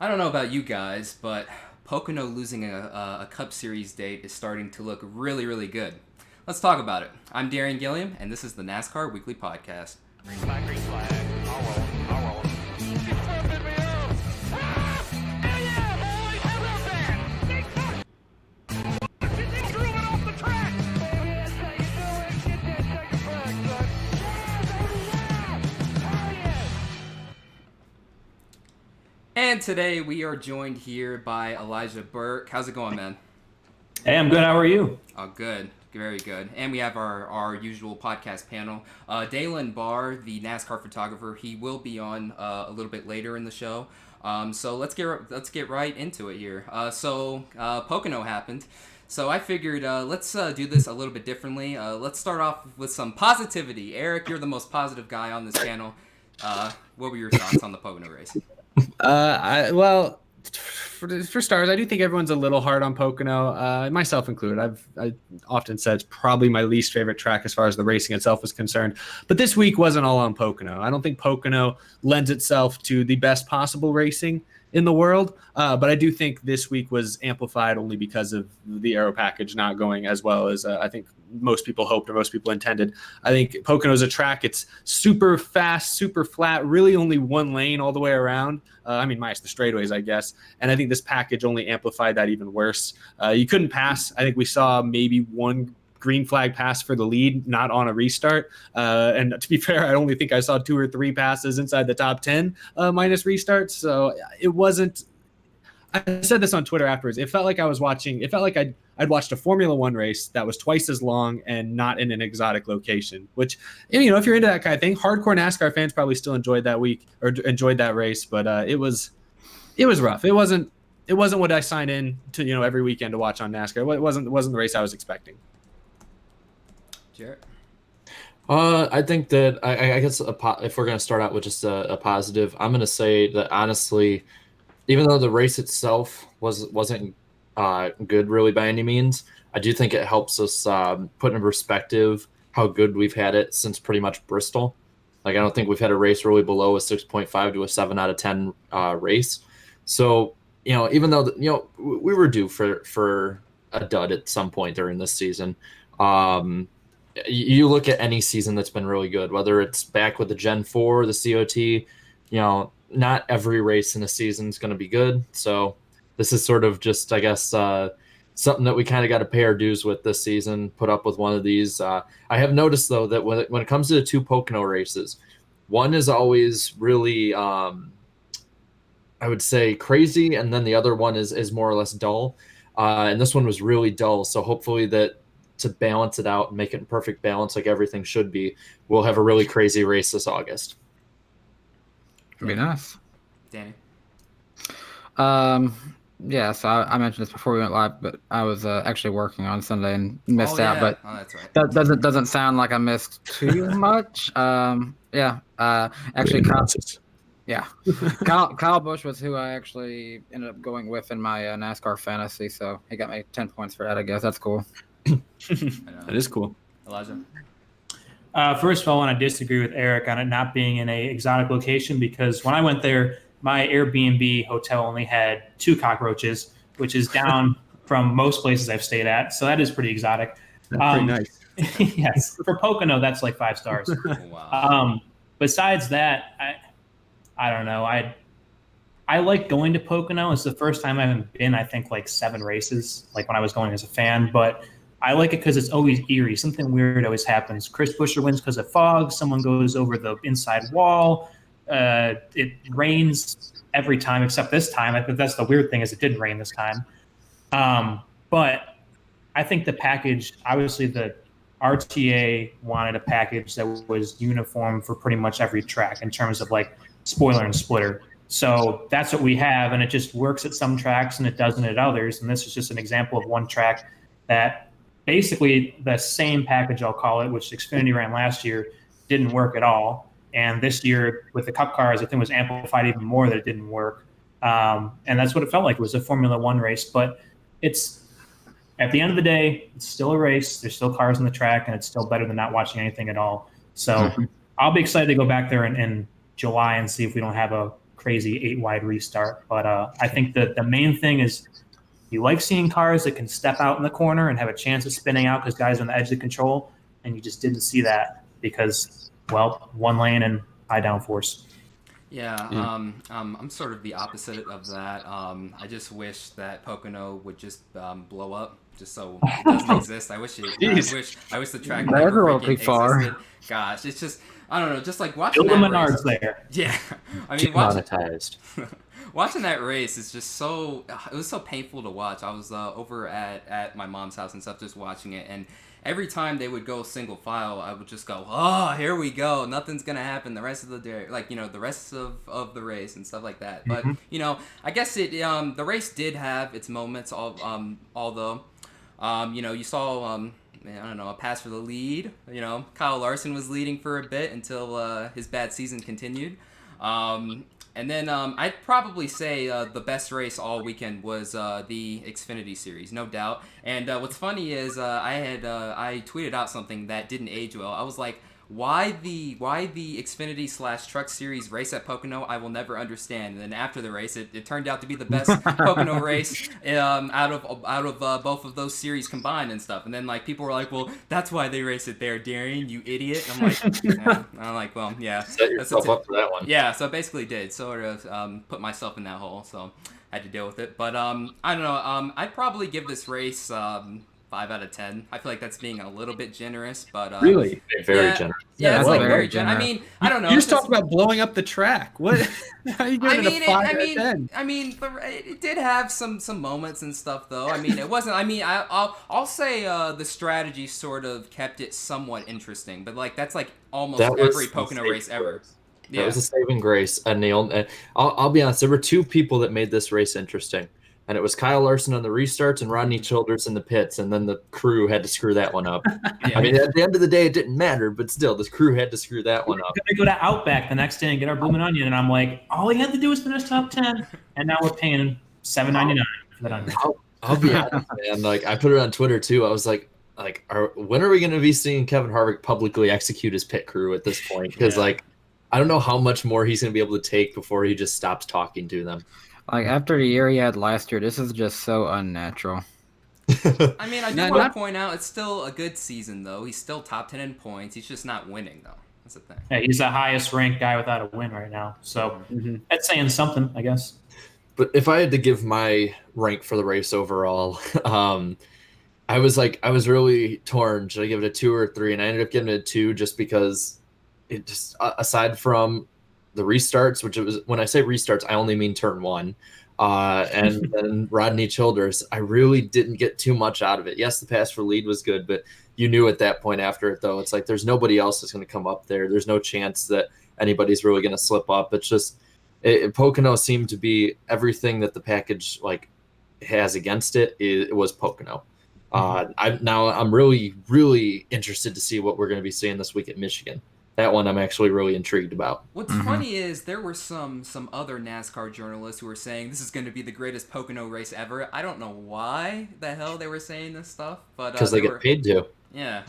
I don't know about you guys, but Pocono losing a Cup Series date is starting to look really, really good. Let's talk about it. I'm Darian Gilliam, and this is the NASCAR Weekly Podcast. Green flag, green flag. I'll roll. I'll roll. He's flipping me out. Ah! And yeah, boys, I love that. They cut. He threw it off the track. Baby, that's how you do it. Get that second flag, son. Yeah, baby, yeah. Oh, yeah. And today we are joined here by Elijah Burke. How's it going, man? Hey, I'm good. How are you? Oh, good. Very good. And we have our usual podcast panel. Daylon Barr, the NASCAR photographer, he will be on a little bit later in the show. So let's get right into it here. So Pocono happened. So I figured let's do this a little bit differently. Let's start off with some positivity. Eric, you're the most positive guy on this panel. What were your thoughts on the Pocono race? For starters, I do think everyone's a little hard on Pocono, myself included. I often said it's probably my least favorite track as far as the racing itself is concerned. But this week wasn't all on Pocono. I don't think Pocono lends itself to the best possible racing in the world. But I do think this week was amplified only because of the aero package not going as well as I think most people hoped or most people intended. I think Pocono's a track. It's super fast, super flat, really only one lane all the way around. Minus the straightaways, I guess. And I think this package only amplified that even worse. You couldn't pass. I think we saw maybe one green flag pass for the lead, not on a restart. And to be fair, I only think I saw 2 or 3 passes inside the top 10 minus restarts. So it wasn't. I said this on Twitter afterwards. It felt like I'd watched a Formula One race that was twice as long and not in an exotic location, which, if you're into that kind of thing, hardcore NASCAR fans probably still enjoyed that week or enjoyed that race, but it was rough. It wasn't what I signed in to, every weekend to watch on NASCAR. It wasn't the race I was expecting. Jarrett? I think that I guess if we're going to start out with just a positive, I'm going to say that honestly, even though the race itself wasn't good really by any means, I do think it helps us put in perspective how good we've had it since pretty much Bristol. Like, I don't think we've had a race really below a 6.5 to a 7 out of 10 race. So, even though, we were due for a dud at some point during this season. You look at any season that's been really good, whether it's back with the Gen 4, the COT, not every race in a season is going to be good. So this is sort of just, I guess, something that we kind of got to pay our dues with this season, put up with one of these. I have noticed, though, that when it comes to the 2 Pocono races, one is always really, I would say, crazy, and then the other one is more or less dull. And this one was really dull. So hopefully that to balance it out and make it in perfect balance like everything should be, we'll have a really crazy race this August. It'd be nice. Danny? Yeah, so I mentioned this before we went live, but I was actually working on Sunday and missed out. But that's right. That doesn't sound like I missed too much. Actually, Kyle Busch was who I actually ended up going with in my NASCAR fantasy, so he got me 10 points for that. I guess that's cool. That is cool. Elijah? First of all, I want to disagree with Eric on it not being in a exotic location, because when I went there, my Airbnb hotel only had 2 cockroaches, which is down from most places I've stayed at. So that is pretty exotic. That's pretty nice. Yes. For Pocono, that's like 5 stars. Wow. Besides that, I don't know. I like going to Pocono. It's the first time I haven't been, I think, like 7 races, like when I was going as a fan. But I like it because it's always eerie. Something weird always happens. Chris Buescher wins because of fog. Someone goes over the inside wall. It rains every time except this time. I think that's the weird thing, is it didn't rain this time. But I think the package, obviously the RTA wanted a package that was uniform for pretty much every track in terms of like spoiler and splitter. So that's what we have, and it just works at some tracks and it doesn't at others. And this is just an example of one track that basically the same package, I'll call it, which Xfinity ran last year, didn't work at all. And this year with the Cup cars, I think it was amplified even more that it didn't work. And that's what it felt like. It was a Formula One race. But it's, at the end of the day, it's still a race. There's still cars on the track, and it's still better than not watching anything at all. So I'll be excited to go back there in July and see if we don't have a crazy 8-wide restart. But I think that the main thing is you like seeing cars that can step out in the corner and have a chance of spinning out because guys are on the edge of the control, and you just didn't see that because, well, one lane and high downforce. Yeah, I'm sort of the opposite of that. I just wish that Pocono would just blow up, just so it doesn't exist. I wish I wish the track never Never be freaking far. existed. Gosh, it's just I don't know, just like watching Build the that race. Menards there. Yeah, I Get mean, watching monetized. watching that race is just so it was so painful to watch. I was over at my mom's house and stuff, just watching it, and every time they would go single file, I would just go, oh, here we go. Nothing's going to happen the rest of the day. Like, the rest of the race and stuff like that. But, I guess the race did have its moments, although, you saw, I don't know, a pass for the lead. Kyle Larson was leading for a bit until his bad season continued. And then I'd probably say the best race all weekend was the Xfinity Series, no doubt. And what's funny is I tweeted out something that didn't age well. I was like, why the Xfinity / Truck Series race at Pocono? I will never understand. And then after the race, it turned out to be the best Pocono race out of both of those series combined and stuff. And then people were like, well, that's why they race it there, Darian, you idiot. And I'm like, yeah. I'm like, well, yeah. Set yourself up for that one. Yeah, so I basically did sort of put myself in that hole, so I had to deal with it. But I don't know. I'd probably give this race 5 out of 10. I feel like that's being a little bit generous, but Really? Very generous. Yeah, that's well, very very generous. I mean, I don't know. You just it's- talked about blowing up the track. What? How are you giving it a 5 out of 10? It did have some moments and stuff, though. I mean, it wasn't. I mean, I'll say the strategy sort of kept it somewhat interesting, but that's almost That was every the Pocono saving race ever. grace. That Yeah. was a saving grace. And I'll be honest, there were 2 people that made this race interesting. And it was Kyle Larson on the restarts and Rodney Childers in the pits, and then the crew had to screw that one up. Yeah. I mean, at the end of the day, it didn't matter, but still, the crew had to screw that one up. We go to Outback the next day and get our blooming onion, and I'm like, all he had to do was finish top 10, and now we're paying $7.99 for that onion. I'll be honest, man. I put it on Twitter too. I was like, when are we going to be seeing Kevin Harvick publicly execute his pit crew at this point? Because I don't know how much more he's going to be able to take before he just stops talking to them. After the year he had last year, this is just so unnatural. I mean, I do want to point out it's still a good season, though. He's still top 10 in points. He's just not winning, though. That's the thing. Yeah, he's the highest ranked guy without a win right now. So that's saying something, I guess. But if I had to give my rank for the race overall, I was really torn. Should I give it a 2 or 3? And I ended up giving it a 2 just because it just, aside from the restarts, which it was, when I say restarts, I only mean turn 1. And then Rodney Childers, I really didn't get too much out of it. Yes, the pass for lead was good, but you knew at that point after it, though, it's like there's nobody else that's going to come up there. There's no chance that anybody's really going to slip up. It's just Pocono seemed to be everything that the package has against it. It was Pocono. I'm really, really interested to see what we're going to be seeing this week at Michigan. That one I'm actually really intrigued about. What's funny is there were some other NASCAR journalists who were saying this is going to be the greatest Pocono race ever. I don't know why the hell they were saying this stuff, but Because they get paid to. Yeah,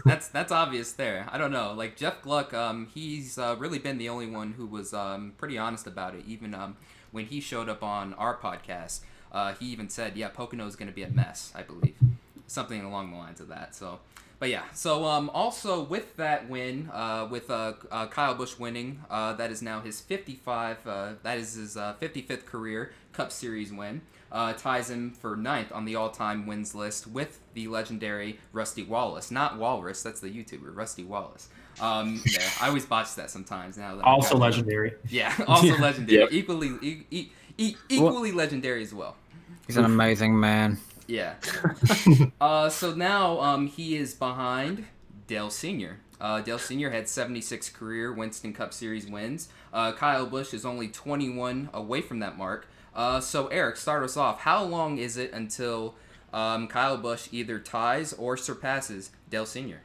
that's obvious there. I don't know. Jeff Gluck, he's really been the only one who was pretty honest about it. Even when he showed up on our podcast, he even said, "Yeah, Pocono is going to be a mess." I believe something along the lines of that. So. But yeah, so also with that win, with Kyle Busch winning, that is now his 55th career Cup Series win, ties him for 9th on the all-time wins list with the legendary Rusty Wallace. Not Walrus, that's the YouTuber, Rusty Wallace. I always botch that sometimes. Now that Also legendary. Yeah, also legendary. Yeah. Equally legendary as well. He's an amazing man. Yeah. So now he is behind Dale Sr. Dale Sr. had 76 career Winston Cup Series wins. Kyle Busch is only 21 away from that mark. So Eric, start us off. How long is it until Kyle Busch either ties or surpasses Dale Sr.?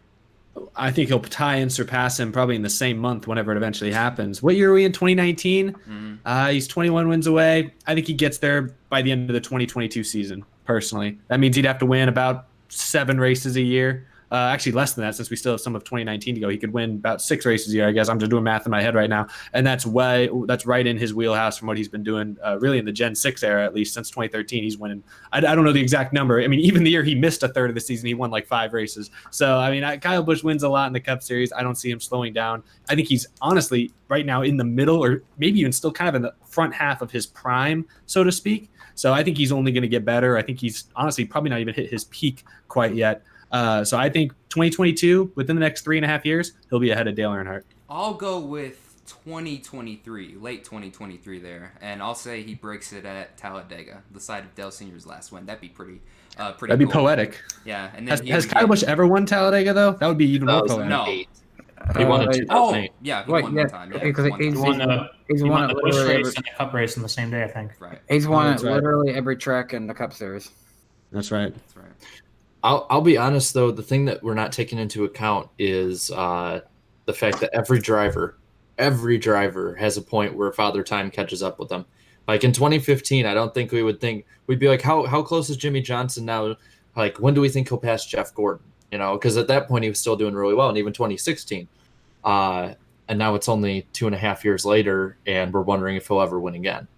I think he'll tie and surpass him probably in the same month whenever it eventually happens. What year are we in, 2019? He's 21 wins away. I think he gets there by the end of the 2022 season, personally. That means he'd have to win about 7 races a year. Actually less than that, since we still have some of 2019 to go. He could win about 6 races a year, I guess. I'm just doing math in my head right now, and that's right in his wheelhouse from what he's been doing, really in the Gen 6 era, at least since 2013. He's winning. I don't know the exact number. I mean, even the year he missed a third of the season, he won like 5 races. So I mean, Kyle Busch wins a lot in the Cup Series. I don't see him slowing down. I think he's honestly right now in the middle, or maybe even still kind of in the front half of his prime, so to speak. So I think he's only going to get better. I think he's honestly probably not even hit his peak quite yet. So I think 2022, within the next 3.5 years, he'll be ahead of Dale Earnhardt. I'll go with 2023, late 2023 there, and I'll say he breaks it at Talladega, the site of Dale Sr.'s last win. That'd be pretty That'd be cool. poetic. Yeah, and then Has Kyle Busch ever won Talladega though? That would be even more poetic. No. He won in 2008. Yeah, he won one time. Yeah, because one he's time. won the it Busch literally race and the Cup race in the same day, I think. Right. he's won That's it right. literally every track in the Cup Series. That's right. That's right. I'll be honest though, the thing that we're not taking into account is the fact that every driver has a point where Father Time catches up with them. Like in 2015, I don't think we'd be like, how close is Jimmy Johnson now? Like, when do we think he'll pass Jeff Gordon? You know, because at that point he was still doing really well, and even 2016. And now it's only 2.5 years later, and we're wondering if he'll ever win again.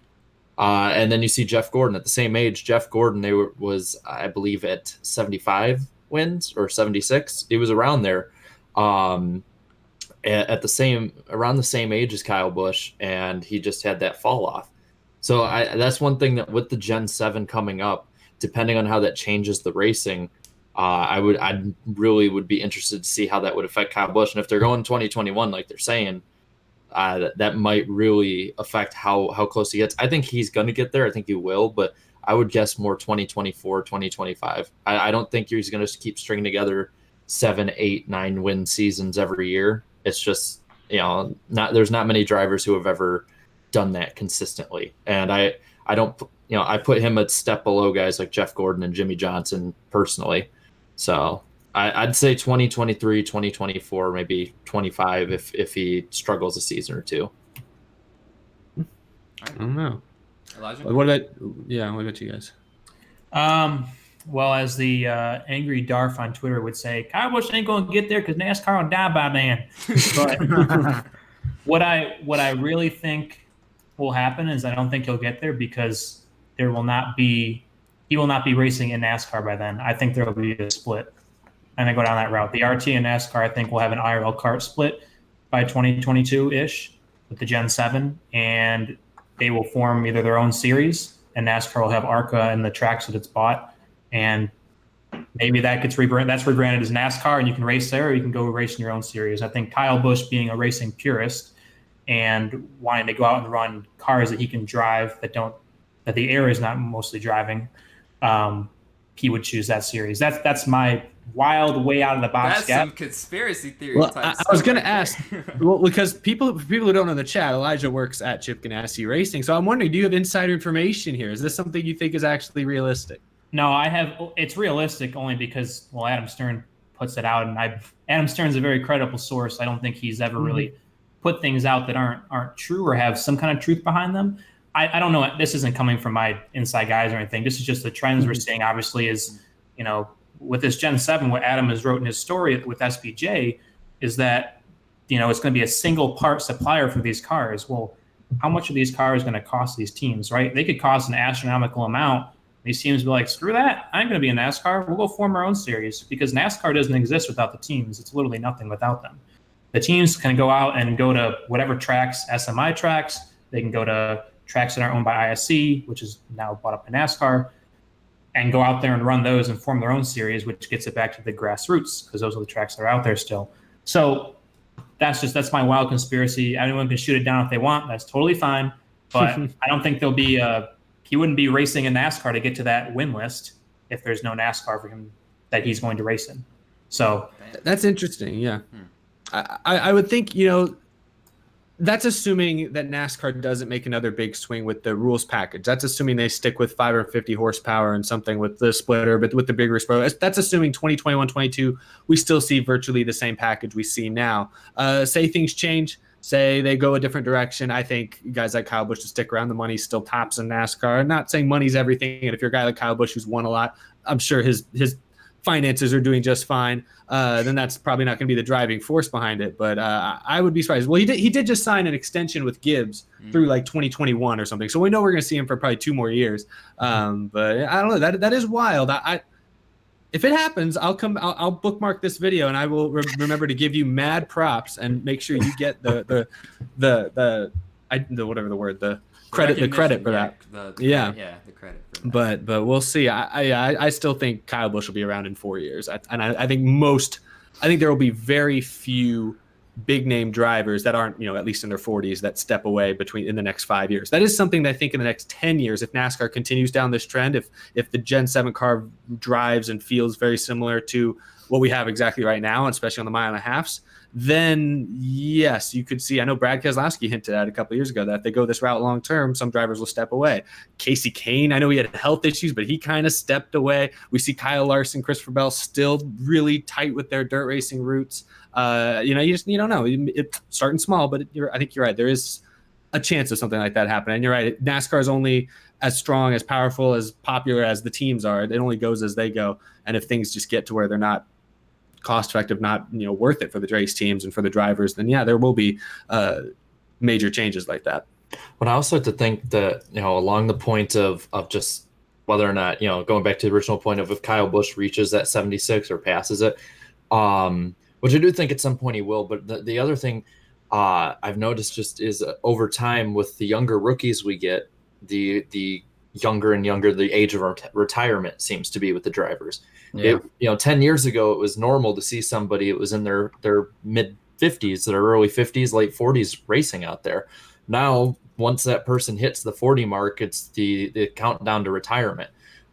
And then you see Jeff Gordon at the same age. Jeff Gordon, was I believe at 75 wins or 76. He was around there, around the same age as Kyle Busch, and he just had that fall off. So that's one thing that with the Gen 7 coming up, depending on how that changes the racing, I really would be interested to see how that would affect Kyle Busch. And if they're going 2021 like they're saying, that might really affect how close he gets. I think he's going to get there. I think he will, but I would guess more 2024, 2025. I don't think he's going to keep stringing together 7, 8, 9 win seasons every year. It's just, there's not many drivers who have ever done that consistently. And I put him a step below guys like Jeff Gordon and Jimmy Johnson personally. So I'd say 2023, 2024, maybe 25 if he struggles a season or two. I don't know. Elijah? What about you guys? Well, as the angry Darf on Twitter would say, Kyle Busch ain't going to get there because NASCAR will die by then. But what I really think will happen is I don't think he'll get there because he will not be racing in NASCAR by then. I think there will be a split. And I go down that route. The RT and NASCAR, I think, will have an IRL kart split by 2022-ish with the Gen 7, and they will form either their own series, and NASCAR will have ARCA and the tracks that it's bought, and maybe that gets rebranded. That's rebranded as NASCAR, and you can race there, or you can go race in your own series. I think Kyle Busch, being a racing purist and wanting to go out and run cars that he can drive that the air is not mostly driving, he would choose that series. That's my wild way out of the box. That's some conspiracy theory. Well, type I was stuff going to right ask, there. well, because for people who don't know the chat, Elijah works at Chip Ganassi Racing. So I'm wondering, do you have insider information here? Is this something you think is actually realistic? No, I have. It's realistic only because, well, Adam Stern puts it out, and Adam Stern's a very credible source. I don't think he's ever really put things out that aren't true or have some kind of truth behind them. I don't know. This isn't coming from my inside guys or anything. This is just the trends we're seeing. Obviously, is with this Gen 7, what Adam has wrote in his story with SBJ is that, it's going to be a single part supplier for these cars. Well, how much are these cars going to cost these teams, right? They could cost an astronomical amount. These teams be like, screw that. I ain't going to be in NASCAR. We'll go form our own series because NASCAR doesn't exist without the teams. It's literally nothing without them. The teams can go out and go to whatever tracks, SMI tracks. They can go to tracks that are owned by ISC, which is now bought up by NASCAR, and go out there and run those and form their own series, which gets it back to the grassroots because those are the tracks that are out there still. So that's my wild conspiracy. Anyone can shoot it down if they want. That's totally fine. But I don't think there'll be he wouldn't be racing in NASCAR to get to that win list if there's no NASCAR for him that he's going to race in. So that's interesting. Yeah. I would think, that's assuming that NASCAR doesn't make another big swing with the rules package. That's assuming they stick with 550 horsepower and something with the splitter, but with the bigger spoiler. That's assuming 2021, 22, we still see virtually the same package we see now. Say things change, say they go a different direction. I think guys like Kyle Busch to stick around. The money still tops in NASCAR. I'm not saying money's everything. And if you're a guy like Kyle Busch who's won a lot, I'm sure his finances are doing just fine, then that's probably not going to be the driving force behind it. But I would be surprised. Well, he did just sign an extension with Gibbs through like 2021 or something. So we know we're going to see him for probably 2 more years. But I don't know. That is wild. If it happens, I'll bookmark this video and I will remember to give you mad props and make sure you get the whatever the word, the credit for that. The credit for that. But we'll see. I still think Kyle Busch will be around in 4 years. I think there will be very few big name drivers that aren't, at least in their 40s, that step away in the next 5 years. That is something that I think in the next 10 years, if NASCAR continues down this trend, if the Gen 7 car drives and feels very similar to what we have exactly right now, especially on the mile and a halves, then yes, you could see. I know Brad Keselowski hinted at a couple of years ago that if they go this route long term, some drivers will step away. Casey Kane, I know he had health issues, but he kind of stepped away. We see Kyle Larson, Christopher Bell still really tight with their dirt racing roots. You don't know. It's starting small, but I think you're right. There is a chance of something like that happening. And you're right. NASCAR is only as strong, as powerful, as popular as the teams are. It only goes as they go. And if things just get to where they're not cost effective, not worth it for the race teams and for the drivers, then yeah, there will be major changes like that. But I also have to think that along the point of just whether or not going back to the original point of if Kyle Busch reaches that 76 or passes it, which I do think at some point he will. But the other thing I've noticed just is over time with the younger rookies we get, the younger and younger the age of retirement seems to be with the drivers. Yeah. 10 years ago, it was normal to see somebody, it was in their mid 50s, their early 50s, late 40s racing out there. Now, once that person hits the 40 mark, it's the countdown to retirement.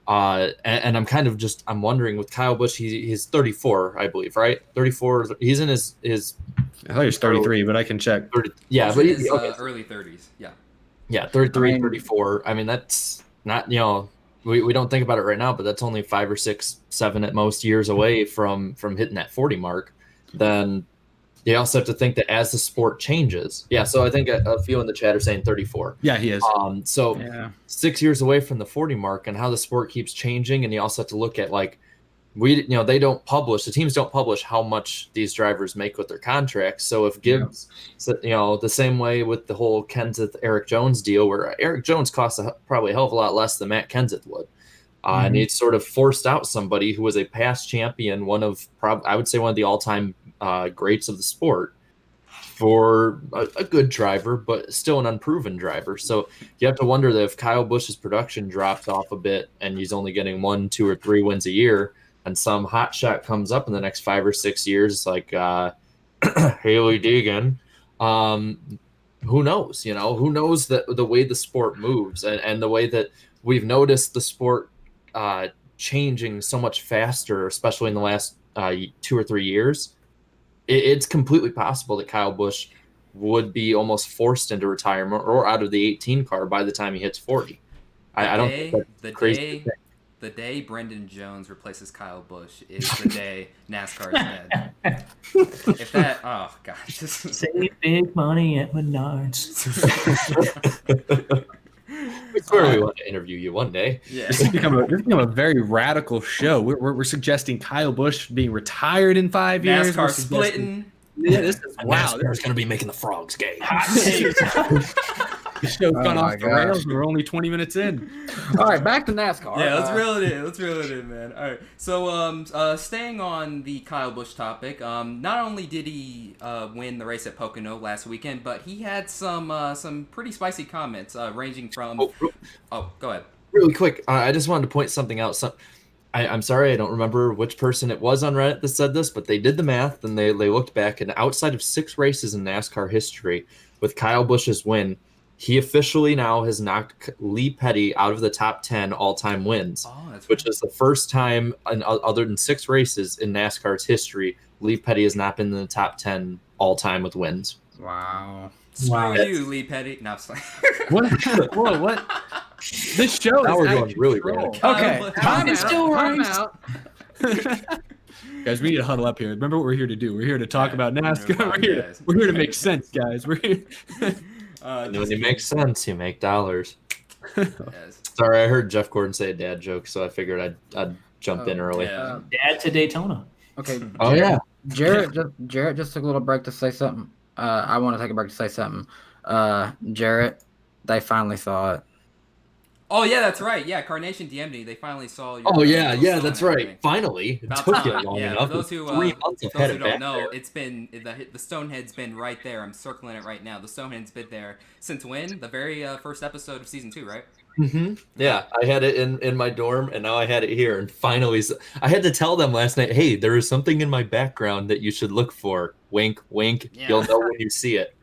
And I'm kind of I'm wondering with Kyle Busch, he's 34, I believe, right? 34. He's in his I thought he was 33, but I can check. 30, yeah, but he's early 30s. Yeah. Yeah, 33, 34. I mean, that's not, we don't think about it right now, but that's only 5 or 6, 7 at most years away from hitting that 40 mark. Then you also have to think that as the sport changes. Yeah, so I think a few in the chat are saying 34. Yeah, he is. 6 years away from the 40 mark and how the sport keeps changing. And you also have to look at they don't publish, the teams don't publish how much these drivers make with their contracts. So if Gibbs, the same way with the whole Kenseth Eric Jones deal, where Eric Jones costs probably a hell of a lot less than Matt Kenseth would. And he sort of forced out somebody who was a past champion, I would say one of the all-time greats of the sport, for a good driver, but still an unproven driver. So you have to wonder that if Kyle Busch's production drops off a bit and he's only getting 1, 2, or 3 wins a year, and some hot shot comes up in the next 5 or 6 years, like Haley Deegan, who knows? Who knows the way the sport moves and the way that we've noticed the sport changing so much faster, especially in the last 2 or 3 years. It's completely possible that Kyle Busch would be almost forced into retirement or out of the 18 car by the time he hits 40. I don't think that's crazy. The day Brendan Jones replaces Kyle Busch is the day NASCAR is dead. If that, oh gosh, save big money at Menards. I swear we want to interview you one day. Yeah. This has become a very radical show. We're suggesting Kyle Busch being retired in 5 years. NASCAR splitting. Yeah, this is wow. NASCAR's going to be making the frogs gay. The show's gone off the rails. We're only 20 minutes in. All right, back to NASCAR. Yeah, let's reel it in, man. All right. So, staying on the Kyle Busch topic, not only did he win the race at Pocono last weekend, but he had some pretty spicy comments, ranging from. Oh, go ahead. Really quick, I just wanted to point something out. I'm sorry, I don't remember which person it was on Reddit that said this, but they did the math and they looked back, and outside of 6 races in NASCAR history, with Kyle Busch's win, he officially now has knocked Lee Petty out of the top 10 all-time wins, which is the first time, other than 6 races in NASCAR's history, Lee Petty has not been in the top 10 all-time with wins. Wow. Screw you, Lee Petty. No, I'm sorry. What? Whoa, what? This show now is we're going really bad. Okay, time out. Guys, we need to huddle up here. Remember what we're here to do. We're here to talk about NASCAR. We're here to make sense, guys. We're here. When you make sense, you make dollars. Yes. Sorry, I heard Jeff Gordon say a dad joke, so I figured I'd jumped in early. Yeah. Dad to Daytona. Okay. Oh yeah. Jarrett just took a little break to say something. I want to take a break to say something. Jarrett, they finally saw it. Oh yeah, that's right. Yeah, Carnation DM'd me. They finally saw your. Oh yeah, little yeah, song that's and right. everything. Finally, it About took time. you long Yeah, enough. for those who, 3 months for I've those had who it don't back know, there. it's been the Stonehead's been right there. I'm circling it right now. The Stonehead's been there since when? The very first episode of season 2, right? Mm-hmm. Yeah, I had it in my dorm, and now I had it here. And finally, I had to tell them last night, hey, there is something in my background that you should look for. Wink, wink. Yeah. You'll know when you see it.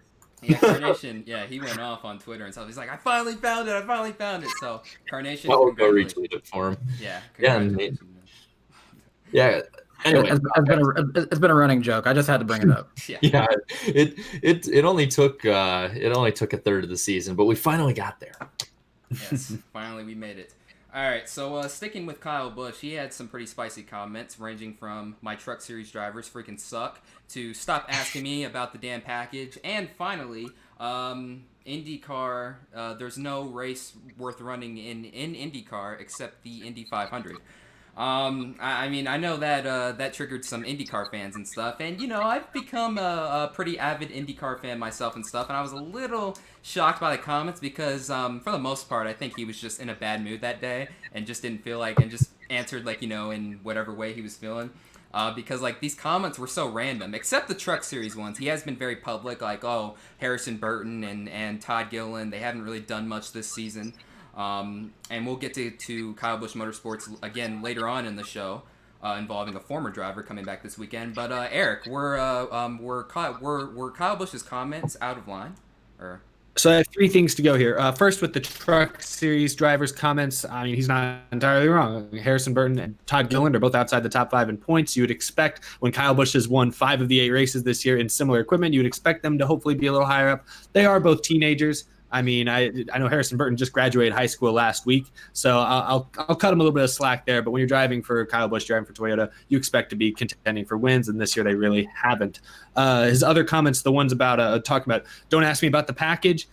Yeah, Carnation. Yeah, he went off on Twitter and stuff. He's like, I finally found it. So Carnation. I'll go congratulations. retweet it for him. Yeah. Yeah, Congratulations. Yeah. Anyway, It's been a running joke. I just had to bring it up. Yeah. yeah, it only took a third of the season, but we finally got there. Yes, finally we made it. All right, so sticking with Kyle Busch, he had some pretty spicy comments ranging from my Truck Series drivers freaking suck to stop asking me about the damn package, and finally, IndyCar, there's no race worth running in IndyCar except the Indy 500. I mean, I know that that triggered some IndyCar fans and stuff, and you know, I've become a pretty avid IndyCar fan myself and stuff, and I was a little shocked by the comments because, for the most part, I think he was just in a bad mood that day and just didn't feel like, and just answered like, you know, in whatever way he was feeling. Because like these comments were so random, except the Truck Series ones. He has been very public, like, oh, Harrison Burton and Todd Gilliland, they haven't really done much this season. And we'll get to Kyle Busch Motorsports again later on in the show, involving a former driver coming back this weekend. But Eric, were Kyle Busch's comments out of line, or? So I have 3 things to go here. First, with the Truck Series drivers' comments, I mean, he's not entirely wrong. Harrison Burton and Todd Gilliland are both outside the top 5 in points. You would expect when Kyle Busch has won 5 of the 8 races this year in similar equipment, you would expect them to hopefully be a little higher up. They are both teenagers. I mean, I know Harrison Burton just graduated high school last week, so I'll cut him a little bit of slack there. But when you're driving for Kyle Busch, driving for Toyota, you expect to be contending for wins, and this year they really haven't. His other comments, the ones about talking about, don't ask me about the package.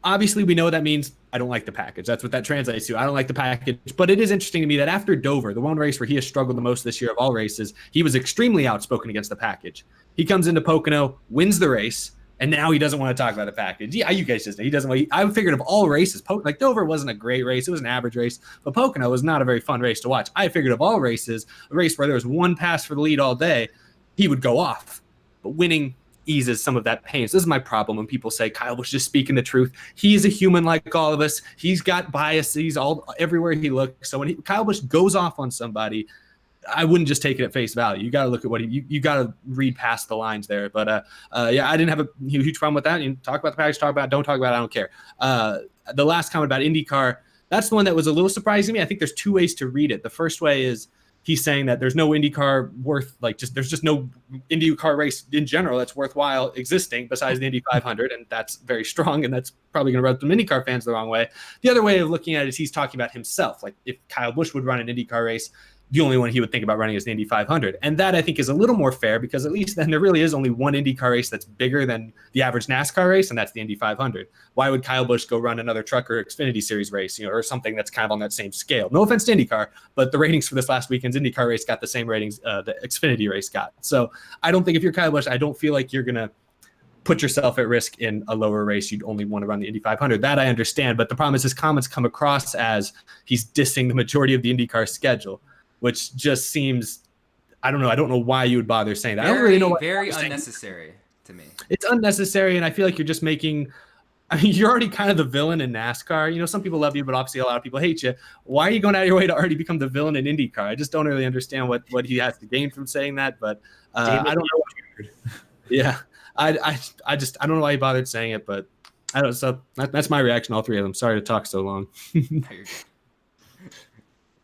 Obviously, we know what that means. I don't like the package. That's what that translates to. I don't like the package. But it is interesting to me that after Dover, the one race where he has struggled the most this year of all races, he was extremely outspoken against the package. He comes into Pocono, wins the race, and now he doesn't want to talk about the package. Yeah, you guys just know. He doesn't want. I figured of all races, like Dover wasn't a great race. It was an average race. But Pocono was not a very fun race to watch. I figured of all races, a race where there was one pass for the lead all day, he would go off. But winning eases some of that pain. So this is my problem when people say Kyle Busch just speaking the truth. He's a human like all of us. He's got biases everywhere he looks. So when Kyle Busch goes off on somebody, I wouldn't just take it at face value. You got to look at what you got to read past the lines there. But yeah, I didn't have a huge problem with that. You talk about the package, don't talk about it. I don't care. The last comment about IndyCar, that's the one that was a little surprising to me. I think there's 2 ways to read it. The first way is he's saying that there's no IndyCar there's just no IndyCar race in general that's worthwhile existing besides the Indy 500, and that's very strong, and that's probably going to rub some IndyCar fans the wrong way. The other way of looking at it is he's talking about himself. Like if Kyle Busch would run an IndyCar race, the only one he would think about running is the Indy 500. And that I think is a little more fair because at least then there really is only one IndyCar race that's bigger than the average NASCAR race, and that's the Indy 500. Why would Kyle Busch go run another Truck or Xfinity Series race, or something that's kind of on that same scale? No offense to IndyCar, but the ratings for this last weekend's IndyCar race got the same ratings the Xfinity race got. So I don't think if you're Kyle Busch, I don't feel like you're going to put yourself at risk in a lower race. You'd only want to run the Indy 500. That I understand, but the problem is his comments come across as he's dissing the majority of the IndyCar schedule, which just seems, I don't know why you would bother saying that. I don't really know. Very unnecessary to me. It's unnecessary, and I feel like you're just making, I mean, you're already kind of the villain in NASCAR. Some people love you, but obviously a lot of people hate you. Why are you going out of your way to already become the villain in IndyCar? I just don't really understand what he has to gain from saying that, but I don't know. Yeah, I don't know why he bothered saying it, but I don't. So that's my reaction. All 3 of them. Sorry to talk so long.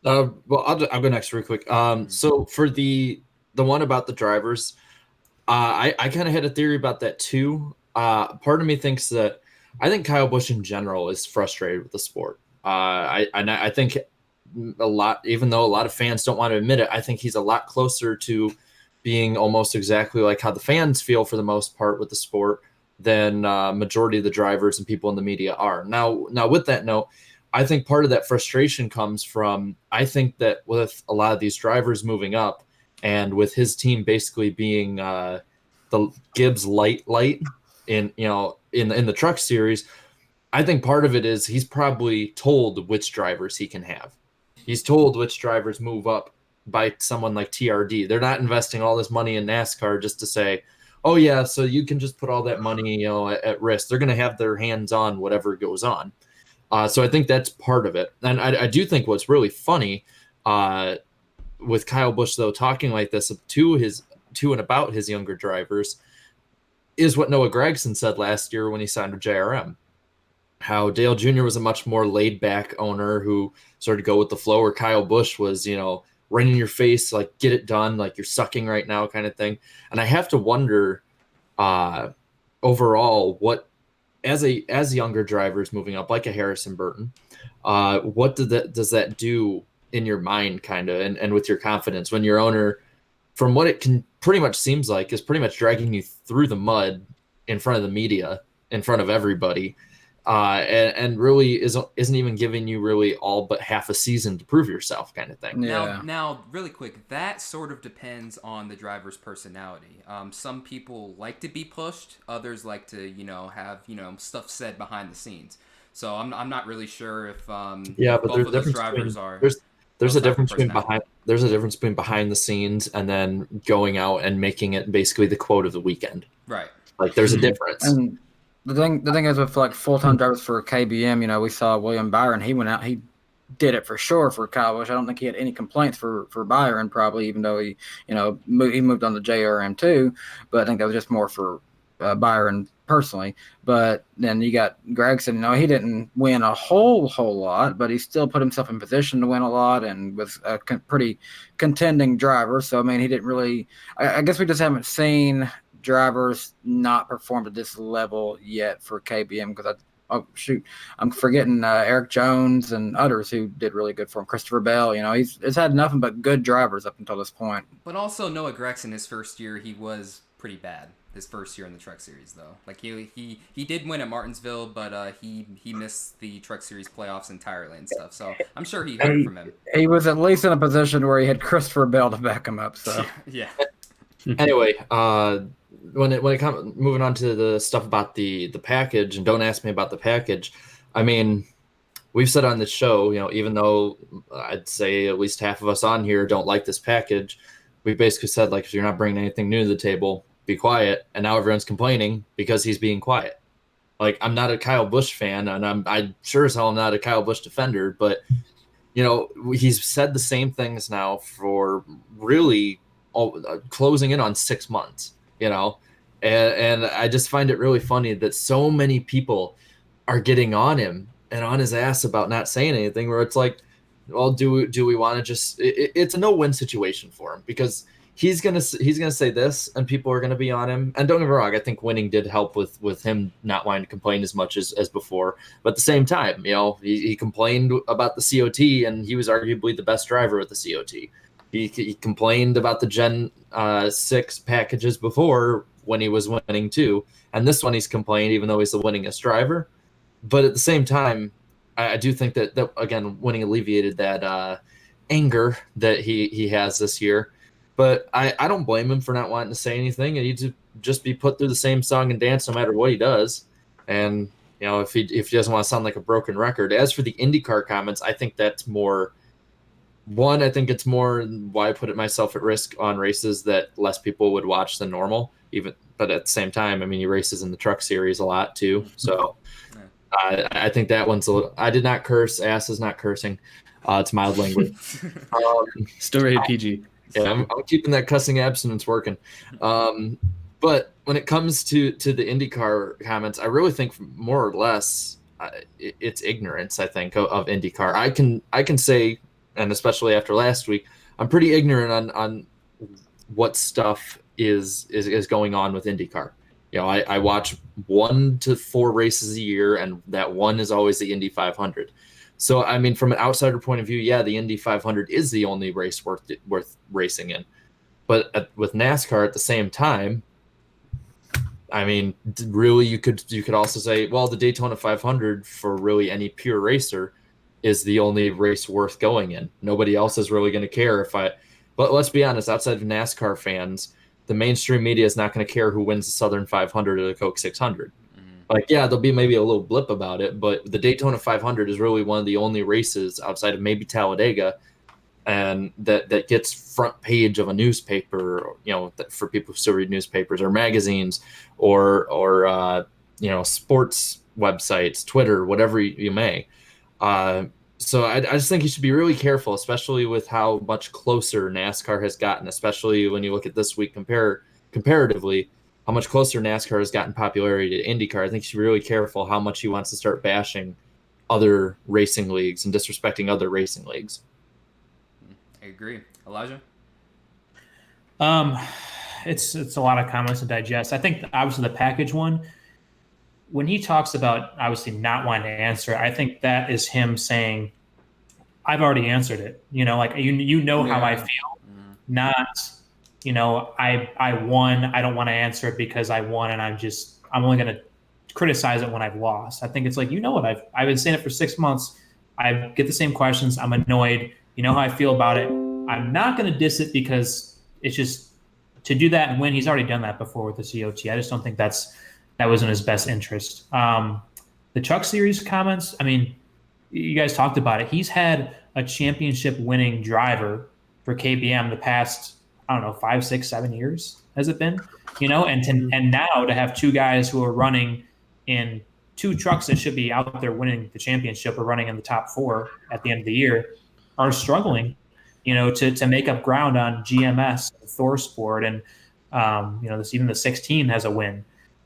Well, I'll go next real quick. So for the one about the drivers, I kind of had a theory about that too. Part of me thinks that I think Kyle Busch in general is frustrated with the sport. I think a lot, even though a lot of fans don't want to admit it, I think he's a lot closer to being almost exactly like how the fans feel for the most part with the sport than majority of the drivers and people in the media are. Now with that note, I think part of that frustration comes from, I think that with a lot of these drivers moving up and with his team basically being the Gibbs light in, in the truck series, I think part of it is he's probably told which drivers he can have. He's told which drivers move up by someone like TRD. They're not investing all this money in NASCAR just to say, oh yeah, so you can just put all that money, at risk. They're going to have their hands on whatever goes on. So I think that's part of it. And I do think what's really funny with Kyle Busch, though, talking like this to and about his younger drivers is what Noah Gragson said last year when he signed with JRM. How Dale Jr. was a much more laid-back owner who sort of go with the flow, where Kyle Busch was, right in your face, like, get it done, like you're sucking right now kind of thing. And I have to wonder overall what, as younger drivers moving up, like a Harrison Burton, what does that do in your mind kind of and with your confidence when your owner, from what it can pretty much seems like, is pretty much dragging you through the mud in front of the media, in front of everybody, and really isn't even giving you really all but half a season to prove yourself kind of thing. Yeah. Now, really quick, that sort of depends on the driver's personality. Some people like to be pushed. Others like to, have, stuff said behind the scenes. So I'm not really sure if but both of those drivers are. There's a difference between behind the scenes and then going out and making it basically the quote of the weekend. Right. Like there's a difference. And the thing is with like full-time drivers for KBM, we saw William Byron. He went out, he did it for sure for Kyle Busch. I don't think he had any complaints for Byron, probably, even though he moved on to JRM too. But I think that was just more for Byron personally. But then you got Gragson. He didn't win a whole lot, but he still put himself in position to win a lot and was a pretty contending driver. So I mean, he didn't really. I guess we just haven't seen drivers not perform at this level yet for KBM, because I'm forgetting Eric Jones and others who did really good for him. Christopher Bell, he's had nothing but good drivers up until this point. But also Noah Gragson, his first year, he was pretty bad. His first year in the Truck Series, though, like he did win at Martinsville, but he missed the Truck Series playoffs entirely and stuff. So I'm sure he heard from him. He was at least in a position where he had Christopher Bell to back him up. So yeah. Anyway, when it comes moving on to the stuff about the package, and don't ask me about the package. I mean, we've said on this show, even though I'd say at least half of us on here don't like this package, we basically said, like, if you're not bringing anything new to the table, be quiet. And now everyone's complaining because he's being quiet. Like, I'm not a Kyle Busch fan, and I sure as hell am not a Kyle Busch defender, but he's said the same things now for really closing in on 6 months. And I just find it really funny that so many people are getting on him and on his ass about not saying anything, where it's like, well, do we want to just, it's a no-win situation for him, because he's gonna say this and people are gonna be on him. And don't get me wrong, I think winning did help with him not wanting to complain as much as before, but at the same time, he complained about the COT, and he was arguably the best driver with the COT. He complained about the Gen 6 packages before when he was winning too. And this one he's complained, even though he's the winningest driver. But at the same time, I do think that again, winning alleviated that anger that he has this year. But I don't blame him for not wanting to say anything. He needs to just be put through the same song and dance no matter what he does. And, if he doesn't want to sound like a broken record. As for the IndyCar comments, I think that's more... One, I think it's more why I put it myself at risk on races that less people would watch than normal. But at the same time, I mean, he races in the Truck Series a lot too. So I think that one's a little. I did not curse. Ass is not cursing. It's mild language. Still rated PG. Yeah, I'm keeping that cussing abstinence working. But when it comes to the IndyCar comments, I really think more or less it's ignorance. I think of IndyCar. I can say. And especially after last week, I'm pretty ignorant on what stuff is going on with IndyCar. I watch 1 to 4 races a year, and that one is always the Indy 500. So, I mean, from an outsider point of view, yeah, the Indy 500 is the only race worth racing in. But with NASCAR at the same time, I mean, really, you could also say, well, the Daytona 500 for really any pure racer is the only race worth going in. Nobody else is really going to care but let's be honest, outside of NASCAR fans, the mainstream media is not going to care who wins the Southern 500 or the Coke 600. Like, yeah, there'll be maybe a little blip about it, but the Daytona 500 is really one of the only races outside of maybe Talladega and that gets front page of a newspaper, for people who still read newspapers or magazines or sports websites, Twitter, whatever you may. So I just think you should be really careful, especially with how much closer NASCAR has gotten, especially when you look at this week comparatively, how much closer NASCAR has gotten popularity to IndyCar. I think you should be really careful how much he wants to start bashing other racing leagues and disrespecting other racing leagues. I agree. Elijah? It's a lot of comments to digest. I think obviously the package one, when he talks about obviously not wanting to answer, I think that is him saying, I've already answered it. Like how I feel, not, I won. I don't want to answer it because I won, and I'm only going to criticize it when I've lost. I think it's like, what I've been saying it for 6 months. I get the same questions. I'm annoyed. You know how I feel about it. I'm not going to diss it because it's just to do that and win. He's already done that before with the COT. I just don't think that was in his best interest. The Truck Series comments, I mean, you guys talked about it. He's had a championship winning driver for KBM the past, 5, 6, 7 years, has it been? And now to have two guys who are running in two trucks that should be out there winning the championship or running in the top 4 at the end of the year are struggling, to make up ground on GMS, Thor Sport, and even the 16 has a win.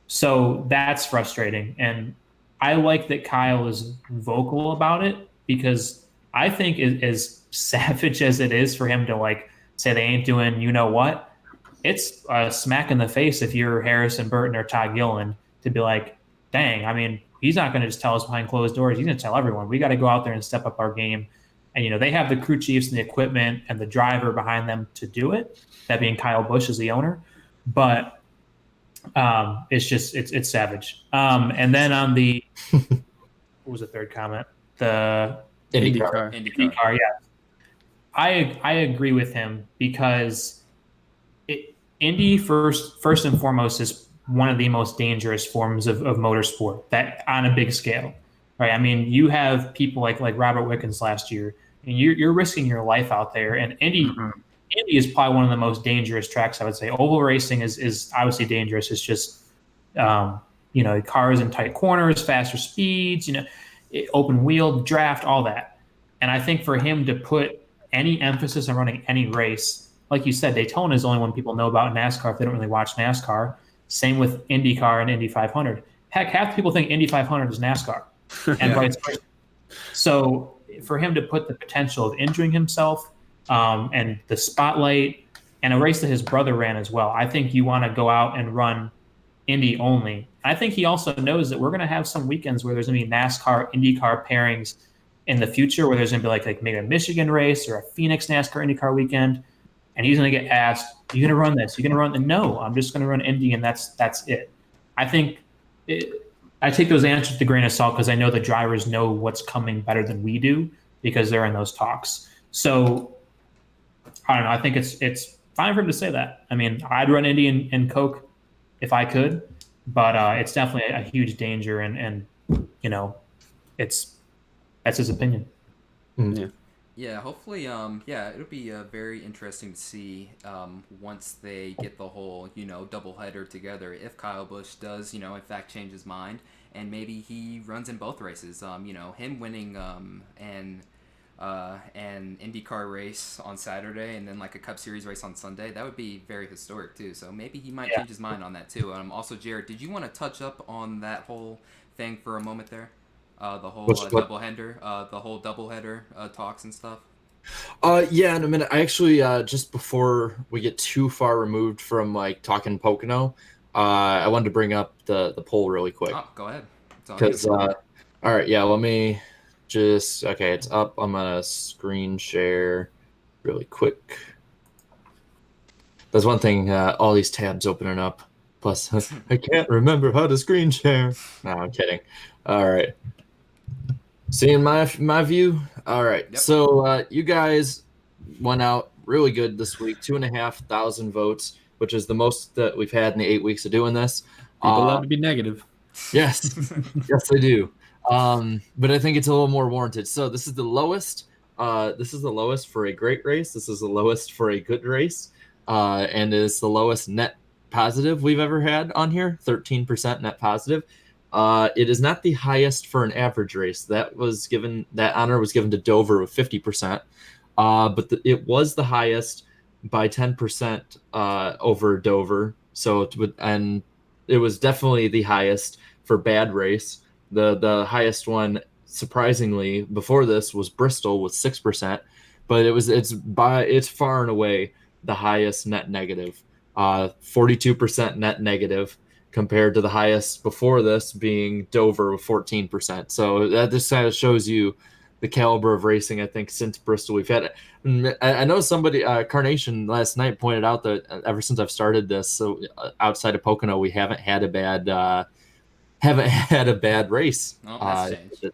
So that's frustrating. And I like that Kyle is vocal about it because I think as savage as it is for him to say they ain't doing what, it's a smack in the face if you're Harrison Burton or Todd Gilliland to be like, dang, I mean, he's not going to just tell us behind closed doors. He's going to tell everyone. We got to go out there and step up our game. And, they have the crew chiefs and the equipment and the driver behind them to do it, that being Kyle Busch as the owner. But it's savage. And then on the what was the third comment? The IndyCar. Yeah. I agree with him because Indy first and foremost is one of the most dangerous forms of motorsport that on a big scale, right? I mean, you have people like Robert Wickens last year, and you're risking your life out there. And Indy is probably one of the most dangerous tracks, I would say. Oval racing is obviously dangerous. It's just cars in tight corners, faster speeds, open wheel, draft, all that. And I think for him to put any emphasis on running any race, like you said, Daytona is the only one people know about in NASCAR if they don't really watch NASCAR. Same with IndyCar and Indy 500. Heck, half the people think Indy 500 is NASCAR, and vice versa. So for him to put the potential of injuring himself and the spotlight and a race that his brother ran as well, I think you want to go out and run Indy only. I think he also knows that we're going to have some weekends where there's going to be NASCAR, IndyCar pairings in the future, where there's going to be like maybe a Michigan race or a Phoenix NASCAR IndyCar weekend, and he's going to get asked, "You going to run this? You going to run?" And no, I'm just going to run Indy, and that's it. I think I take those answers with a grain of salt because I know the drivers know what's coming better than we do because they're in those talks. So I don't know. I think it's fine for him to say that. I mean, I'd run Indy and Coke if I could, but it's definitely a huge danger, and that's his opinion. Yeah. Yeah, hopefully, it'll be very interesting to see once they get the whole, doubleheader together. If Kyle Busch does, in fact, change his mind, and maybe he runs in both races. Him winning an IndyCar race on Saturday and then like a Cup Series race on Sunday, that would be very historic too. So maybe he might change his mind on that too. Also, Jared, did you want to touch up on that whole thing for a moment there? The whole doubleheader talks and stuff. Yeah, in a minute. I actually just before we get too far removed from talking Pocono, I wanted to bring up the poll really quick. Oh, go ahead. Because all right, yeah, let me just it's up. I'm gonna screen share really quick. There's one thing, all these tabs opening up. Plus, I can't remember how to screen share. No, I'm kidding. All right. Seeing my view. All right. Yep. So you guys went out really good this week. 2,500 votes, which is the most that we've had in the 8 weeks of doing this. People love to be negative. Yes, yes, they do. But I think it's a little more warranted. So this is the lowest. This is the lowest for a great race. This is the lowest for a good race, and is the lowest net positive we've ever had on here. 13% net positive. It is not the highest for an average race. That honor was given to Dover with 50%. But it was the highest by 10% over Dover. So it was definitely the highest for bad race. The highest one, surprisingly, before this was Bristol with 6%, but it's far and away the highest net negative. 42% net negative compared to the highest before this being Dover with 14%. So that just kind of shows you the caliber of racing. I think since Bristol we've had. I know somebody, Carnation last night pointed out that ever since I've started this, so outside of Pocono, we haven't had a bad race. Oh, that's changed.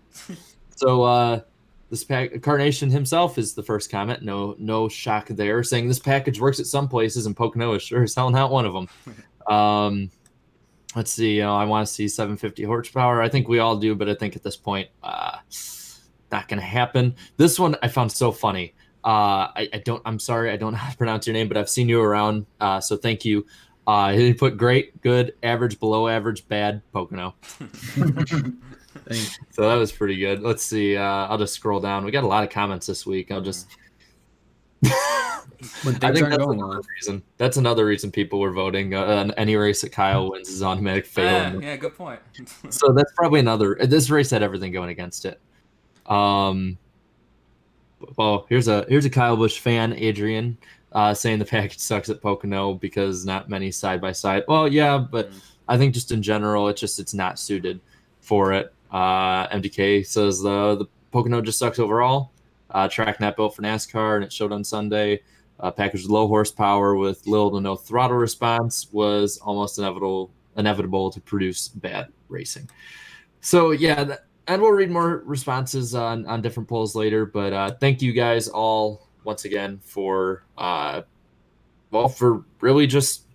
So this Carnation himself is the first comment. No shock there, saying this package works at some places and Pocono is sure as hell not one of them. Let's see. I want to see 750 horsepower. I think we all do, but I think at this point, not going to happen. This one I found so funny. I'm sorry, I don't know how to pronounce your name, but I've seen you around, so thank you. He put great, good, average, below average, bad, Pocono. So that was pretty good. Let's see. I'll just scroll down. We got a lot of comments this week. I'll just. When things aren't going on. That's another reason people were voting. Any race that Kyle wins is automatic fail. Yeah, good point. So that's probably another. This race had everything going against it. Well, here's a Kyle Busch fan, Adrian, saying the package sucks at Pocono because not many side by side. Well, yeah, but I think just in general, it's not suited for it. MDK says the Pocono just sucks overall. Track not built for NASCAR, and it showed on Sunday. Package with low horsepower with little to no throttle response was almost inevitable to produce bad racing. So yeah, and we'll read more responses on different polls later. But thank you guys all once again for really just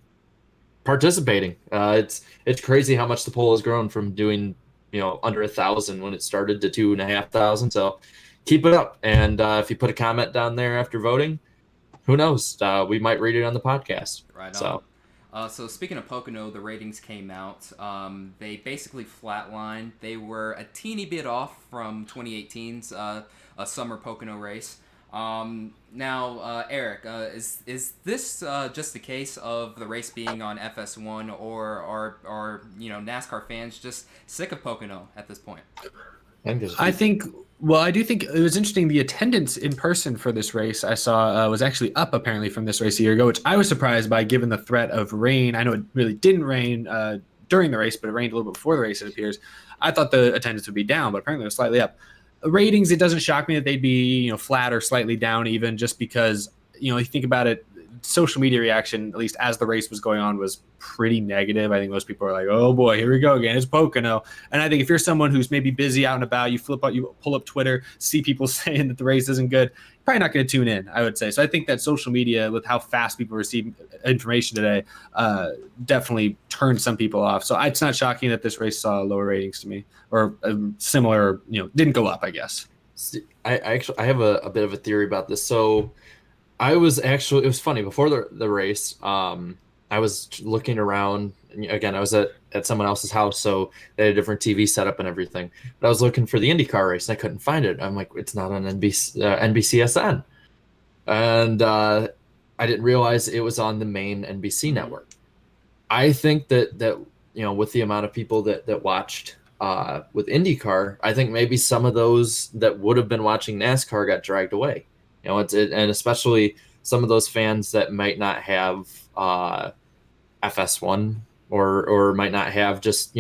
participating. It's crazy how much the poll has grown from doing under 1,000 when it started to 2,500. So keep it up, and if you put a comment down there after voting, who knows? We might read it on the podcast. Right on. So speaking of Pocono, the ratings came out. They basically flatlined. They were a teeny bit off from 2018's a summer Pocono race. Now, Eric, is this just the case of the race being on FS1, or are NASCAR fans just sick of Pocono at this point? I do think it was interesting. The attendance in person for this race I saw was actually up apparently from this race a year ago, which I was surprised by given the threat of rain. I know it really didn't rain during the race, but it rained a little bit before the race, it appears. I thought the attendance would be down, but apparently it was slightly up. Ratings, it doesn't shock me that they'd be flat or slightly down, even just because you think about it. Social media reaction, at least as the race was going on, was pretty negative. I think most people are like, oh boy, here we go again, it's Pocono. And I think if you're someone who's maybe busy out and about, you pull up Twitter, see people saying that the race isn't good, you're probably not going to tune in, I would say. So I think that social media, with how fast people receive information today, definitely turned some people off. So it's not shocking that this race saw lower ratings to me, or similar, didn't go up, I guess. I have a bit of a theory about this. So it was funny before the race. I was looking around, and again, I was at someone else's house, so they had a different TV setup and everything. But I was looking for the IndyCar race, and I couldn't find it. I'm like, it's not on NBCSN, and I didn't realize it was on the main NBC network. I think that with the amount of people that watched with IndyCar, I think maybe some of those that would have been watching NASCAR got dragged away. And especially some of those fans that might not have FS1 or might not have just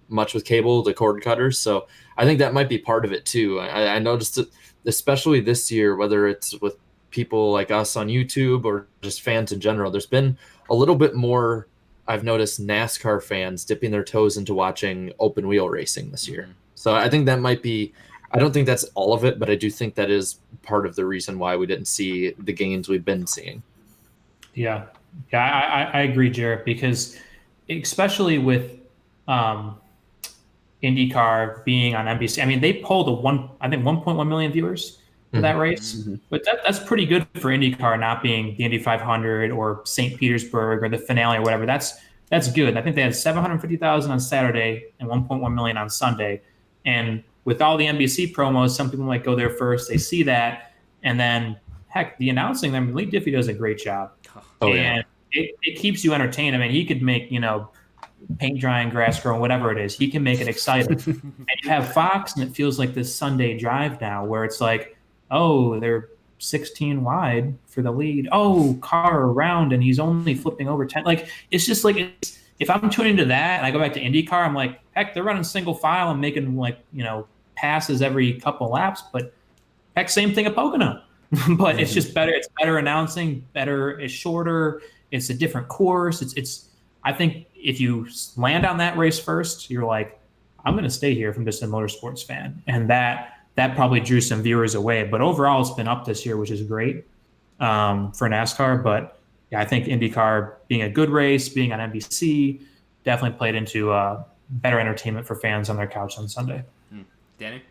much with cable, the cord cutters. So I think that might be part of it too. I noticed it, especially this year, whether it's with people like us on YouTube or just fans in general, there's been a little bit more. I've noticed NASCAR fans dipping their toes into watching open wheel racing this year. So I think that might be I don't think that's all of it, but I do think that is part of the reason why we didn't see the gains we've been seeing. Yeah, I agree, Jarrett, because especially with IndyCar being on NBC, I mean, they pulled 1.1 million viewers for that race, but that's pretty good for IndyCar not being the Indy 500 or St. Petersburg or the finale or whatever. That's good. I think they had 750,000 on Saturday and 1.1 million on Sunday, and with all the NBC promos, some people might go there first. They see that, and then heck, the announcing them. Lee Diffie does a great job, and it keeps you entertained. I mean, he could make paint drying, grass growing, whatever it is. He can make it exciting. And you have Fox, and it feels like this Sunday drive now, where it's like, oh, they're 16 wide for the lead. Oh, car around, and he's only flipping over 10. Like, it's just like, if I'm tuning into that and I go back to IndyCar, I'm like, heck, they're running single file and making passes every couple laps. But heck, same thing at Pocono. But it's just better. It's better announcing, better. It's shorter. It's a different course. It's. I think if you land on that race first, you're like, I'm going to stay here if I'm just a motorsports fan, and that probably drew some viewers away. But overall, it's been up this year, which is great for NASCAR. But yeah, I think IndyCar being a good race, being on NBC, definitely played into better entertainment for fans on their couch on Sunday. Danny?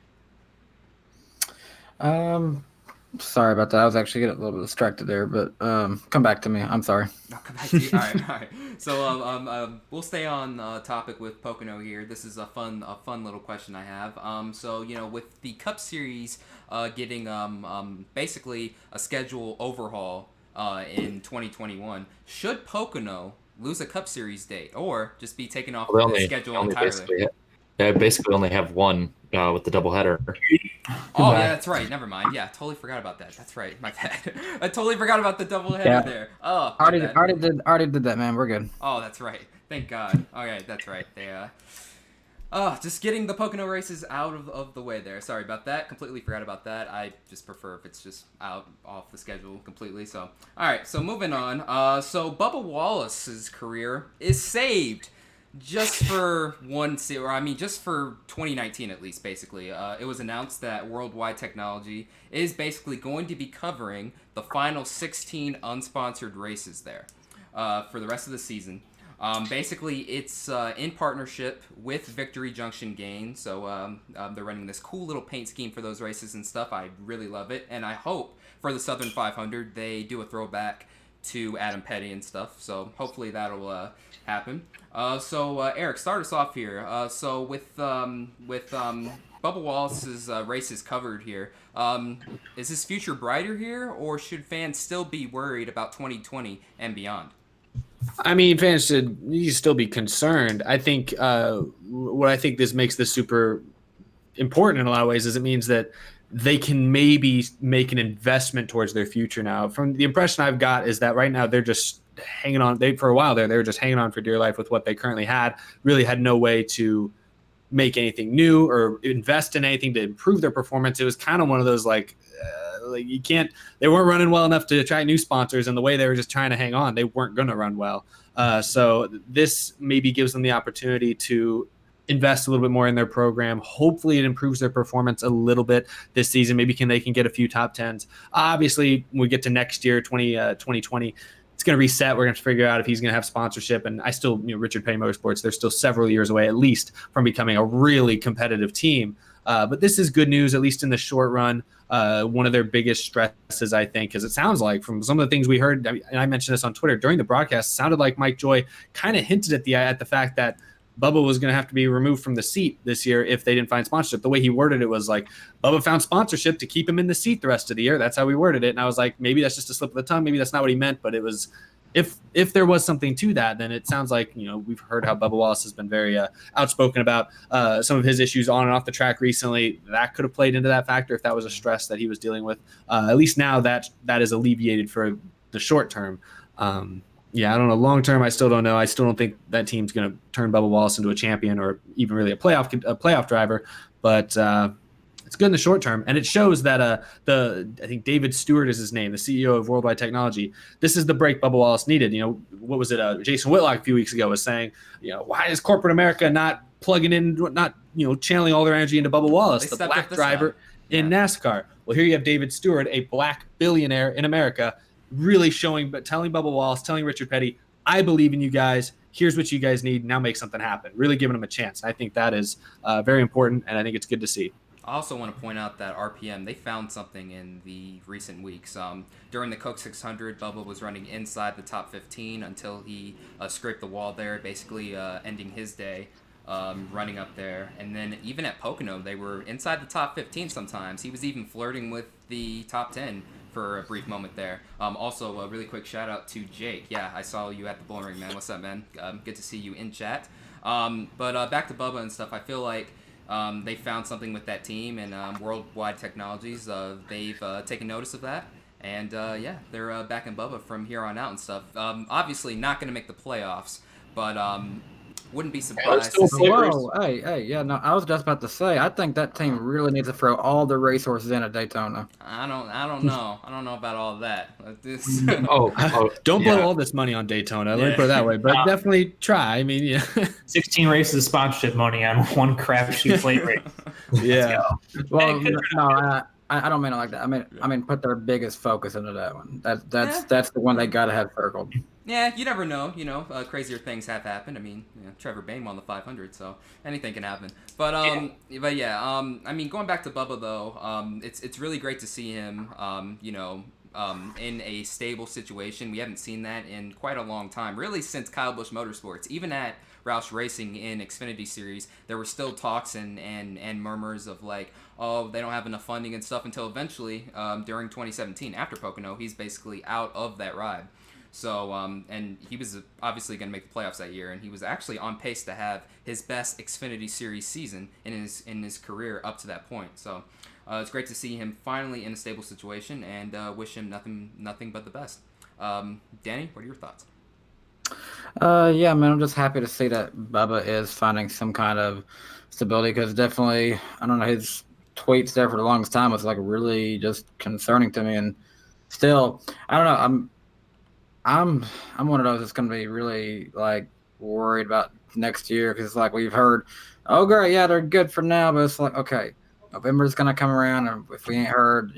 Sorry about that. I was actually getting a little bit distracted there, but come back to me. I'm sorry. I'll come back to you. All right. So we'll stay on topic with Pocono here. This is a fun little question I have. So with the Cup Series getting basically a schedule overhaul in 2021, should Pocono lose a Cup Series date or just be taken off the schedule entirely? They basically only have one with the doubleheader. Oh, yeah, that's right. Never mind. Yeah, totally forgot about that. That's right. My bad. I totally forgot about the doubleheader there. Oh, already did that, man. We're good. Oh, that's right. Thank God. Okay, that's right. They just getting the Pocono races out of the way there. Sorry about that. Completely forgot about that. I just prefer if it's just off the schedule completely. So, all right. So moving on. So Bubba Wallace's career is saved. Just for just for 2019 at least, basically. It was announced that Worldwide Technology is basically going to be covering the final 16 unsponsored races there for the rest of the season. Basically, it's in partnership with Victory Junction Gain, so they're running this cool little paint scheme for those races and stuff. I really love it, and I hope for the Southern 500 they do a throwback to Adam Petty and stuff, so hopefully that'll happen. So Eric, start us off here. So with Bubba Wallace's races covered here, is his future brighter here, or should fans still be worried about 2020 and beyond? I mean, fans should still be concerned. I think what I think this makes this super important in a lot of ways is it means that they can maybe make an investment towards their future now. From the impression I've got is that right now they're just hanging on. For a while there, they were just hanging on for dear life with what they currently had. Really had no way to make anything new or invest in anything to improve their performance. It was kind of one of those like you can't. They weren't running well enough to attract new sponsors, and the way they were just trying to hang on, they weren't going to run well. So this maybe gives them the opportunity to invest a little bit more in their program. Hopefully it improves their performance a little bit this season. Maybe they can get a few top 10s. Obviously, when we get to next year, 2020, it's going to reset. We're going to figure out if he's going to have sponsorship. And I still, Richard Petty Motorsports, they're still several years away, at least, from becoming a really competitive team. But this is good news, at least in the short run. One of their biggest stresses, I think, because it sounds like from some of the things we heard, and I mentioned this on Twitter during the broadcast, sounded like Mike Joy kind of hinted at the fact that Bubba was going to have to be removed from the seat this year if they didn't find sponsorship. The way he worded it was like, Bubba found sponsorship to keep him in the seat the rest of the year. That's how we worded it. And I was like, maybe that's just a slip of the tongue. Maybe that's not what he meant. But it was, if there was something to that, then it sounds like, we've heard how Bubba Wallace has been very outspoken about some of his issues on and off the track recently. That could have played into that factor if that was a stress that he was dealing with. At least now that is alleviated for the short term. Yeah, I don't know. Long term, I still don't know. I still don't think that team's going to turn Bubba Wallace into a champion or even really a playoff driver. But it's good in the short term, and it shows that I think David Stewart is his name, the CEO of Worldwide Technology. This is the break Bubba Wallace needed. What was it? Jason Whitlock a few weeks ago was saying, why is corporate America not plugging in, not channeling all their energy into Bubba Wallace, They the stepped black up this driver time. in Yeah. NASCAR. Well, here you have David Stewart, a black billionaire in America, really telling Bubba Wallace, telling Richard Petty, I believe in you guys. Here's what you guys need. Now make something happen. Really giving them a chance. I think that is very important, and I think it's good to see. I also want to point out that RPM, they found something in the recent weeks. During the Coke 600, Bubba was running inside the top 15 until he scraped the wall there, basically ending his day running up there. And then even at Pocono, they were inside the top 15 sometimes. He was even flirting with the top 10 for a brief moment there. Also, a really quick shout out to Jake. Yeah, I saw you at the Bull Ring, man. What's up, man? Good to see you in chat. But back to Bubba and stuff, I feel like they found something with that team and Worldwide Technologies. They've taken notice of that. And yeah, they're backing Bubba from here on out and stuff. Obviously not going to make the playoffs, but wouldn't be surprised to see. Whoa, hey, yeah, no, I was just about to say, I think that team really needs to throw all the racehorses in at Daytona. I don't know. I don't know about all that. Don't blow all this money on Daytona. Let me put it that way. But definitely try. I mean, 16 races of sponsorship money on one crapshoot plate race. Yeah. Well, no, I don't mean it like that. I mean, put their biggest focus into that one. That's the one they got to have circled. Yeah, you never know. Crazier things have happened. I mean, Trevor Bayne won the 500, so anything can happen. But I mean, going back to Bubba though, it's really great to see him. In a stable situation. We haven't seen that in quite a long time, really since Kyle Busch Motorsports. Even at Roush Racing in Xfinity Series, there were still talks and murmurs of like, oh, they don't have enough funding and stuff, until eventually during 2017, after Pocono, he's basically out of that ride. So, and he was obviously going to make the playoffs that year, and he was actually on pace to have his best Xfinity Series season in his career up to that point. So, it's great to see him finally in a stable situation, and wish him nothing but the best. Danny, what are your thoughts? Yeah, man, I'm just happy to see that Bubba is finding some kind of stability, because definitely, I don't know, his tweets there for the longest time was like really just concerning to me, and still, I don't know, I'm one of those that's going to be really like worried about next year, because it's like we've heard, oh great, yeah, they're good for now, but it's like, okay, November's going to come around, and if we ain't heard,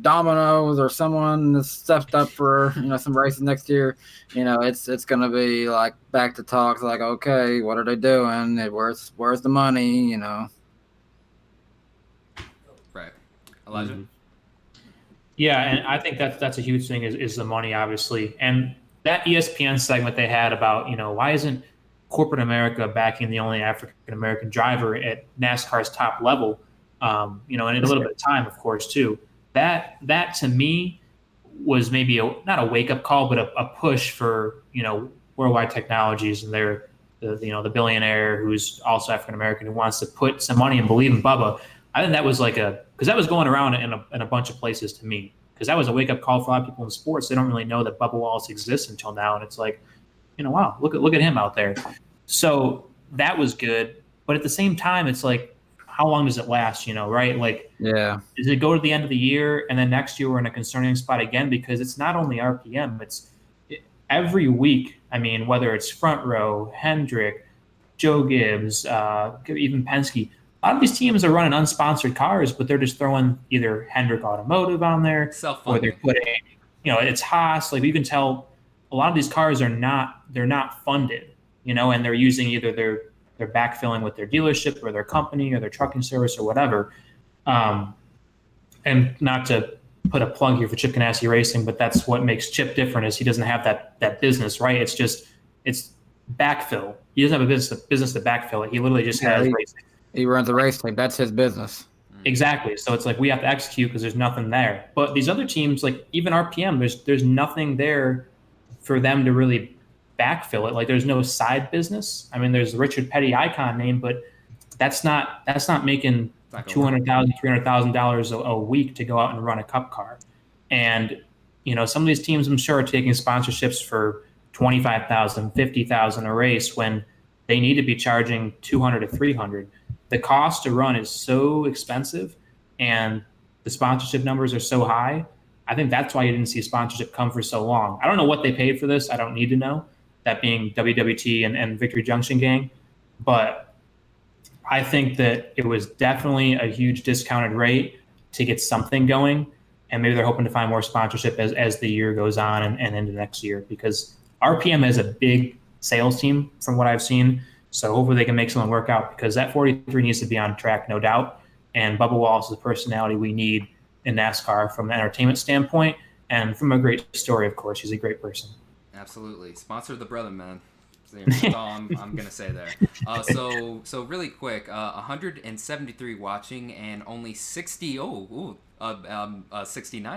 Domino's or someone that's stepped up for some races next year, it's going to be like back to talks like, okay, what are they doing? Where's the money? Right, Elijah. Mm-hmm. Yeah, and I think that's a huge thing is the money, obviously. And that ESPN segment they had about, why isn't corporate America backing the only African-American driver at NASCAR's top level, and in a little bit of time, of course, too. That to me was maybe not a wake-up call, but a push for, Worldwide Technologies and the billionaire who's also African-American who wants to put some money and believe in Bubba. I think that was because that was going around in a bunch of places to me, because that was a wake up call for a lot of people in sports. They don't really know that Bubba Wallace exists until now, and it's like, wow, look at him out there. So that was good, but at the same time, it's like, how long does it last? Right? Like, yeah, does it go to the end of the year and then next year we're in a concerning spot again? Because it's not only RPM; every week. I mean, whether it's Front Row, Hendrick, Joe Gibbs, even Penske. A lot of these teams are running unsponsored cars, but they're just throwing either Hendrick Automotive on there, or they're putting, it's Haas. Like, you can tell a lot of these cars they're not funded, and they're using either they're backfilling with their dealership or their company or their trucking service or whatever. And not to put a plug here for Chip Ganassi Racing, but that's what makes Chip different is he doesn't have that business, right? It's backfill. He doesn't have a business to backfill it. He literally just has racing. He runs the race team. That's his business. Exactly. So it's like we have to execute because there's nothing there. But these other teams, like even RPM, there's nothing there for them to really backfill it. Like there's no side business. I mean, there's the Richard Petty icon name, but that's not making $200,000, $300,000 a week to go out and run a cup car. And some of these teams, I'm sure, are taking sponsorships for $25,000, $50,000 a race when they need to be charging $200 to $300. The cost to run is so expensive and the sponsorship numbers are so high. I think that's why you didn't see sponsorship come for so long. I don't know what they paid for this. I don't need to know, that being WWT and Victory Junction Gang. But I think that it was definitely a huge discounted rate to get something going, and maybe they're hoping to find more sponsorship as the year goes on and into next year, because RPM is a big sales team from what I've seen. So hopefully they can make something work out, because that 43 needs to be on track, no doubt. And Bubba Wallace is the personality we need in NASCAR from an entertainment standpoint, and from a great story, of course. He's a great person. Absolutely. Sponsor the brother, man. That's all I'm gonna say there. So really quick, 173 watching and only 69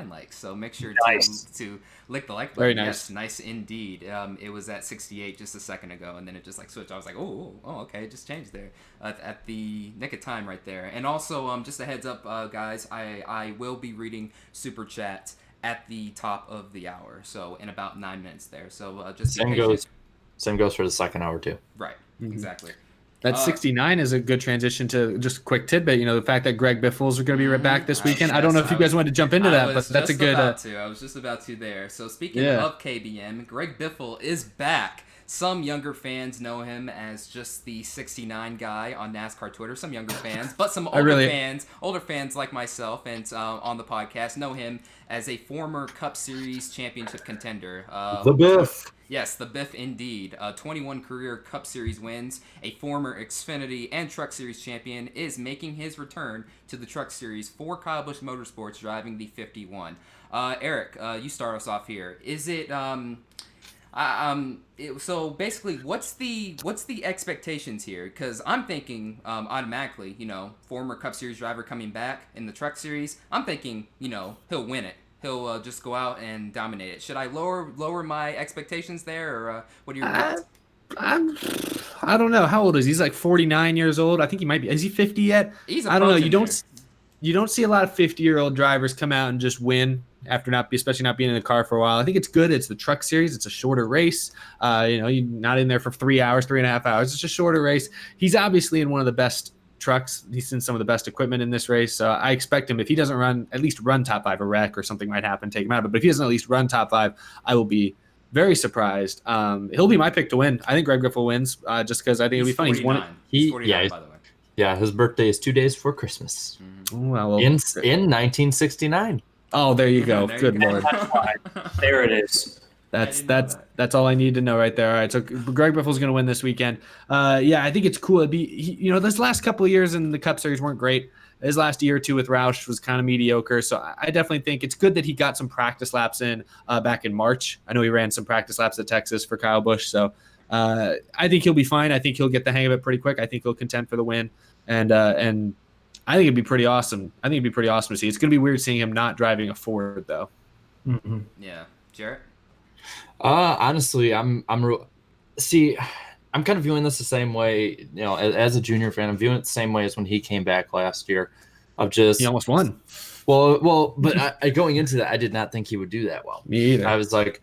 likes. So make sure to lick the like button. Very nice. Yes, nice indeed. It was at 68 just a second ago, and then it just like switched. I was like, oh, okay, it just changed there at the nick of time right there. And also, just a heads up, guys, I will be reading super chats at the top of the hour, so in about 9 minutes there. So just be patient. Same goes for the second hour too. Right, exactly. That 69 is a good transition to just a quick tidbit. The fact that Greg Biffle is going to be right back this weekend. I don't know if you guys wanted to jump into that, but that's a good. I was just about to there. So speaking of KBM, Greg Biffle is back. Some younger fans know him as just the 69 guy on NASCAR Twitter. Some younger fans, but some older fans like myself and on the podcast know him as a former Cup Series championship contender. The Biff. Yes, the Biff indeed. 21 career Cup Series wins, a former Xfinity and Truck Series champion, is making his return to the Truck Series for Kyle Busch Motorsports, driving the 51. Eric, you start us off here. Is it so basically, what's the expectations here? Because I'm thinking automatically, former Cup Series driver coming back in the Truck Series. I'm thinking, he'll win it. He'll just go out and dominate it. Should I lower my expectations there, or what are your thoughts? I don't know. How old is he? He's like 49 years old. I think he might be. Is he 50 yet? I don't know. You don't see a lot of 50-year-old drivers come out and just win after especially not being in the car for a while. I think it's good. It's the Truck Series. It's a shorter race. You're not in there for 3.5 hours. It's a shorter race. He's obviously in one of the best trucks. He's in some of the best equipment in this race. So I expect him, if he doesn't at least run top 5, a wreck or something might happen, take him out. But if he doesn't at least run top 5, I will be very surprised. He'll be my pick to win. I think Greg Biffle wins just because I think it'll be fun. He's 49, by the way. Yeah, his birthday is 2 days before Christmas. Mm-hmm. Well, in 1969. Oh, there you go. Good Lord. There it is. That's all I need to know right there. All right, so Greg Biffle's going to win this weekend. I think it's cool. It'd be this last couple of years in the Cup Series weren't great. His last year or two with Roush was kind of mediocre. So I definitely think it's good that he got some practice laps in back in March. I know he ran some practice laps at Texas for Kyle Busch. So I think he'll be fine. I think he'll get the hang of it pretty quick. I think he'll contend for the win. And I think it'd be pretty awesome. I think it'd be pretty awesome to see. It's going to be weird seeing him not driving a Ford, though. Mm-hmm. Yeah. Jarrett? Honestly, I'm kind of viewing this the same way, as a junior fan. I'm viewing it the same way as when he came back last year. He almost won. Well, but going into that, I did not think he would do that well. Me either. I was like,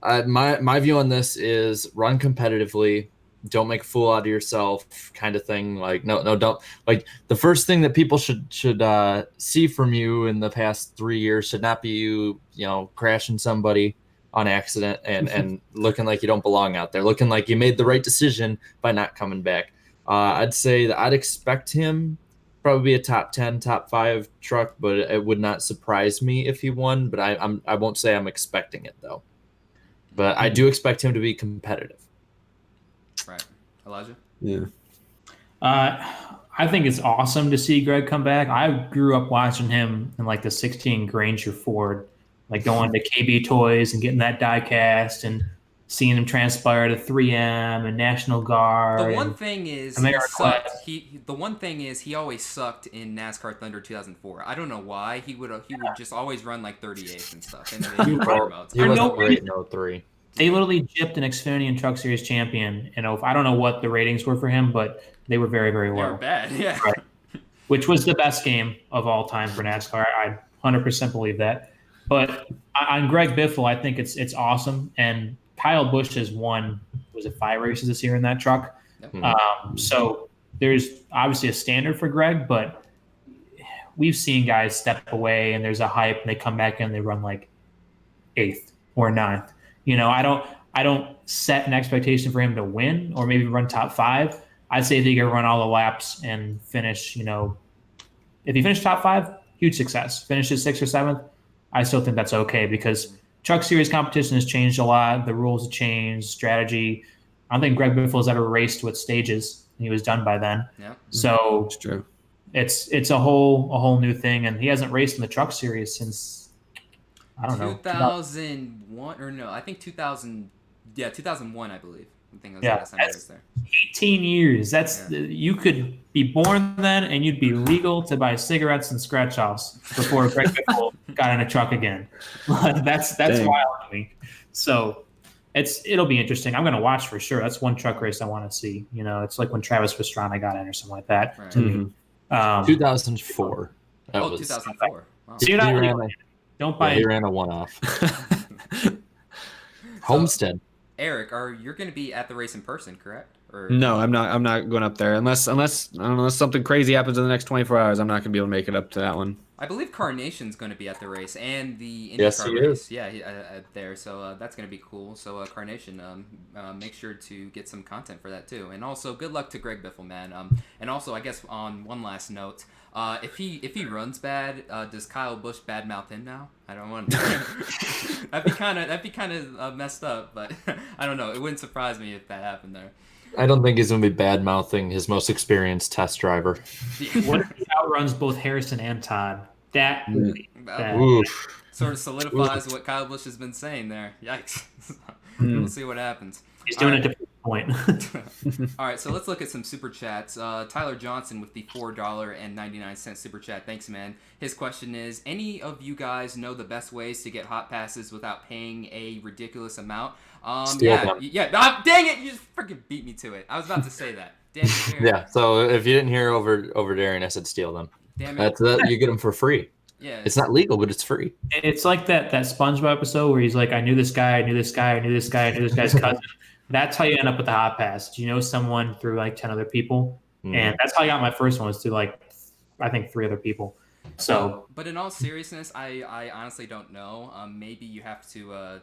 my view on this is run competitively, don't make a fool out of yourself, kind of thing. Like, no, don't. Like, the first thing that people should see from you in the past 3 years should not be you crashing somebody on accident and looking like you don't belong out there, looking like you made the right decision by not coming back. I'd say that I'd expect him probably be a top 10, top 5 truck, but it would not surprise me if he won. But I won't say I'm expecting it though. But I do expect him to be competitive. Right, Elijah. Yeah. I think it's awesome to see Greg come back. I grew up watching him in like the 16 Granger Ford, like going to KB Toys and getting that die cast and seeing him transpire to 3M and National Guard. The one thing is he always sucked in NASCAR Thunder 2004. I don't know why. He would just always run like 38 and stuff. He wasn't great in 03. They literally gypped an Xfinity and Truck Series champion. I don't know what the ratings were for him, but they were very, very low. They were bad, yeah. Right. Which was the best game of all time for NASCAR. I 100% believe that. But on Greg Biffle, I think it's awesome. And Kyle Busch has won, 5 races this year in that truck? Yep. So there's obviously a standard for Greg, but we've seen guys step away and there's a hype and they come back and they run like 8th or 9th. I don't set an expectation for him to win or maybe run top 5, I'd say if he could run all the laps and finish, if he finished top 5, huge success. Finishes 6th or 7th, I still think that's okay because Truck Series competition has changed a lot. The rules have changed, strategy. I don't think Greg Biffle has ever raced with stages. He was done by then. Yeah. So It's true. It's a whole new thing, and he hasn't raced in the Truck Series since, I don't know, 2001 or no, I think 2000. Yeah, 2001, I believe. I think that was the last time I was there. 18 years. You could be born then, and you'd be legal to buy cigarettes and scratch offs before Greg Biffle got in a truck again. That's wild to me. So it'll be interesting. I'm going to watch for sure. That's one truck race I want to see. It's like when Travis Pastrana got in or something like that. Right. To me. 2004. That was 2004. Wow. So you're not legal. Don't buy he it. ran a one-off. Homestead. Eric, you're going to be at the race in person, correct? Or No, I'm not. I'm not going up there unless I don't know, unless something crazy happens in the next 24 hours. I'm not going to be able to make it up to that one. I believe Carnation's going to be at the race and the IndyCar Yes, he race. is. Yeah, there. So that's going to be cool. So Carnation, make sure to get some content for that too. And also, good luck to Greg Biffle, man. And also, I guess on one last note, if he runs bad, does Kyle Busch badmouth him now? I don't want to. that'd be kind of messed up, but I don't know. It wouldn't surprise me if that happened there. I don't think he's going to be bad-mouthing his most experienced test driver. What if he outruns both Harrison and Todd? That would be bad. Oof. Sort of solidifies what Kyle Busch has been saying there. Yikes. We'll see what happens. He's doing it to prove a point. All right, so let's look at some super chats. Tyler Johnson with the $4.99 super chat. Thanks, man. His question is, any of you guys know the best ways to get hot passes without paying a ridiculous amount? Steal them. Dang it! You just freaking beat me to it. I was about to say that. Damn it, Darren. Yeah, so if you didn't hear over Darian, I said steal them. Damn it. You get them for free. Yeah. It's not legal, but it's free. It's like that SpongeBob episode where he's like, I knew this guy, I knew this guy, I knew this guy, I knew this guy's cousin. That's how you end up with the hot pass. You know someone through like 10 other people. And that's how I got my first one, was through like, I think 3 other people. So, but in all seriousness, I honestly don't know. Maybe you have to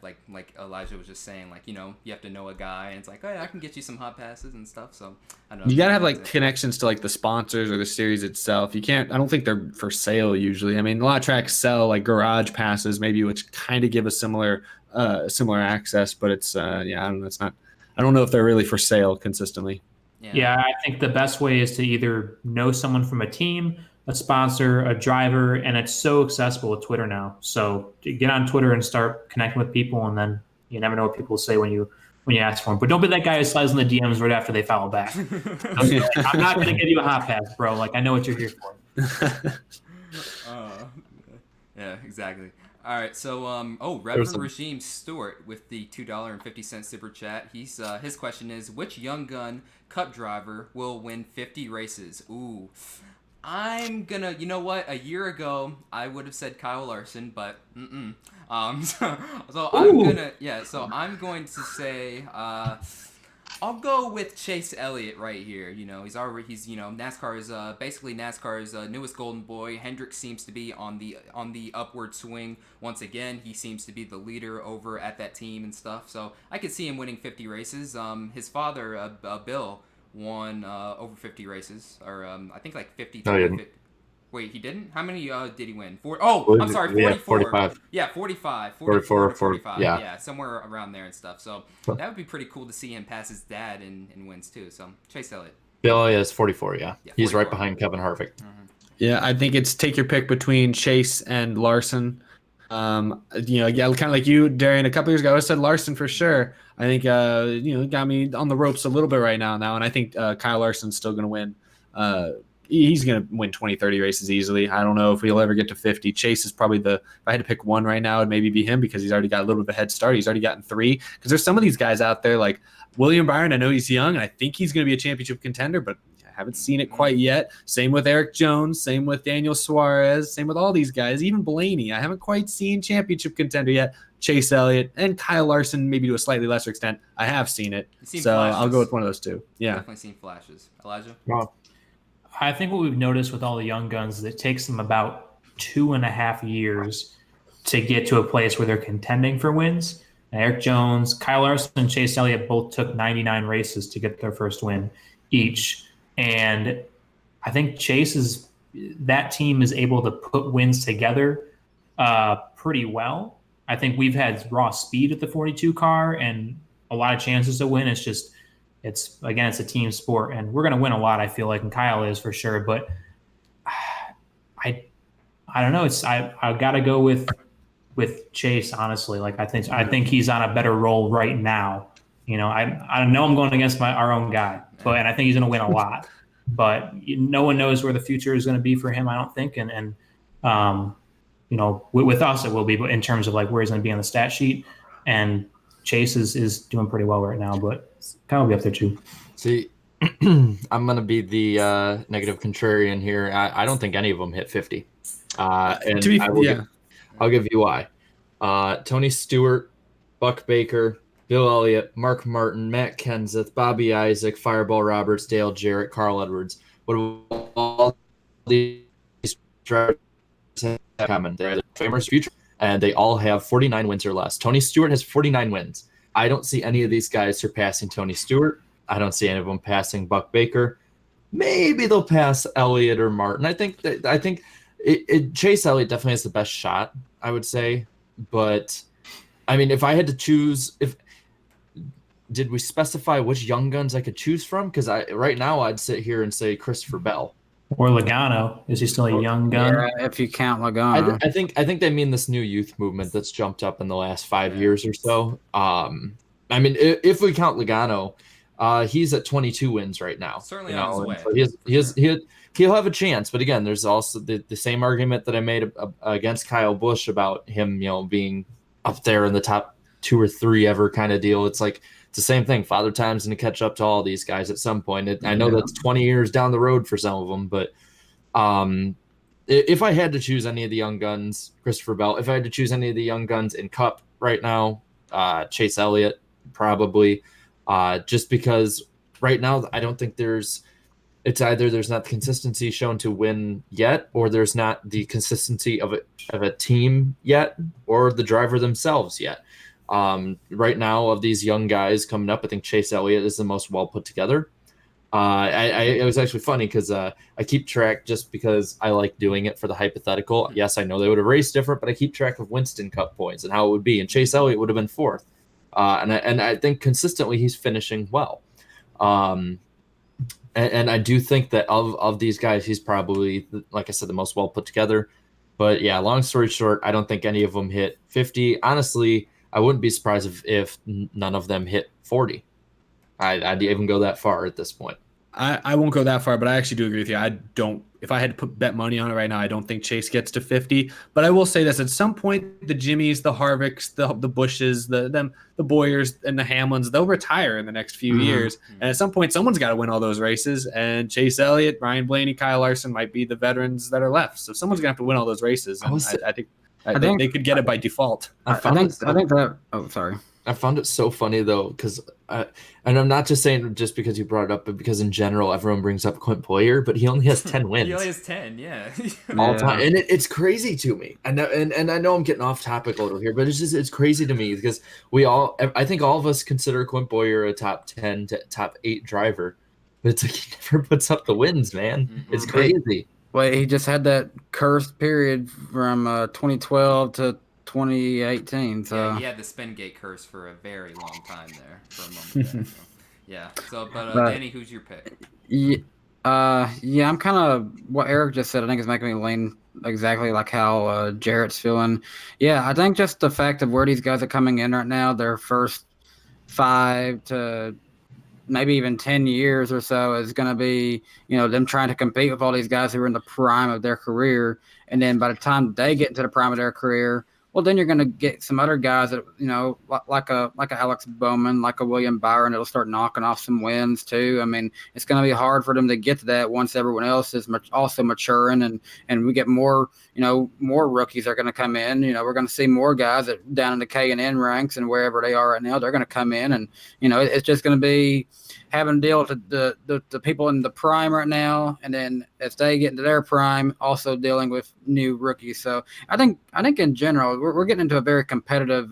like Elijah was just saying, like, you have to know a guy, and it's like, oh yeah, I can get you some hot passes and stuff. So I don't know. You gotta have like connections to like the sponsors or the series itself. You can't. I don't think they're for sale usually. I mean, a lot of tracks sell like garage passes, maybe, which kind of give a similar access, but it's I don't know. It's not. I don't know if they're really for sale consistently. Yeah, I think the best way is to either know someone from a team, a sponsor, a driver, and it's so accessible with Twitter now. So get on Twitter and start connecting with people, and then you never know what people say when you ask for them. But don't be that guy who slides in the DMs right after they follow back. I'm not going to give you a hot pass, bro. Like, I know what you're here for. Yeah, exactly. All right, so Reverend Regime Stewart with the $2.50 super chat. His question is, which young gun Cup driver will win 50 races? Ooh, I'm gonna. You know what? A year ago, I would have said Kyle Larson, but So I'm going to say I'll go with Chase Elliott right here. He's NASCAR is basically NASCAR's newest golden boy. Hendrick seems to be on the upward swing once again. He seems to be the leader over at that team and stuff. So I could see him winning 50 races. His father, Bill, won over 50 races, or I think like 50. No, he didn't. Wait, he didn't? How many did he win? I'm sorry, 44. Yeah, 45. Yeah, 45. 44 to 45. yeah. Yeah, somewhere around there and stuff. So that would be pretty cool to see him pass his dad in wins too. So Chase Elliott. Bill is 44, yeah. He's 44. right behind Kevin Harvick. Mm-hmm. Yeah, I think it's take your pick between Chase and Larson. Kind of like you, Darian, a couple years ago, I said Larson for sure. I think, got me on the ropes a little bit right now, and I think Kyle Larson's still going to win. He's going to win 20, 30 races easily. I don't know if he'll ever get to 50. Chase is probably if I had to pick one right now, it'd maybe be him because he's already got a little bit of a head start. He's already gotten 3. Because there's some of these guys out there like William Byron. I know he's young, and I think he's going to be a championship contender, but I haven't seen it quite yet. Same with Eric Jones. Same with Daniel Suarez. Same with all these guys. Even Blaney. I haven't quite seen championship contender yet. Chase Elliott and Kyle Larson, maybe to a slightly lesser extent. I have seen it. So flashes. I'll go with one of those two. Yeah. Definitely seen flashes. Elijah? Wow. I think what we've noticed with all the young guns is it takes them about 2.5 years to get to a place where they're contending for wins. And Eric Jones, Kyle Larson, and Chase Elliott both took 99 races to get their first win. each. And I think that team is able to put wins together pretty well. I think we've had raw speed at the 42 car and a lot of chances to win. It's a team sport, and we're going to win a lot, I feel like, and Kyle is for sure. But I don't know. I got to go with Chase, honestly. Like I think he's on a better roll right now. I know I'm going against our own guy, and I think he's going to win a lot. But no one knows where the future is going to be for him, I don't think. And with us it will be, but in terms of like where he's going to be on the stat sheet, and Chase is doing pretty well right now, but Kyle will be up there too. See, I'm going to be the negative contrarian here. I don't think any of them hit 50. And I'll give you why. Tony Stewart, Buck Baker, Bill Elliott, Mark Martin, Matt Kenseth, Bobby Isaac, Fireball Roberts, Dale Jarrett, Carl Edwards. What do all these drivers have in common? They're the famous future, and they all have 49 wins or less. Tony Stewart has 49 wins. I don't see any of these guys surpassing Tony Stewart. I don't see any of them passing Buck Baker. Maybe they'll pass Elliott or Martin. I think Chase Elliott definitely has the best shot, I would say. But I mean, if I had to choose, did we specify which young guns I could choose from? Because right now I'd sit here and say Christopher Bell or Logano. Is he still a young gun? Yeah, if you count Logano. I think they mean this new youth movement that's jumped up in the last 5 years or so. I mean, if we count Logano, he's at 22 wins right now. Certainly on his way. So he'll have a chance. But again, there's also the same argument that I made against Kyle Busch about him, being up there in the top 2 or 3 ever kind of deal. It's like it's the same thing. Father Time's going to catch up to all these guys at some point. I know that's 20 years down the road for some of them, but if I had to choose any of the young guns, Christopher Bell. If I had to choose any of the young guns in Cup right now, Chase Elliott probably. Just because right now I don't think it's either there's not the consistency shown to win yet, or there's not the consistency of a team yet, or the driver themselves yet. Right now, of these young guys coming up, I think Chase Elliott is the most well put together. It was actually funny because I keep track just because I like doing it for the hypothetical. Yes, I know they would have raced different, but I keep track of Winston Cup points and how it would be. And Chase Elliott would have been 4th. And I think consistently he's finishing well. And I do think that of these guys, he's probably, like I said, the most well put together. But yeah, long story short, I don't think any of them hit 50. Honestly, I wouldn't be surprised if none of them hit 40. I'd even go that far at this point. I won't go that far, but I actually do agree with you. If I had to bet money on it right now, I don't think Chase gets to 50. But I will say this: at some point, the Jimmies, the Harvicks, the Bushes, the Boyers, and the Hamlins, they'll retire in the next few years. And at some point, someone's got to win all those races. And Chase Elliott, Ryan Blaney, Kyle Larson might be the veterans that are left. So someone's gonna have to win all those races. And I think they could get it by default. I think that. Oh, sorry. I found it so funny though, because and I'm not just saying just because you brought it up, but because in general everyone brings up Quint Boyer, but he only has 10 wins. He only has 10, yeah. All time, and it's crazy to me. And I know I'm getting off topic a little here, but it's crazy to me because I think all of us consider Quint Boyer a top 10 to top 8 driver, but it's like he never puts up the wins, man. Mm-hmm. It's crazy. Well, he just had that cursed period from 2012 to 2018. So yeah, he had the Spengate curse for a very long time there, for a moment there. So, yeah. So, but Danny, who's your pick? Yeah, I'm kind of what Eric just said. I think is making me lean exactly like how Jarrett's feeling. Yeah, I think just the fact of where these guys are coming in right now, their first 5 to maybe even 10 years or so is going to be, them trying to compete with all these guys who are in the prime of their career. And then by the time they get into the prime of their career, well, then you're going to get some other guys that, like a Alex Bowman, like a William Byron, that'll start knocking off some wins too. I mean, it's going to be hard for them to get to that once everyone else is also maturing and we get more, more rookies are going to come in. We're going to see more guys that down in the K&N ranks and wherever they are right now, they're going to come in and, it's just going to be having to deal with the people in the prime right now, and then as they get into their prime, also dealing with new rookies. So I think in general, we're getting into a very competitive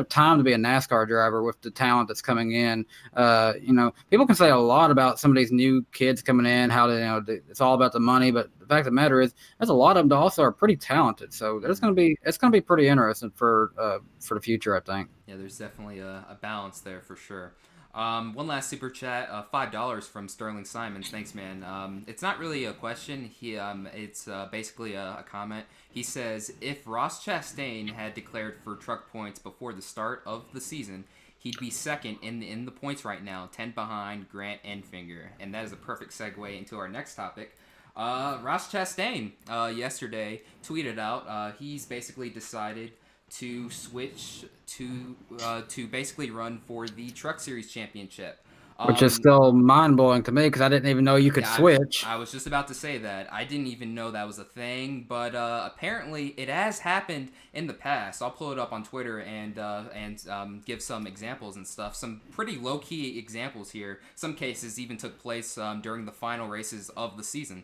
time to be a NASCAR driver with the talent that's coming in. People can say a lot about some of these new kids coming in, how it's all about the money, but the fact of the matter is, there's a lot of them that also are pretty talented. So it's going to be pretty interesting for the future, I think. Yeah, there's definitely a balance there for sure. One last super chat, $5 from Sterling Simons. Thanks, man. It's not really a question. It's basically a comment. He says, if Ross Chastain had declared for truck points before the start of the season, he'd be second in the points right now, 10 behind Grant Enfinger. And that is a perfect segue into our next topic. Ross Chastain yesterday tweeted out he's basically decided to switch to basically run for the Truck Series Championship. Which is still mind-blowing to me because I didn't even know you could switch. I was just about to say that. I didn't even know that was a thing, but apparently it has happened in the past. I'll pull it up on Twitter and give some examples and stuff. Some pretty low-key examples here. Some cases even took place during the final races of the season.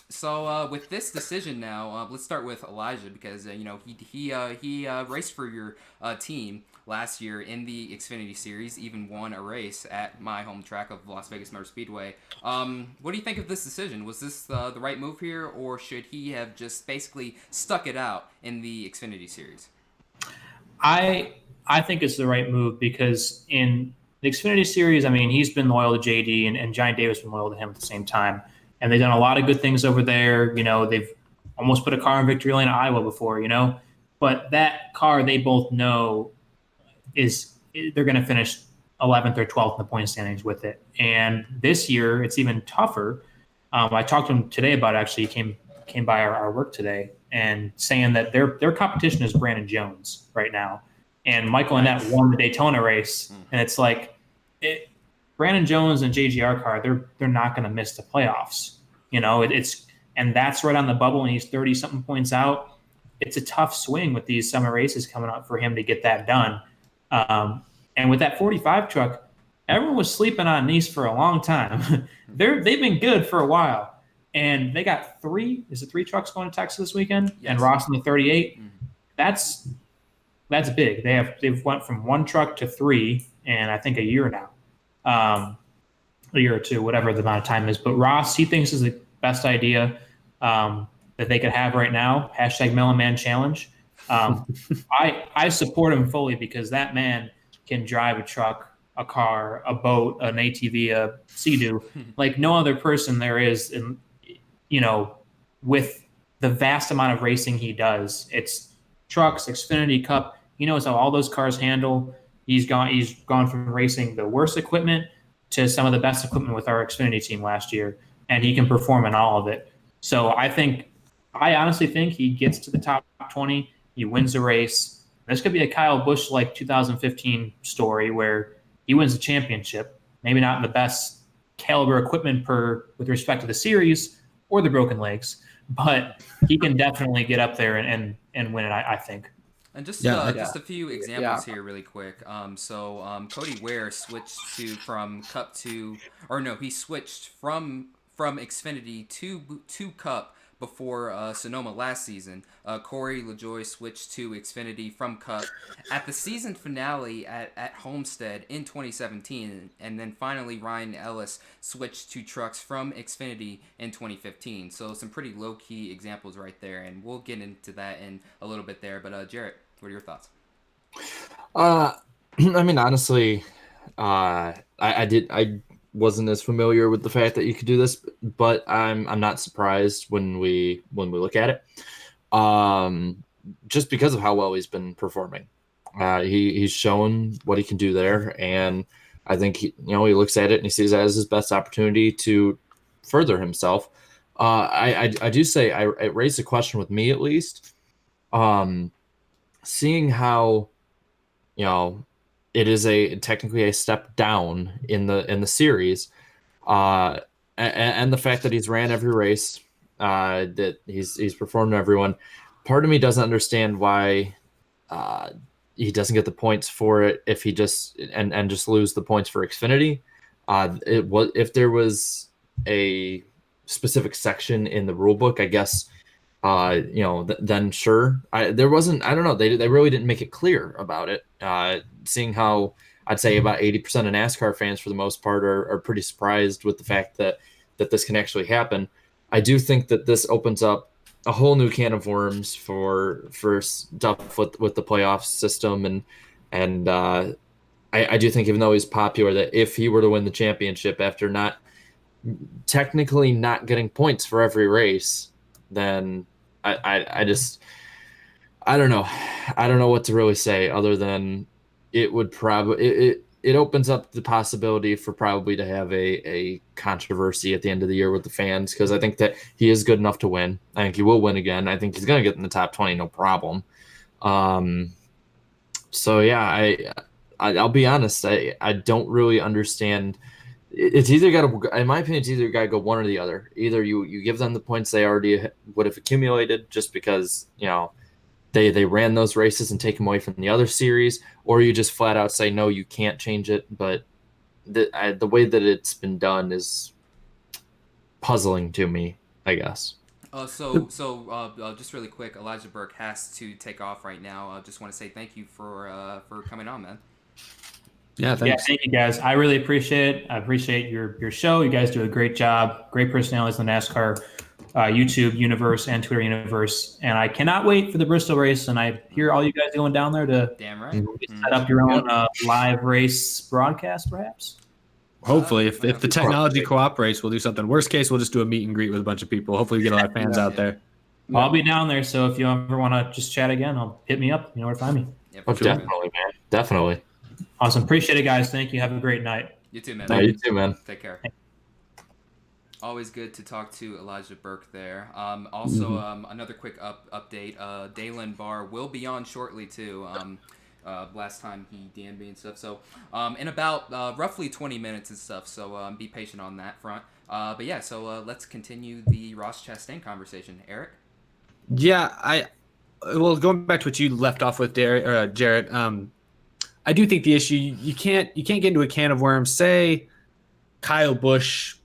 So with this decision now, let's start with Elijah because he raced for your team last year in the Xfinity Series, even won a race at my home track of Las Vegas Motor Speedway. What do you think of this decision? Was this the right move here, or should he have just basically stuck it out in the Xfinity Series? I think it's the right move because in the Xfinity Series, I mean, he's been loyal to JD and Johnny Davis been loyal to him at the same time. And they've done a lot of good things over there. They've almost put a car in victory lane at Iowa before, But that car, they both know they're going to finish 11th or 12th in the point standings with it. And this year, it's even tougher. I talked to him today about it. Actually, he came by our work today and saying that their competition is Brandon Jones right now. And Michael Annett won the Daytona race. And it's like Brandon Jones and JGR car, they're not going to miss the playoffs. And that's right on the bubble, and he's 30-something points out. It's a tough swing with these summer races coming up for him to get that done. And with that 45 truck, everyone was sleeping on these for a long time. They've been good for a while. And they got three trucks going to Texas this weekend? Yes. And Ross in the 38. Mm-hmm. That's big. They've went from one truck to three in I think a year now. A year or two, whatever the amount of time is. But Ross, he thinks is the best idea that they could have right now. # Melon Man Challenge. I support him fully because that man can drive a truck, a car, a boat, an ATV, a Sea-Doo, like no other person there is. With the vast amount of racing he does, it's trucks, Xfinity, Cup. He knows how all those cars handle. He's gone from racing the worst equipment to some of the best equipment with our Xfinity team last year, and he can perform in all of it. So I honestly think he gets to the top 20, he wins the race. This could be a Kyle Busch like 2015 story where he wins the championship, maybe not in the best caliber equipment with respect to the series or the broken legs, but he can definitely get up there and win it, I think. And just a few examples here really quick. Cody Ware switched from Xfinity to Cup before Sonoma last season. Corey LaJoie switched to Xfinity from Cup at the season finale at Homestead in 2017, and then finally Ryan Ellis switched to trucks from Xfinity in 2015. So some pretty low-key examples right there, and we'll get into that in a little bit there. But Jarrett, what are your thoughts? I mean, honestly, I wasn't as familiar with the fact that you could do this, but I'm not surprised when we look at it, just because of how well he's been performing. He's shown what he can do there, and I think he looks at it and he sees that as his best opportunity to further himself. I do say it raised a question with me at least, seeing how it is technically a step down in the series, and the fact that he's ran every race, that he's performed everyone. Part of me doesn't understand why he doesn't get the points for it if he just lose the points for Xfinity. If there was a specific section in the rule book, I guess then sure. There wasn't, I don't know, they really didn't make it clear about it. Seeing how I'd say about 80% of NASCAR fans for the most part are pretty surprised with the fact that this can actually happen. I do think that this opens up a whole new can of worms for stuff with the playoff system, and I do think, even though he's popular, that if he were to win the championship after not technically not getting points for every race, then I don't know. I don't know what to really say other than it would probably it opens up the possibility for probably to have a controversy at the end of the year with the fans, because I think that he is good enough to win. I think he will win again. I think he's going to get in the top 20, no problem. So yeah, I'll be honest. I don't really understand. It's either got to, in my opinion, it's either got to go one or the other. Either you give them the points they already would have accumulated just because, they ran those races and take them away from the other series, or you just flat out say, no, you can't change it. But the way that it's been done is puzzling to me, I guess. So just really quick, Elijah Burke has to take off right now. I just want to say thank you for coming on, man. Yeah, thanks. Yeah, thank you guys. I really appreciate it. I appreciate your show. You guys do a great job. Great personalities in the NASCAR YouTube universe and Twitter universe. And I cannot wait for the Bristol race. And I hear all you guys going down there to Damn right. set up your own live race broadcast, perhaps. Hopefully, if the technology cooperates, we'll do something. Worst case, we'll just do a meet and greet with a bunch of people. Hopefully, we get a lot of fans out there. I'll be down there. So if you ever want to just chat again, hit me up. You know where to find me. Yeah, Oh, definitely, man. Definitely. Awesome. Appreciate it, guys. Thank you. Have a great night. You too, man. No, you too, man. Take care. Always good to talk to Elijah Burke there. Also, another quick update. Daylon Barr will be on shortly, too. Last time he DM'd me and stuff. So, in about roughly 20 minutes and stuff. So, be patient on that front. But yeah, so let's continue the Ross Chastain conversation. Eric? Yeah, well, going back to what you left off with, Jarrett, I do think the issue, you can't get into a can of worms. Say Kyle Busch.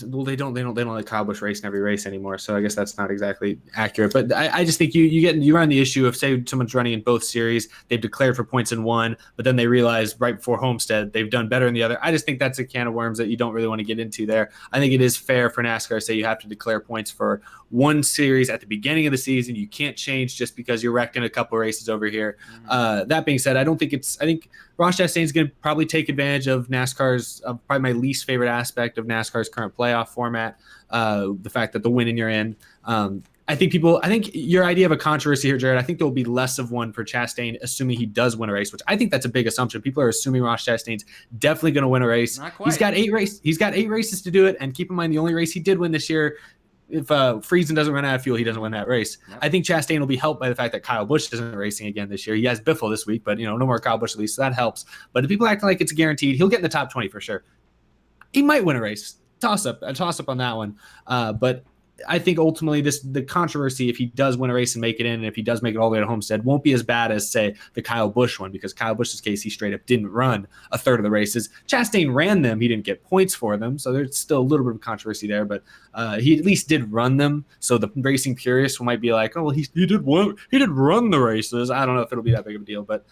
Well, they don't let Kyle Busch race in every race anymore, so I guess that's not exactly accurate. But I just think you run the issue of, say, someone's running in both series, they've declared for points in one, but then they realize right before Homestead they've done better in the other. I just think that's a can of worms that you don't really want to get into there. I think it is fair for NASCAR, say you have to declare points for one series at the beginning of the season. You can't change just because you're wrecked in a couple of races over here. That being said, I think Ross Chastain's going to probably take advantage of NASCAR's probably my least favorite aspect of NASCAR's current playoff format, the fact that the win and you're in. I think your idea of a controversy here, Jared, I think there will be less of one for Chastain, assuming he does win a race, which I think that's a big assumption. People are assuming Ross Chastain's definitely going to win a race. Not quite. He's got 8 races to do it, and keep in mind the only race he did win this year, if Friesen doesn't run out of fuel, he doesn't win that race. Yep. I think Chastain will be helped by the fact that Kyle Busch isn't racing again this year. He has Biffle this week, but no more Kyle Busch at least, so that helps. But if people acting like it's guaranteed, he'll get in the top 20 for sure. He might win a race. A toss up on that one. But I think ultimately the controversy, if he does win a race and make it in, and if he does make it all the way to Homestead, won't be as bad as, say, the Kyle Busch one, because Kyle Busch's case, he straight up didn't run a third of the races. Chastain ran them. He didn't get points for them, so there's still a little bit of controversy there, but he at least did run them, so the racing purists might be like, oh, well, he did run the races. I don't know if it'll be that big of a deal, but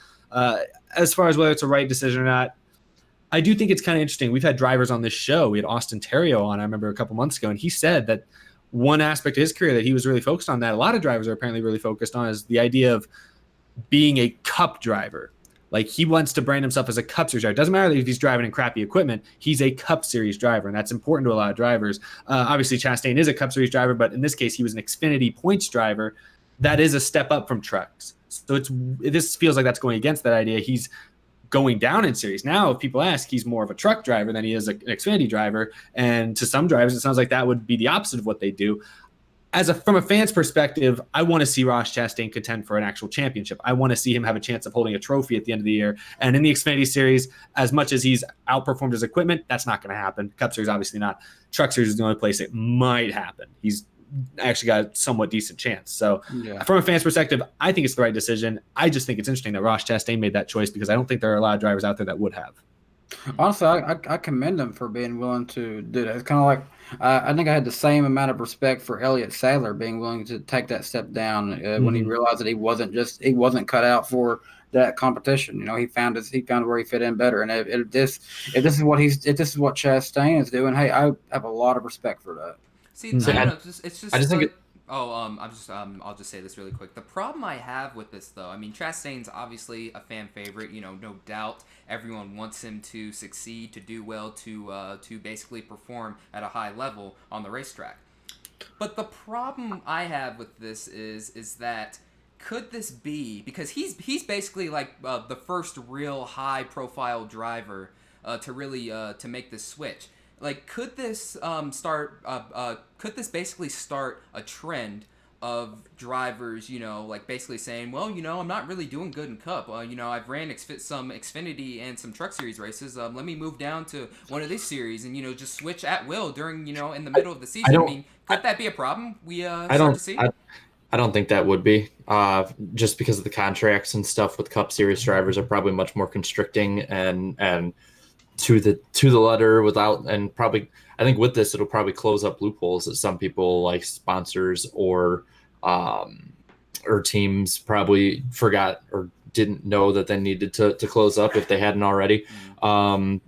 as far as whether it's a right decision or not, I do think it's kind of interesting. We've had drivers on this show. We had Austin Terrio on, I remember, a couple months ago, and he said that one aspect of his career that he was really focused on, that a lot of drivers are apparently really focused on, is the idea of being a cup driver. Like, he wants to brand himself as a cup series driver. It doesn't matter if he's driving in crappy equipment. He's a cup series driver, and that's important to a lot of drivers. Obviously, Chastain is a cup series driver, but in this case, he was an Xfinity points driver. That is a step up from trucks. So this feels like that's going against that idea. He's going down in series. Now, if people ask, he's more of a truck driver than he is an Xfinity driver. And to some drivers, it sounds like that would be the opposite of what they do. From a fan's perspective, I want to see Ross Chastain contend for an actual championship. I want to see him have a chance of holding a trophy at the end of the year. And in the Xfinity series, as much as he's outperformed his equipment, that's not going to happen. Cup series, obviously not. Truck series is the only place it might happen. He's actually got a somewhat decent chance. So from a fan's perspective, I think it's the right decision. I just think it's interesting that Ross Chastain made that choice, because I don't think there are a lot of drivers out there that would have. Honestly, I commend him for being willing to do that. It's kind of like, I think I had the same amount of respect for Elliott Sadler being willing to take that step down when he realized that he wasn't cut out for that competition. He found where he fit in better. And if this is what Chastain is doing, hey, I have a lot of respect for that. See, I don't know. It's just. I just think like, I'll just say this really quick. The problem I have with this, though, I mean, Chastain's obviously a fan favorite. No doubt, everyone wants him to succeed, to do well, to basically perform at a high level on the racetrack. But the problem I have with this is that could this be because he's basically like the first real high profile driver to really to make this switch. Like, could this could this basically start a trend of drivers, like basically saying, well, I'm not really doing good in Cup. I've ran some Xfinity and some Truck Series races. Let me move down to one of these series and, just switch at will during, in the middle of the season. I mean, could that be a problem we start to see? I don't think that would be just because of the contracts and stuff with Cup Series drivers are probably much more constricting and to the letter without, and probably I think with this it'll probably close up loopholes that some people like sponsors or teams probably forgot or didn't know that they needed to close up if they hadn't already. I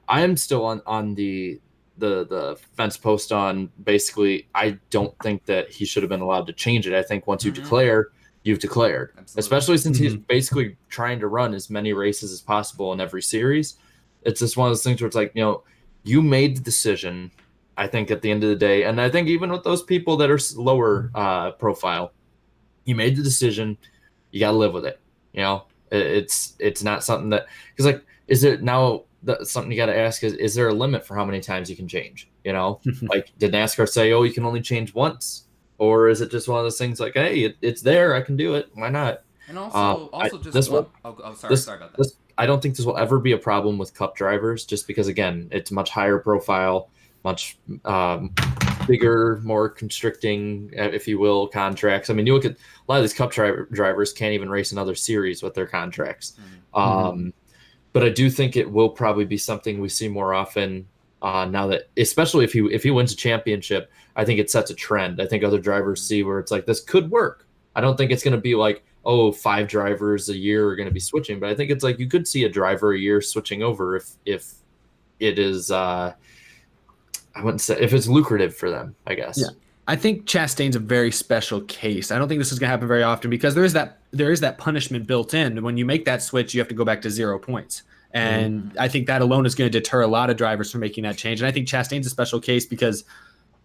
am still on the fence post on basically I don't think that he should have been allowed to change it. I think once you declare, you've declared. Absolutely. Especially since he's basically trying to run as many races as possible in every series. It's just one of those things where it's like, you made the decision, I think, at the end of the day. And I think even with those people that are lower profile, you made the decision. You got to live with it. It's not something that, because like, is it now something you got to ask is there a limit for how many times you can change? Like, did NASCAR say, oh, you can only change once? Or is it just one of those things like, hey, it's there. I can do it. Why not? And sorry about that. I don't think this will ever be a problem with Cup drivers just because, again, it's much higher profile, much bigger, more constricting, if you will, contracts. I mean, you look at a lot of these Cup drivers can't even race another series with their contracts. But I do think it will probably be something we see more often now that, especially if he wins a championship, I think it sets a trend. I think other drivers see where it's like, this could work. I don't think it's going to be like, 5 drivers a year are going to be switching, but I think it's like you could see a driver a year switching over if it is I wouldn't say if it's lucrative for them, I guess. Yeah. I think Chastain's a very special case. I don't think this is going to happen very often because there is that punishment built in. When you make that switch, you have to go back to 0 points. And I think that alone is going to deter a lot of drivers from making that change. And I think Chastain's a special case because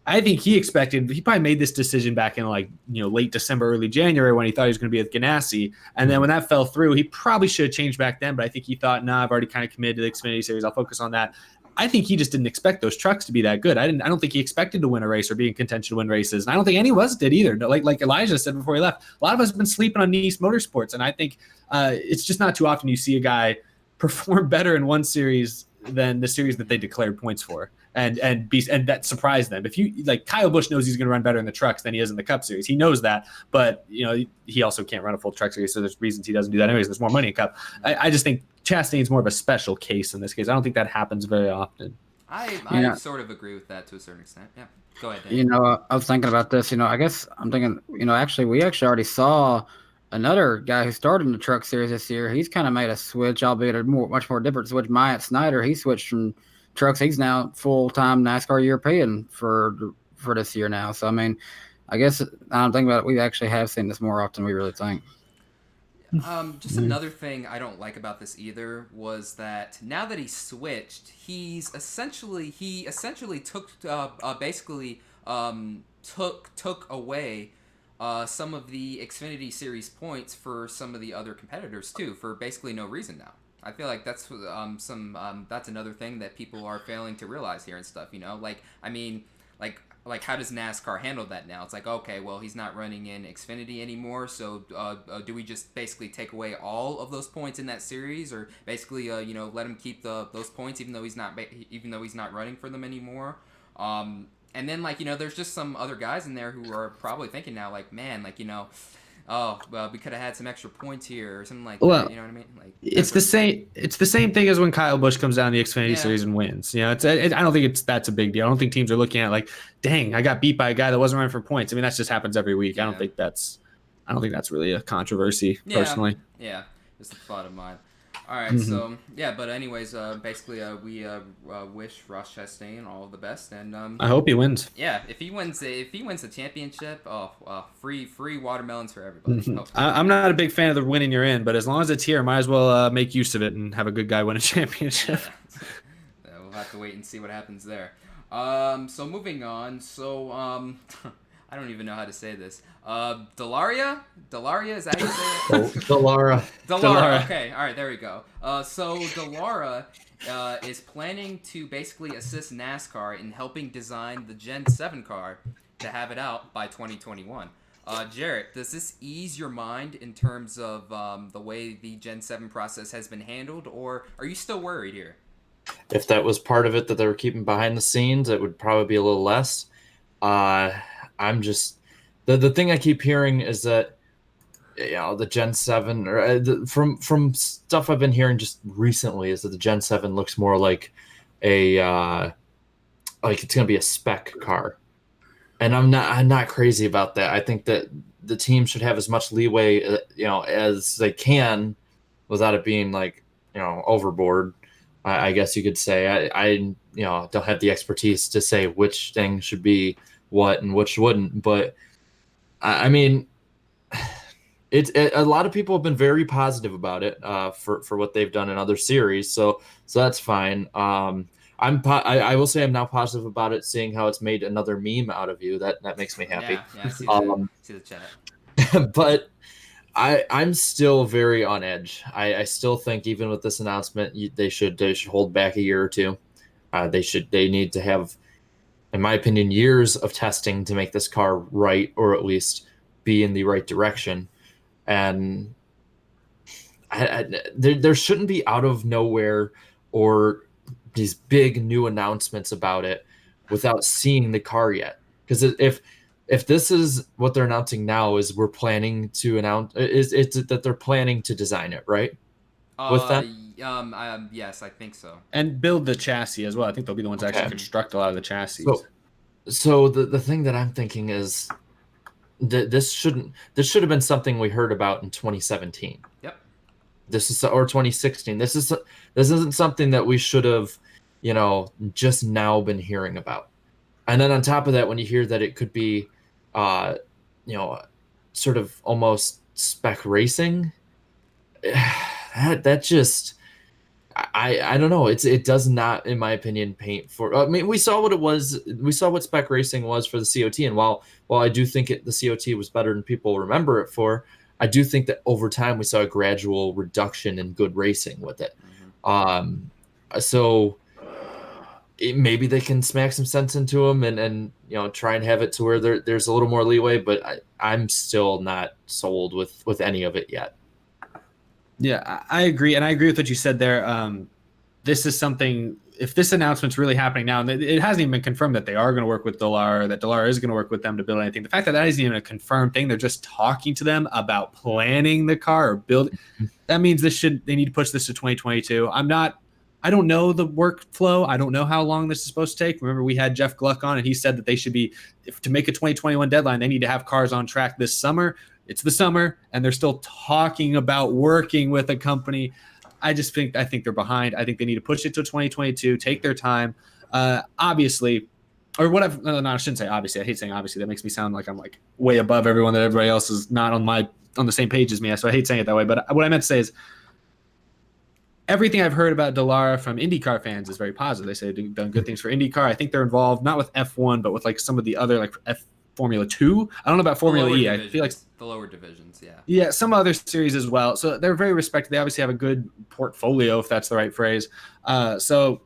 I think he probably made this decision back in late December, early January when he thought he was going to be at Ganassi. And then when that fell through, he probably should have changed back then. But I think he thought, I've already kind of committed to the Xfinity Series. I'll focus on that. I think he just didn't expect those trucks to be that good. I don't think he expected to win a race or be in contention to win races. And I don't think any of us did either. Like Elijah said before he left, a lot of us have been sleeping on Nice Motorsports. And I think it's just not too often you see a guy perform better in one series than the series that they declared points for. And that surprised them. If you like, Kyle Busch knows he's going to run better in the trucks than he is in the Cup Series. He knows that, but he also can't run a full truck series, so there's reasons he doesn't do that anyways. There's more money in Cup. I just think Chastain's more of a special case in this case. I don't think that happens very often. I sort of agree with that to a certain extent. Yeah, go ahead, Dan. I was thinking about this. I guess I'm thinking. Actually, we already saw another guy who started in the Truck Series this year. He's kind of made a switch, albeit a much more different switch. Myatt Snyder, he switched from trucks. He's now full-time NASCAR European for this year now. So, I mean, I guess I'm thinking about it. We actually have seen this more often than we really think. Just another thing I don't like about this either was that now that he switched, he essentially took took away some of the Xfinity Series points for some of the other competitors too, for basically no reason now. I feel like that's that's another thing that people are failing to realize here and stuff. Like how does NASCAR handle that now? It's like, okay, well, he's not running in Xfinity anymore, so do we just basically take away all of those points in that series, or basically let him keep those points even though he's not running for them anymore? And then there's just some other guys in there who are probably thinking now, like, man, oh, well, we could have had some extra points here or something like Well, that. You know what I mean? Like it's the same. It's the same thing as when Kyle Busch comes down the Xfinity Yeah. Series and wins. I don't think that's a big deal. I don't think teams are looking at like, dang, I got beat by a guy that wasn't running for points. I mean, that just happens every week. Yeah. I don't think that's really a controversy personally. Yeah, just a thought of mine. All right, Mhm. so yeah, but anyways, basically, we wish Ross Chastain all the best, and I hope he wins. yeah, if he wins the championship, free watermelons for everybody. Hopefully. I'm not a big fan of the winning you're in, but as long as it's here, might as well make use of it and have a good guy win a championship. Yeah, we'll have to wait and see what happens there. So moving on. So I don't even know how to say this. Delaria, is that how you say it? Delara. Delara. Okay, all right, there we go. So Delara is planning to basically assist NASCAR in helping design the Gen 7 car to have it out by 2021. Jarrett, does this ease your mind in terms of the way the Gen 7 process has been handled, or are you still worried here? If that was part of it that they were keeping behind the scenes, it would probably be a little less. I'm just the thing I keep hearing is that the Gen 7 or from stuff I've been hearing just recently is that the Gen 7 looks more like a like it's gonna be a spec car, and I'm not crazy about that. I think that the team should have as much leeway as they can without it being like overboard. I guess you could say. I don't have the expertise to say which thing should be what and which wouldn't, but I mean, a lot of people have been very positive about it for what they've done in other series, so that's fine. I will say I'm now positive about it, seeing how it's made another meme out of you. That makes me happy. Yeah, I see the chat. But I'm still very on edge. I still think even with this announcement, they should hold back a year or two. They need to have, in my opinion, years of testing to make this car right, or at least be in the right direction. And there shouldn't be out of nowhere or these big new announcements about it without seeing the car yet. Because if this is what they're announcing now, is we're planning to announce, it's that they're planning to design it, right? With that? Yes, I think so. And build the chassis as well. I think they'll be the ones that actually construct a lot of the chassis. So the thing that I'm thinking is that this should have been something we heard about in 2017. Yep. Or 2016. This isn't something that we should have, just now been hearing about. And then on top of that, when you hear that it could be, sort of almost spec racing, that just, I don't know. It does not, in my opinion, paint for. I mean, we saw what it was. We saw what spec racing was for the COT, and while I do think the COT was better than people remember it for, I do think that over time we saw a gradual reduction in good racing with it. Mm-hmm. So maybe they can smack some sense into them and try and have it to where there's a little more leeway. But I'm still not sold with any of it yet. Yeah, I agree. And I agree with what you said there. This is something, if this announcement's really happening now, and it hasn't even been confirmed that they are going to work with Delara, that Delara is going to work with them to build anything. The fact that isn't even a confirmed thing, they're just talking to them about planning the car or building. That means they need to push this to 2022. I don't know the workflow. I don't know how long this is supposed to take. Remember, we had Jeff Gluck on, and he said that they should be, to make a 2021 deadline, they need to have cars on track this summer. It's the summer, and they're still talking about working with a company. I think they're behind. I think they need to push it to 2022, take their time. Obviously, or whatever. No, I shouldn't say obviously. I hate saying obviously. That makes me sound like I'm like way above everyone, that everybody else is not on the same page as me. So I hate saying it that way. But what I meant to say is, everything I've heard about Delara from IndyCar fans is very positive. They say they've done good things for IndyCar. I think they're involved not with F1, but with like some of the other like Formula 2. I don't know about Formula E. I feel like the lower divisions, yeah. Yeah, some other series as well. So they're very respected. They obviously have a good portfolio, if that's the right phrase. So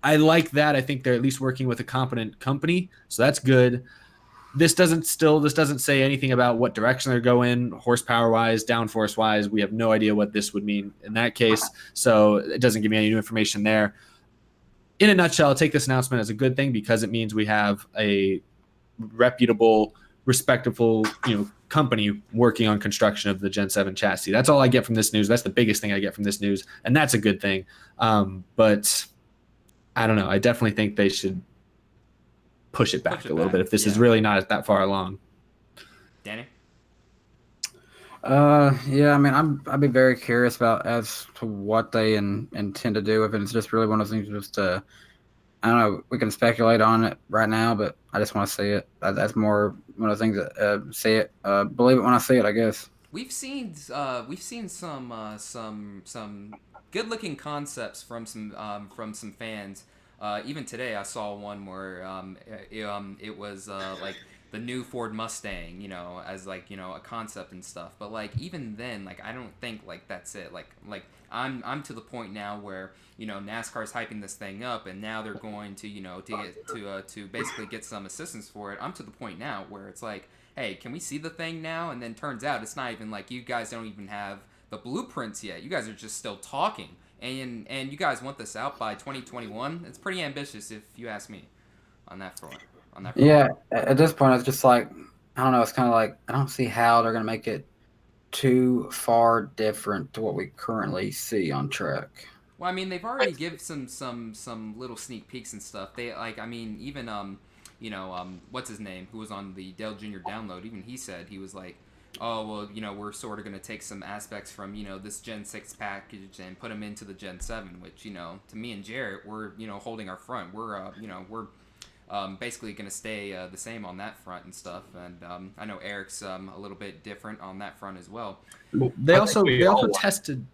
I like that. I think they're at least working with a competent company. So that's good. This doesn't say anything about what direction they're going, horsepower-wise, downforce-wise. We have no idea what this would mean in that case. So it doesn't give me any new information there. In a nutshell, I'll take this announcement as a good thing because it means we have a reputable, respectable, company working on construction of the Gen 7 chassis. That's all I get from this news. That's the biggest thing I get from this news, and that's a good thing. But I don't know. I definitely think they should push it back a little bit if this is really not that far along. Danny? Yeah, I mean, I'd be very curious about as to what they intend to do. If it's just really one of those things, just I don't know. We can speculate on it right now, but I just want to see it. That's more one of the things that see it, believe it when I see it, I guess. We've seen some good-looking concepts from some fans. Even today, I saw one where it was like the new Ford Mustang, as like a concept and stuff. But like even then, like I don't think like that's it. Like I'm to the point now where NASCAR's hyping this thing up, and now they're going to to basically get some assistance for it. I'm to the point now where it's like, hey, can we see the thing now? And then turns out it's not even like you guys don't even have the blueprints yet. You guys are just still talking. And you guys want this out by 2021? It's pretty ambitious, if you ask me, on that front. Yeah, at this point, it's just like, I don't know. It's kind of like I don't see how they're going to make it too far different to what we currently see on track. Well, I mean, they've already given some little sneak peeks and stuff. They even what's his name, who was on the Dale Jr. download. Even he said he was like, oh, well, we're sort of going to take some aspects from, this Gen 6 package and put them into the Gen 7, which, to me and Jarrett, we're, holding our front. We're, we're basically going to stay the same on that front and stuff. And I know Eric's a little bit different on that front as well. They also tested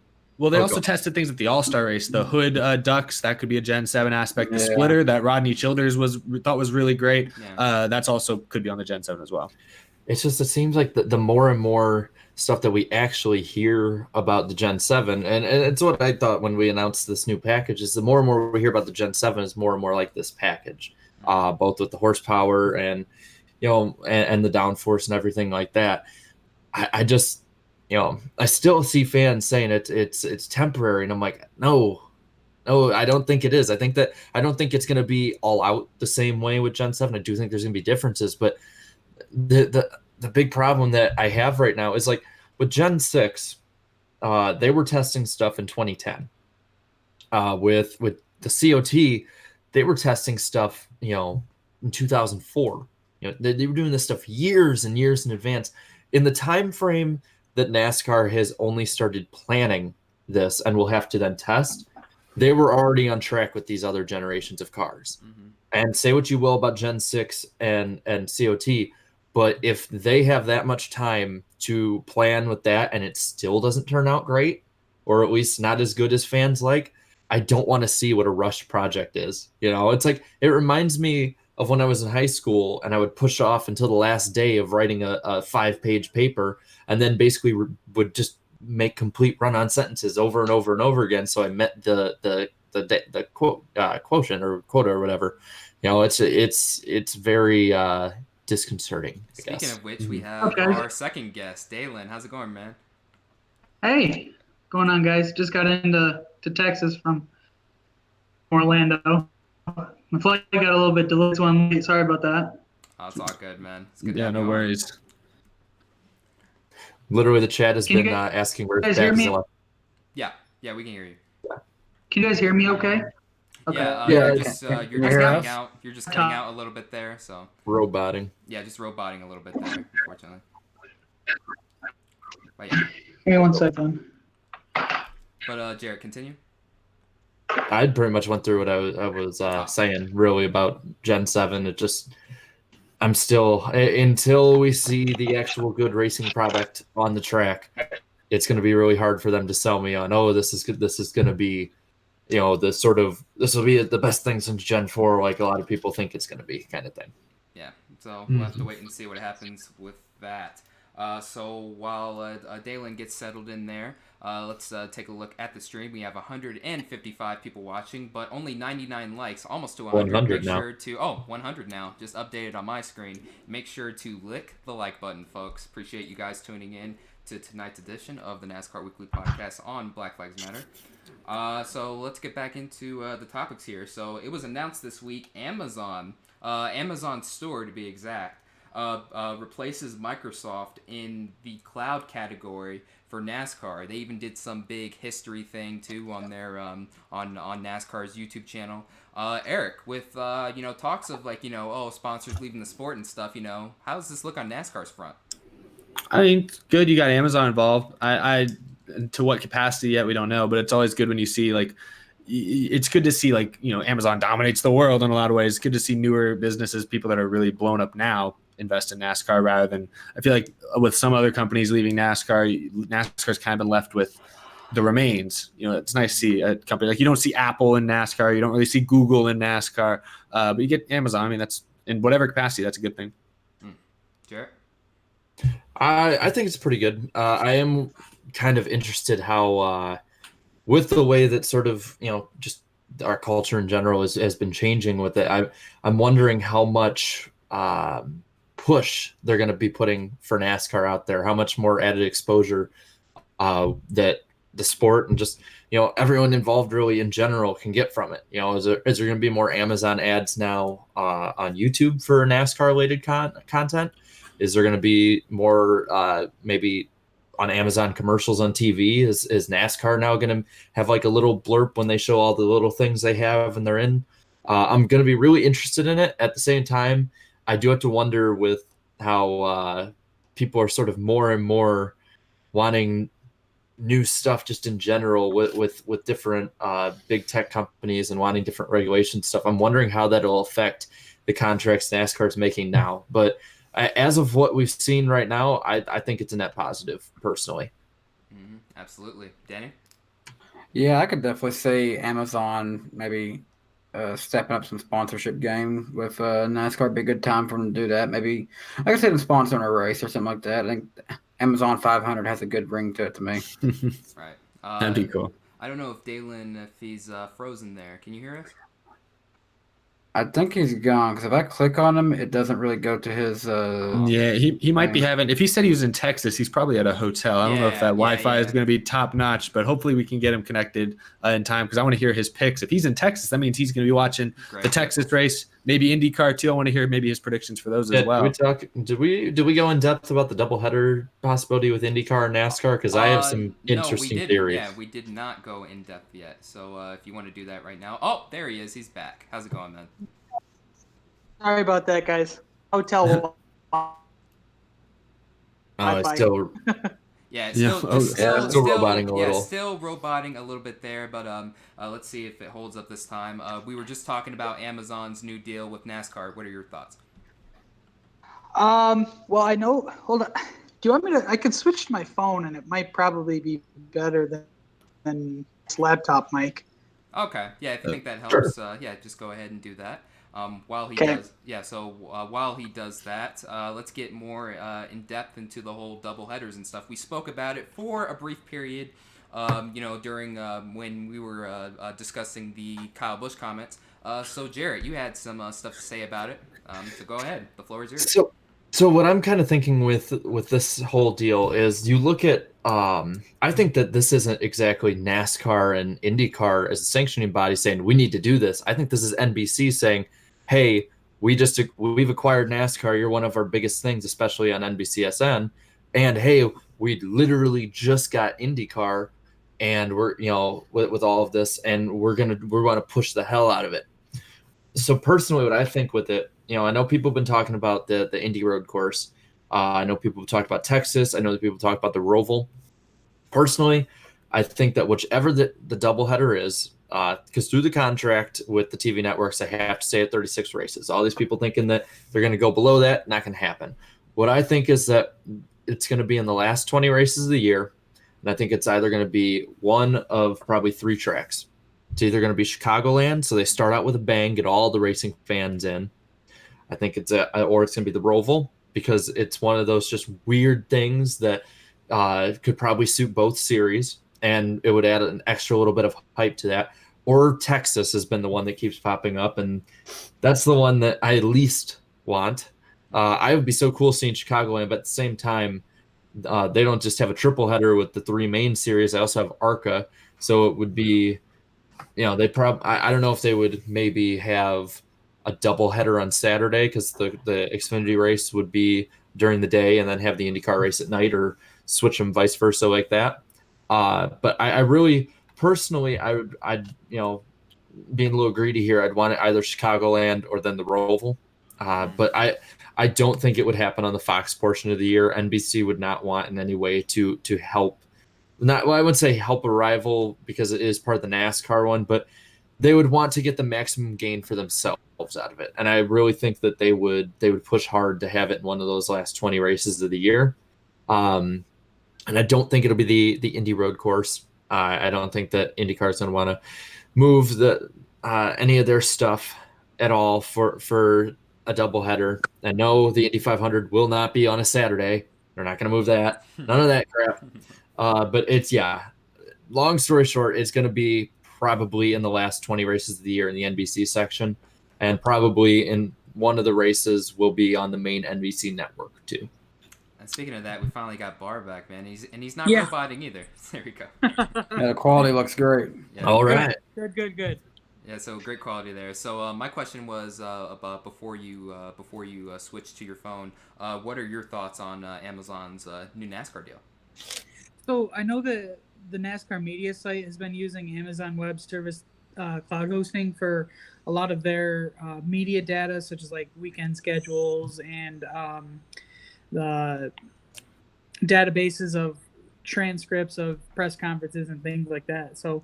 tested things at the All-Star race. The hood ducts, that could be a Gen 7 aspect. The splitter that Rodney Childers thought was really great. Yeah. That's also could be on the Gen 7 as well. It's just, it seems like the more and more stuff that we actually hear about the Gen 7, and it's what I thought when we announced this new package, is the more and more we hear about the Gen 7 is more and more like this package, both with the horsepower and, and the downforce and everything like that. I just, I still see fans saying it's temporary, and I'm like, no, I don't think it is. I don't think it's going to be all out the same way with Gen 7. I do think there's going to be differences, but the big problem that I have right now is like with Gen 6, they were testing stuff in 2010. With the COT, they were testing stuff, in 2004. They were doing this stuff years and years in advance. In the time frame that NASCAR has only started planning this and will have to then test, they were already on track with these other generations of cars. Mm-hmm. And say what you will about Gen 6 and COT, but if they have that much time to plan with that and it still doesn't turn out great, or at least not as good as fans like, I don't want to see what a rushed project is. It's like, it reminds me of when I was in high school and I would push off until the last day of writing a 5-page paper, and then basically would just make complete run-on sentences over and over and over again. So I met the quotient or quota or whatever. It's very disconcerting. Speaking of which, we have our second guest, Daylon. How's it going, man? Hey, going on, guys? Just got into Texas from Orlando. My flight got a little bit delayed, so I'm late. Sorry about that. Oh, it's all good, man. It's good. Yeah, no worries. Literally, the chat has been asking where guys hear me? Yeah, we can hear you. Can you guys hear me? Okay. Okay. You're just cutting out. You're just cutting out a little bit there. So. Roboting. Yeah, just roboting a little bit there, unfortunately. But yeah. Give me 1 second. But Jarrett, continue. I pretty much went through what I was saying really about Gen 7. It just, I'm still, until we see the actual good racing product on the track, it's going to be really hard for them to sell me on, this is good. This is going to be, this will be the best thing since Gen 4, like a lot of people think it's going to be, kind of thing. Yeah, so we'll have to wait and see what happens with that. So while Daylon gets settled in there, let's take a look at the stream. We have 155 people watching, but only 99 likes, almost to 100. 100 Make now. sure to 100 now, just updated on my screen. Make sure to lick the like button, folks. Appreciate you guys tuning in to tonight's edition of the NASCAR Weekly Podcast on Black Flags Matter. So let's get back into the topics here. So it was announced this week, Amazon store to be exact, replaces Microsoft in the cloud category for NASCAR. They even did some big history thing too on their on NASCAR's YouTube channel. Eric, with talks of sponsors leaving the sport and stuff, how does this look on NASCAR's front? I mean, it's good. You got Amazon involved. I to what capacity yet we don't know, but it's always good when you see it's good to see Amazon dominates the world in a lot of ways. It's good to see newer businesses, people that are really blown up now, invest in NASCAR rather than, I feel like with some other companies leaving NASCAR's kind of been left with the remains. It's nice to see a company you don't see Apple in NASCAR, you don't really see Google in NASCAR, but you get Amazon. I mean, that's in whatever capacity, that's a good thing. Jarrett? I think it's pretty good. I am kind of interested how with the way that sort of just our culture in general has been changing with it. I'm wondering how much push they're going to be putting for NASCAR out there, how much more added exposure that the sport and just everyone involved really in general can get from it. Is there going to be more Amazon ads now on YouTube for NASCAR related content? Is there going to be more maybe on Amazon commercials on TV? Is NASCAR now going to have a little blurb when they show all the little things they have and they're in? I'm going to be really interested in it. At the same time, I do have to wonder with how people are sort of more and more wanting new stuff just in general with different big tech companies and wanting different regulation stuff. I'm wondering how that'll affect the contracts NASCAR is making now. But as of what we've seen right now, I think it's a net positive, personally. Mm-hmm. Absolutely. Danny? Yeah, I could definitely see Amazon maybe stepping up some sponsorship game with NASCAR. Be a good time for them to do that. Maybe I could see them sponsoring a race or something like that. I think Amazon 500 has a good ring to it to me. Right. That'd be cool. I don't know if Daylon, if he's frozen there. Can you hear us? I think he's gone because if I click on him, it doesn't really go to his. Yeah, he might be having. If he said he was in Texas, he's probably at a hotel. I don't know if that Wi-Fi is going to be top notch, but hopefully we can get him connected in time because I want to hear his picks. If he's in Texas, that means he's going to be watching the Texas race, maybe IndyCar too. I want to hear maybe his predictions for those as well. Did we go in depth about the doubleheader possibility with IndyCar and NASCAR? Because I have some interesting theories. Yeah, we did not go in depth yet. So if you want to do that right now, oh, there he is. He's back. How's it going, man? Sorry about that, guys. Hotel. It's still. Yeah, it's still roboting a little. Yeah, still roboting a little bit there, but let's see if it holds up this time. We were just talking about Amazon's new deal with NASCAR. What are your thoughts? Well, I know. Hold on. Do you want me to? I can switch to my phone, and it might probably be better than this laptop mic. Okay. Yeah, if you think that helps, sure. Just go ahead and do that. While he does, while he does that, let's get more in depth into the whole doubleheaders and stuff. We spoke about it for a brief period, during when we were discussing the Kyle Busch comments. So Jarrett, you had some stuff to say about it. So go ahead, the floor is yours. So what I'm kind of thinking with this whole deal is you look at. I think that this isn't exactly NASCAR and IndyCar as a sanctioning body saying we need to do this. I think this is NBC saying, hey, we've acquired NASCAR. You're one of our biggest things, especially on NBCSN. And hey, we literally just got IndyCar, and we're with all of this, and we're going to push the hell out of it. So personally, what I think with it, I know people have been talking about the Indy Road Course. I know people have talked about Texas. I know that people talk about the Roval. Personally, I think that whichever the doubleheader is, because through the contract with the TV networks, they have to stay at 36 races. All these people thinking that they're going to go below that, not going to happen. What I think is that it's going to be in the last 20 races of the year, and I think it's either going to be one of probably three tracks. It's either going to be Chicagoland, so they start out with a bang, get all the racing fans in. I think or it's going to be the Roval, because it's one of those just weird things that could probably suit both series, and it would add an extra little bit of hype to that. Or Texas has been the one that keeps popping up, and that's the one that I least want. I would be so cool seeing Chicagoland, but at the same time, they don't just have a triple header with the three main series. They also have ARCA, so it would be, I don't know if they would maybe have a doubleheader on Saturday because the Xfinity race would be during the day and then have the IndyCar race at night, or switch them vice versa like that. But I really personally, I'd being a little greedy here, I'd want it either Chicagoland or then the Roval. But I don't think it would happen on the Fox portion of the year. NBC would not want in any way to help. I wouldn't say help a rival because it is part of the NASCAR one, but they would want to get the maximum gain for themselves out of it. And I really think that they would push hard to have it in one of those last 20 races of the year. And I don't think it'll be the Indy road course. I don't think that IndyCar is going to want to move any of their stuff at all for a doubleheader. And no, the Indy 500 will not be on a Saturday. They're not going to move that. None of that crap. But it's, long story short, it's going to be probably in the last 20 races of the year in the NBC section, and probably in one of the races will be on the main NBC network too. And speaking of that, we finally got Barr back, man. He's not roboting either. There we go. The quality looks great. Yeah. All right. Good. Yeah, so great quality there. So my question was about before you switch to your phone, what are your thoughts on Amazon's new NASCAR deal? So I know that the NASCAR media site has been using Amazon Web Service cloud hosting for a lot of their media data, such as like weekend schedules and the databases of transcripts of press conferences and things like that. So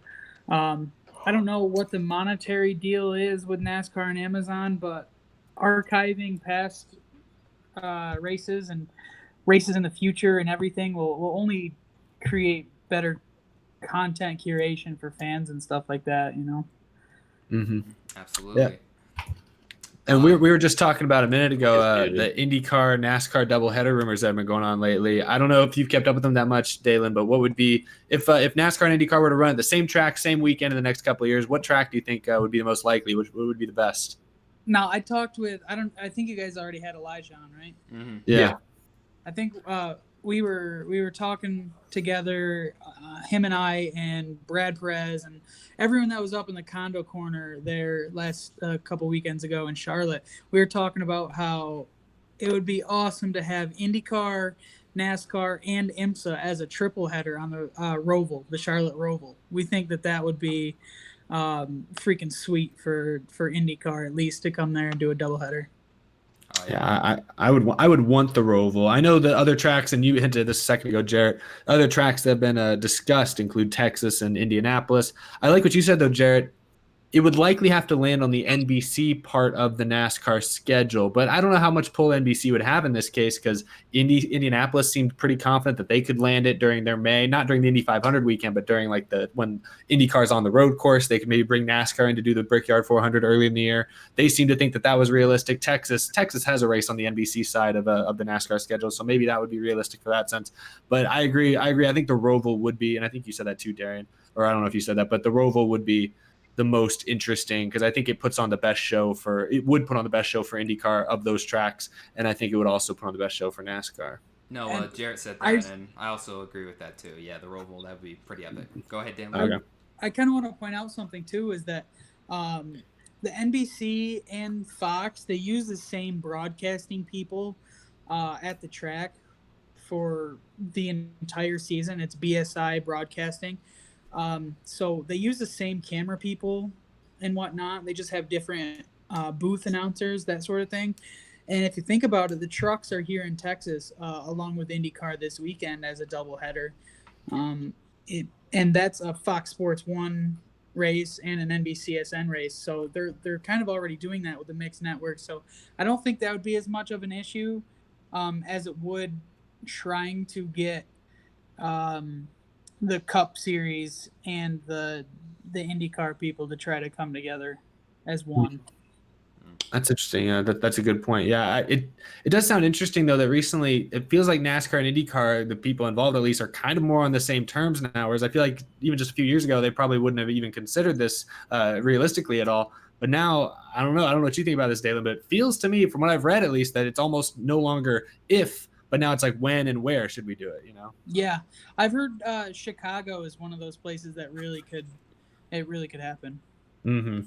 I don't know what the monetary deal is with NASCAR and Amazon, but archiving past races and races in the future and everything will only create better content curation for fans and stuff like that, Mm-hmm. Absolutely. Yeah. And we were just talking about a minute ago the IndyCar NASCAR doubleheader rumors that have been going on lately. I don't know if you've kept up with them that much, Daylon, but what would be if NASCAR and IndyCar were to run at the same track, same weekend in the next couple of years? What track do you think would be the most likely? What would be the best? Now, I talked with I think you guys already had Elijah on, right? Mm-hmm. Yeah. I think we were talking together, him and I and Brad Perez and everyone that was up in the condo corner there last couple weekends ago in Charlotte. We were talking about how it would be awesome to have IndyCar, NASCAR, and IMSA as a triple header on the Roval, the Charlotte Roval. We think that would be freaking sweet for IndyCar at least to come there and do a doubleheader. Oh, Yeah, I would want the Roval. I know the other tracks, and you hinted this a second ago, Jarrett. Other tracks that have been discussed include Texas and Indianapolis. I like what you said though, Jarrett. It would likely have to land on the NBC part of the NASCAR schedule, but I don't know how much pull NBC would have in this case because Indianapolis seemed pretty confident that they could land it during their May, not during the Indy 500 weekend, but during like when IndyCar's on the road course, they could maybe bring NASCAR in to do the Brickyard 400 early in the year. They seem to think that was realistic. Texas has a race on the NBC side of the NASCAR schedule, so maybe that would be realistic for that sense. But I agree. I think the Roval would be, and I think you said that too, Darian, or I don't know if you said that, but the Roval would be the most interesting because I think it would put on the best show for IndyCar of those tracks, and I think it would also put on the best show for NASCAR. No, Jarrett said that, and I also agree with that too. Yeah, the Roval, that would be pretty epic. Go ahead, Dan. Okay. I kind of want to point out something too is that the NBC and Fox, they use the same broadcasting people at the track for the entire season. It's BSI Broadcasting. So they use the same camera people and whatnot. They just have different booth announcers, that sort of thing. And if you think about it, the trucks are here in Texas along with IndyCar this weekend as a doubleheader. And that's a Fox Sports 1 race and an NBCSN race. So they're kind of already doing that with the mixed network. So I don't think that would be as much of an issue as it would trying to get the Cup Series and the IndyCar people to try to come together as one. That's interesting. That's a good point. Yeah, it does sound interesting though that recently it feels like NASCAR and IndyCar, the people involved at least, are kind of more on the same terms now. Whereas I feel like even just a few years ago they probably wouldn't have even considered this realistically at all. But now I don't know what you think about this, Daylon, but it feels to me, from what I've read at least, that it's almost no longer if, but now it's like when and where should we do it? Yeah, I've heard Chicago is one of those places that really could happen. Mm-hmm.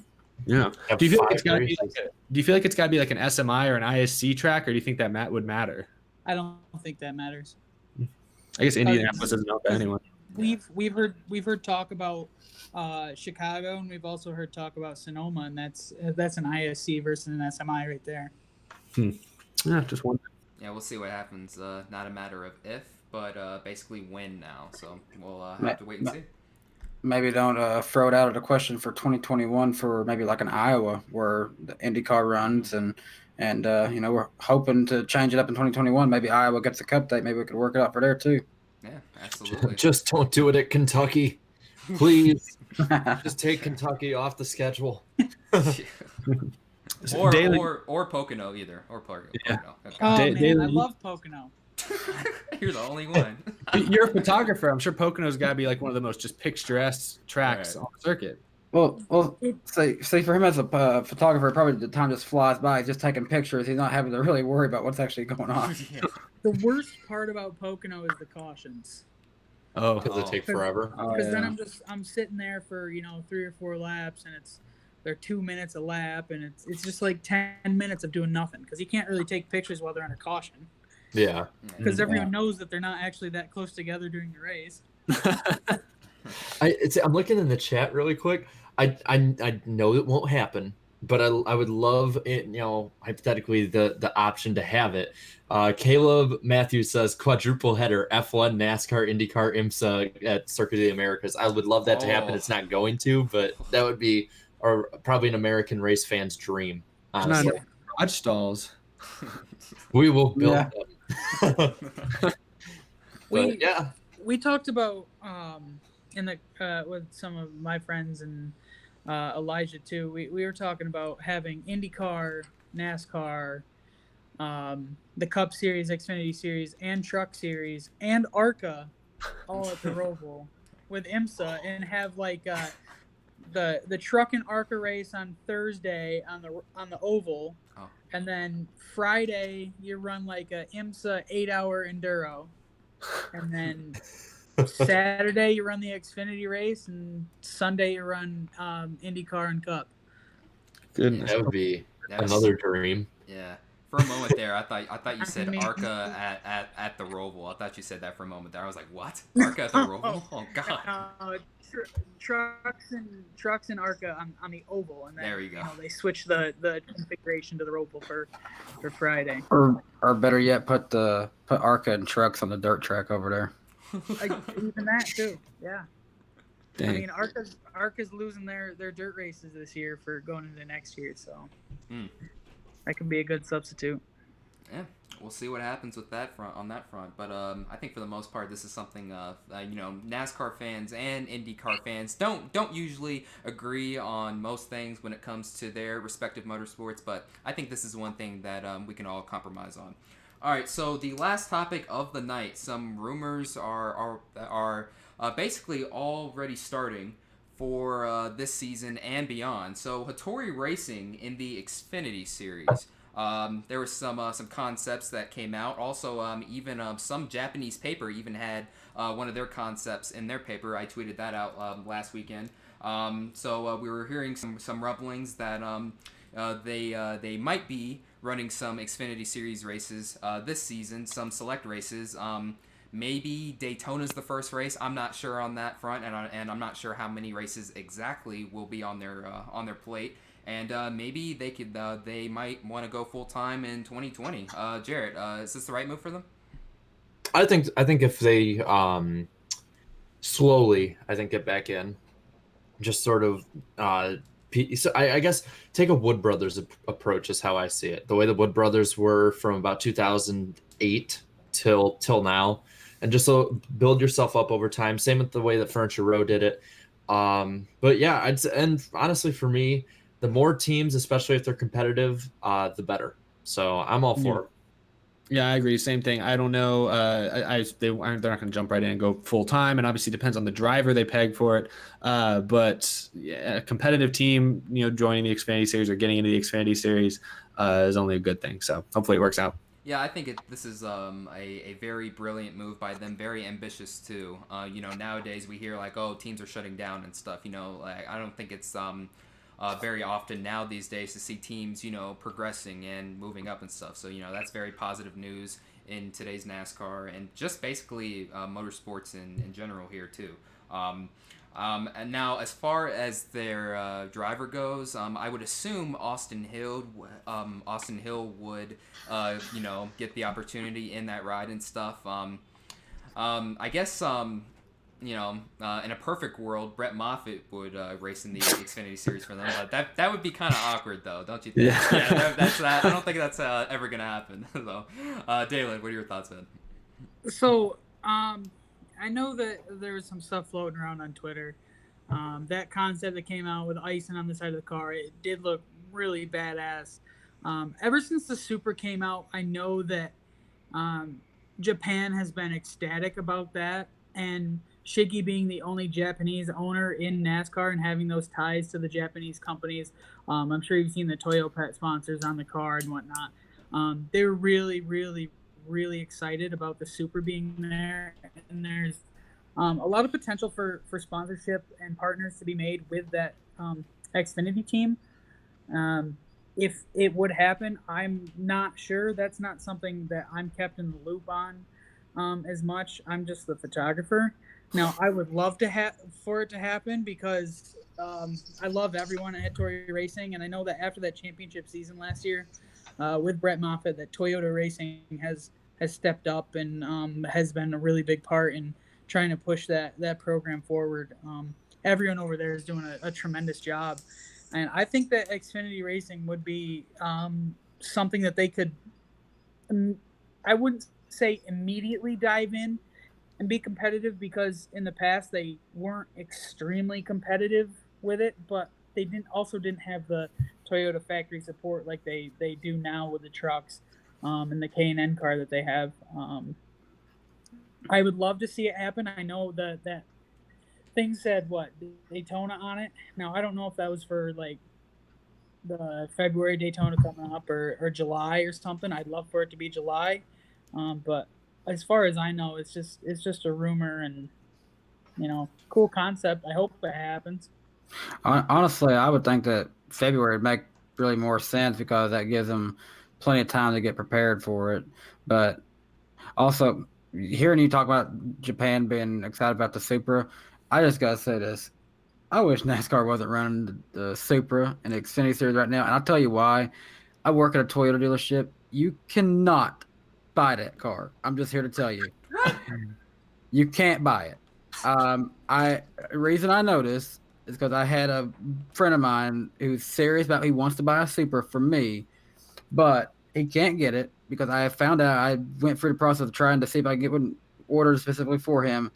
Yeah. Have Do you feel like five it's got to be races. do you feel like it's got to be like an SMI or an ISC track, or do you think that would matter? I don't think that matters. I guess Indianapolis isn't owned by anyone. We've heard talk about Chicago, and we've also heard talk about Sonoma, and that's an ISC versus an SMI right there. Yeah, just one. Yeah, we'll see what happens. Not a matter of if, but basically when now. So we'll have to wait and see. Maybe don't throw it out at a question for 2021 for maybe like an Iowa where the IndyCar runs and we're hoping to change it up in 2021. Maybe Iowa gets a cup date. Maybe we could work it out for there too. Yeah, absolutely. Just don't do it at Kentucky, please. Just take Kentucky off the schedule. or Pocono either. Or Pocono. Yeah. Okay. Oh man, I Daylon, love Pocono. You're the only one. You're a photographer. I'm sure Pocono's got to be like one of the most just picturesque tracks on the circuit. Well, see, for him as a photographer, probably the time just flies by. He's just taking pictures. He's not having to really worry about what's actually going on. Yeah. The worst part about Pocono is the cautions. Oh, Because they take forever. Because then I'm sitting there for 3 or 4 laps, and they're 2 minutes a lap, and it's just like 10 minutes of doing nothing because you can't really take pictures while they're under caution. Yeah. Because everyone knows that they're not actually that close together during the race. I'm looking in the chat really quick. I know it won't happen, but I would love it, hypothetically the option to have it. Caleb Matthews says quadruple header F1, NASCAR, IndyCar, IMSA at Circuit of the Americas. I would love that to happen. It's not going to, but that would be probably an American race fan's dream. Honestly. garage stalls. We will build them. We talked about in the with some of my friends and Elijah too. We were talking about having IndyCar, NASCAR, the Cup Series, Xfinity Series, and Truck Series, and ARCA all at the Roval with IMSA, and have like the Truck and ARCA race on Thursday on the oval. Oh. And then Friday, you run like a IMSA 8-hour enduro. And then Saturday, you run the Xfinity race. And Sunday, you run IndyCar and Cup. Goodness. That would be another dream. Yeah. For a moment there, I thought you said ARCA at the Roval. I thought you said that for a moment there. I was like, what? ARCA at the Roval? Oh, God. Trucks and ARCA on the oval, and then There you go. They switch the configuration to the Roval for Friday. Or better yet, put ARCA and trucks on the dirt track over there. Even that too, yeah. Dang. I mean, ARCA's losing their dirt races this year for going into next year, so that could be a good substitute. Yeah, we'll see what happens with that on that front. But I think for the most part, this is something NASCAR fans and IndyCar fans don't usually agree on most things when it comes to their respective motorsports. But I think this is one thing that we can all compromise on. All right, so the last topic of the night. Some rumors are basically already starting for this season and beyond. So Hattori Racing in the Xfinity Series. There were some concepts that came out. Also, even some Japanese paper even had one of their concepts in their paper. I tweeted that out last weekend. So we were hearing some rumblings that they might be running some Xfinity Series races this season, some select races. Maybe Daytona's the first race. I'm not sure on that front, and I'm not sure how many races exactly will be on their plate. And maybe they might want to go full time in 2020. Jarrett, is this the right move for them? I think if they slowly, get back in, just sort of. So I guess take a Wood Brothers approach is how I see it. The way the Wood Brothers were from about 2008 till now, and just so build yourself up over time. Same with the way that Furniture Row did it. But yeah, I'd say, and honestly for me, the more teams, especially if they're competitive, the better. So I'm all for it. Yeah, I agree. Same thing. I don't know. They're not going to jump right in and go full time, and obviously depends on the driver they peg for it. But yeah, a competitive team, joining the Xfinity Series or getting into the Xfinity Series is only a good thing. So hopefully it works out. Yeah, I think this is a very brilliant move by them. Very ambitious too. Nowadays we hear like, oh, teams are shutting down and stuff. I don't think it's very often now these days to see teams, progressing and moving up and stuff. So, that's very positive news in today's NASCAR and just basically motorsports in general here too. And now, as far as their driver goes, I would assume Austin Hill would, get the opportunity in that ride and stuff. I guess, in a perfect world, Brett Moffitt would race in the Xfinity Series for them. But that would be kind of awkward, though, don't you think? Yeah, that's I don't think that's ever gonna happen. So, Daylon, what are your thoughts, man? So, I know that there was some stuff floating around on Twitter. That concept that came out with icing on the side of the car, it did look really badass. Ever since the Supra came out, I know that Japan has been ecstatic about that. And Shiggy being the only Japanese owner in NASCAR and having those ties to the Japanese companies, I'm sure you've seen the Toyo Pet sponsors on the car and whatnot. They're really, really, really excited about the Supra being there, and there's a lot of potential for sponsorship and partners to be made with that Xfinity team. If it would happen, I'm not sure. That's not something that I'm kept in the loop on as much. I'm just the photographer. Now, I would love to for it to happen because I love everyone at Hattori Racing, and I know that after that championship season last year with Brett Moffitt, that Toyota Racing has stepped up and has been a really big part in trying to push that program forward. Everyone over there is doing a tremendous job, and I think that Xfinity Racing would be something that they could. I wouldn't say immediately dive in and be competitive, because in the past they weren't extremely competitive with it, but they didn't have the Toyota factory support like they do now with the trucks and the K&N car that they have. I would love to see it happen. I know that thing said Daytona on it. Now I don't know if that was for like the February Daytona coming up or July or something. I'd love for it to be July, but as far as I know, it's just a rumor and cool concept. I hope it happens. Honestly, I would think that February would make really more sense because that gives them plenty of time to get prepared for it. But also, hearing you talk about Japan being excited about the Supra, I just got to say this. I wish NASCAR wasn't running the Supra and the Xfinity Series right now, and I'll tell you why. I work at a Toyota dealership. You cannot buy that car. I'm just here to tell you. You can't buy it. The reason I know this is because I had a friend of mine who's serious about he wants to buy a Supra for me, but he can't get it because I found out. I went through the process of trying to see if I could get one ordered specifically for him.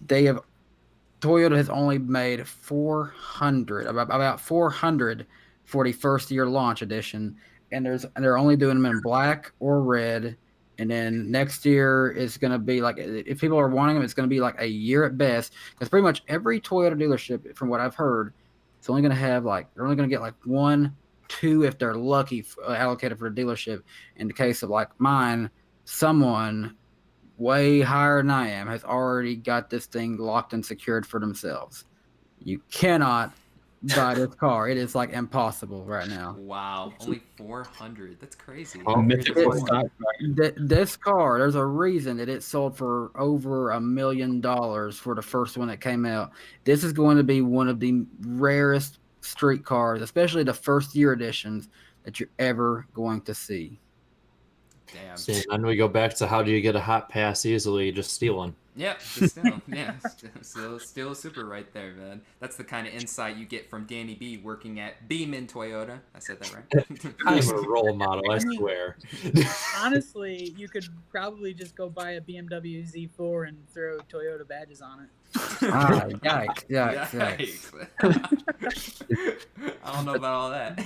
Toyota has only made about 400 for the first year launch edition, and they're only doing them in black or red. And then next year is going to be like, if people are wanting them, it's going to be like a year at best. Because pretty much every Toyota dealership, from what I've heard, it's only going to have they're only going to get like 1, 2 if they're lucky allocated for the dealership. In the case of like mine, someone way higher than I am has already got this thing locked and secured for themselves. You cannot buy this car. It is like impossible right now. Wow, only 400. That's crazy. This car, there's a reason that it sold for over $1 million for the first one that came out. This is going to be one of the rarest street cars, especially the first year editions, that you're ever going to see. Damn. So then we go back to how do you get a hot pass easily? Just steal one. Yeah, just steal. Yeah, steal a Supra right there, man. That's the kind of insight you get from Danny B working at Beeman Toyota. I said that right. I'm a role model, I swear. Honestly, you could probably just go buy a BMW Z4 and throw Toyota badges on it. Yikes. I don't know about all that.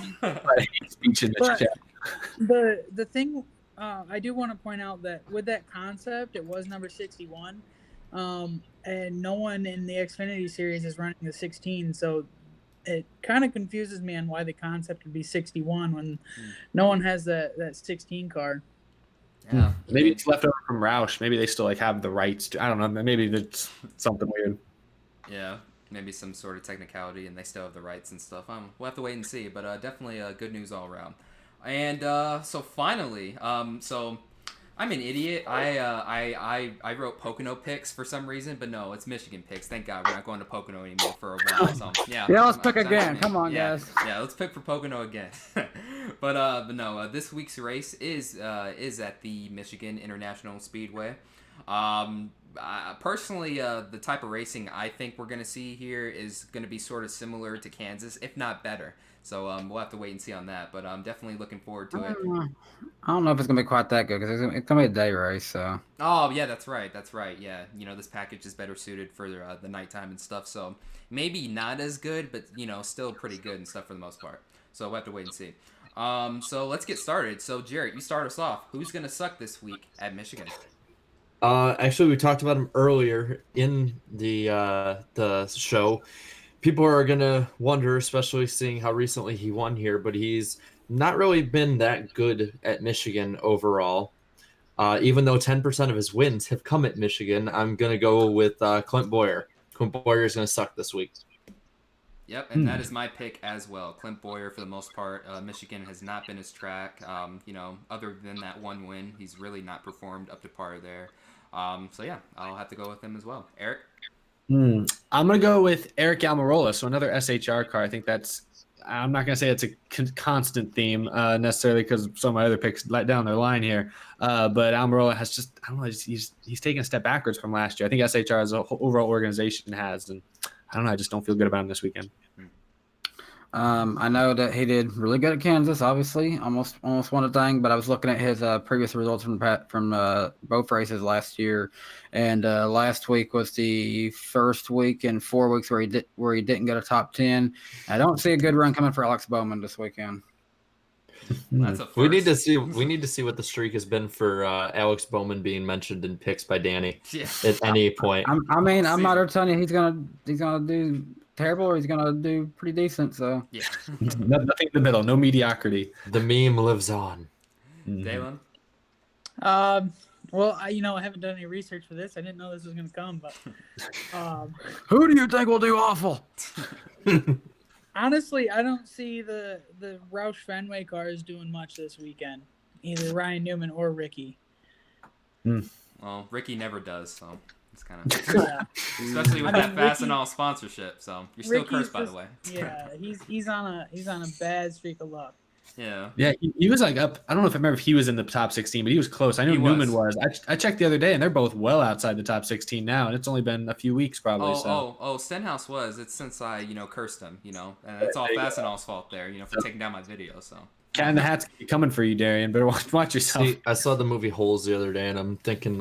But the thing I do want to point out that with that concept, it was number 61, and no one in the Xfinity series is running the 16, so it kind of confuses me on why the concept would be 61 when no one has that 16 car. Yeah, maybe it's left over from Roush. Maybe they still have the rights to. I don't know. Maybe it's something weird. Yeah. maybe some sort of technicality, and they still have the rights and stuff. We'll have to wait and see, but definitely good news all around. And so finally, so I'm an idiot. I wrote Pocono picks for some reason, but no, it's Michigan picks. Thank God we're not going to Pocono anymore for a while. So yeah. Yeah, let's pick again. Come on, guys. Yeah, let's pick for Pocono again. but no, this week's race is at the Michigan International Speedway. Personally, the type of racing I think we're going to see here is going to be sort of similar to Kansas, if not better. So we'll have to wait and see on that, but I'm definitely looking forward to it. I don't know if it's gonna be quite that good because it's gonna be a day race. So. Oh yeah, that's right. Yeah, this package is better suited for the nighttime and stuff. So maybe not as good, but still pretty good and stuff for the most part. So we'll have to wait and see. So let's get started. So Jarrett, you start us off. Who's gonna suck this week at Michigan? Actually, we talked about him earlier in the show. People are going to wonder, especially seeing how recently he won here, but he's not really been that good at Michigan overall. Even though 10% of his wins have come at Michigan, I'm going to go with Clint Boyer. Clint Boyer is going to suck this week. Yep, and that is my pick as well. Clint Boyer, for the most part, Michigan has not been his track. Other than that one win, he's really not performed up to par there. So yeah, I'll have to go with him as well. Eric? I'm going to go with Eric Almirola, so another SHR car. I think I'm not going to say it's a constant theme necessarily because some of my other picks let down their line here. But Almirola has just, I don't know, he's taken a step backwards from last year. I think SHR as a whole overall organization has, and I don't know, I just don't feel good about him this weekend. I know that he did really good at Kansas, obviously, almost won a thing. But I was looking at his previous results from both races last year, and last week was the first week in 4 weeks where he didn't get a top 10. I don't see a good run coming for Alex Bowman this weekend. That's a first. We need to see what the streak has been for Alex Bowman being mentioned in picks by Danny at any point. I'm not telling you he's gonna do terrible or he's gonna do pretty decent. So yeah, nothing in the middle, no mediocrity. The meme lives on. Daylon? Well, I haven't done any research for this. I didn't know this was gonna come, but who do you think will do awful? Honestly, I don't see the Roush Fenway cars doing much this weekend. Either Ryan Newman or Ricky. Well, Ricky never does, so it's kind of especially with that Fastenal sponsorship. So you're still cursed, by the way. Yeah, he's on a bad streak of luck. Yeah. Yeah, he was like up. I don't know if he was in the top 16, but he was close. I knew Newman was. I checked the other day, and they're both well outside the top 16 now, and it's only been a few weeks probably. Stenhouse was. It's since I cursed him, and it's all Fastenal's fault there, for taking down my video. So. Cat in the Hat's coming for you, Darian. Better watch yourself. See, I saw the movie Holes the other day, and I'm thinking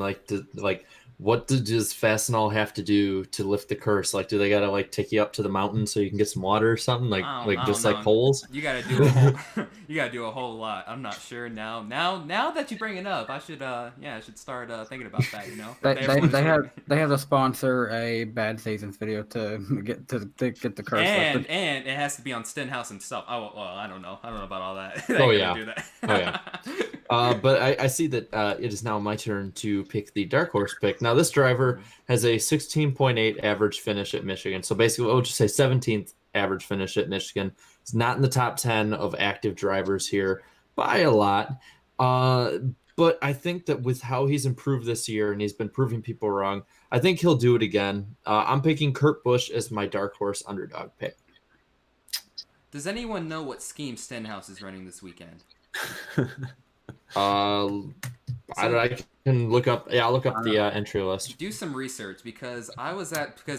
what does Fastenal have to do to lift the curse? Like, do they gotta take you up to the mountain so you can get some water or something? Like Holes? You gotta do a whole lot. I'm not sure now. Now that you bring it up, I should start thinking about that. They have to sponsor a bad seasons video to get the curse lifted. And it has to be on Stenhouse himself. Oh well, I don't know about all that. Oh yeah. Do that. Oh yeah. But I see that it is now my turn to pick the dark horse pick. Now, this driver has a 16.8 average finish at Michigan. So basically, we'll just say 17th average finish at Michigan. It's not in the top 10 of active drivers here by a lot. But I think that with how he's improved this year and he's been proving people wrong, I think he'll do it again. I'm picking Kurt Busch as my dark horse underdog pick. Does anyone know what scheme Stenhouse is running this weekend? I can look up. Yeah, I'll look up the entry list. Do some research because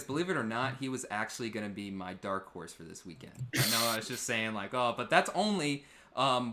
believe it or not, he was actually going to be my dark horse for this weekend. I know I was just saying but that's only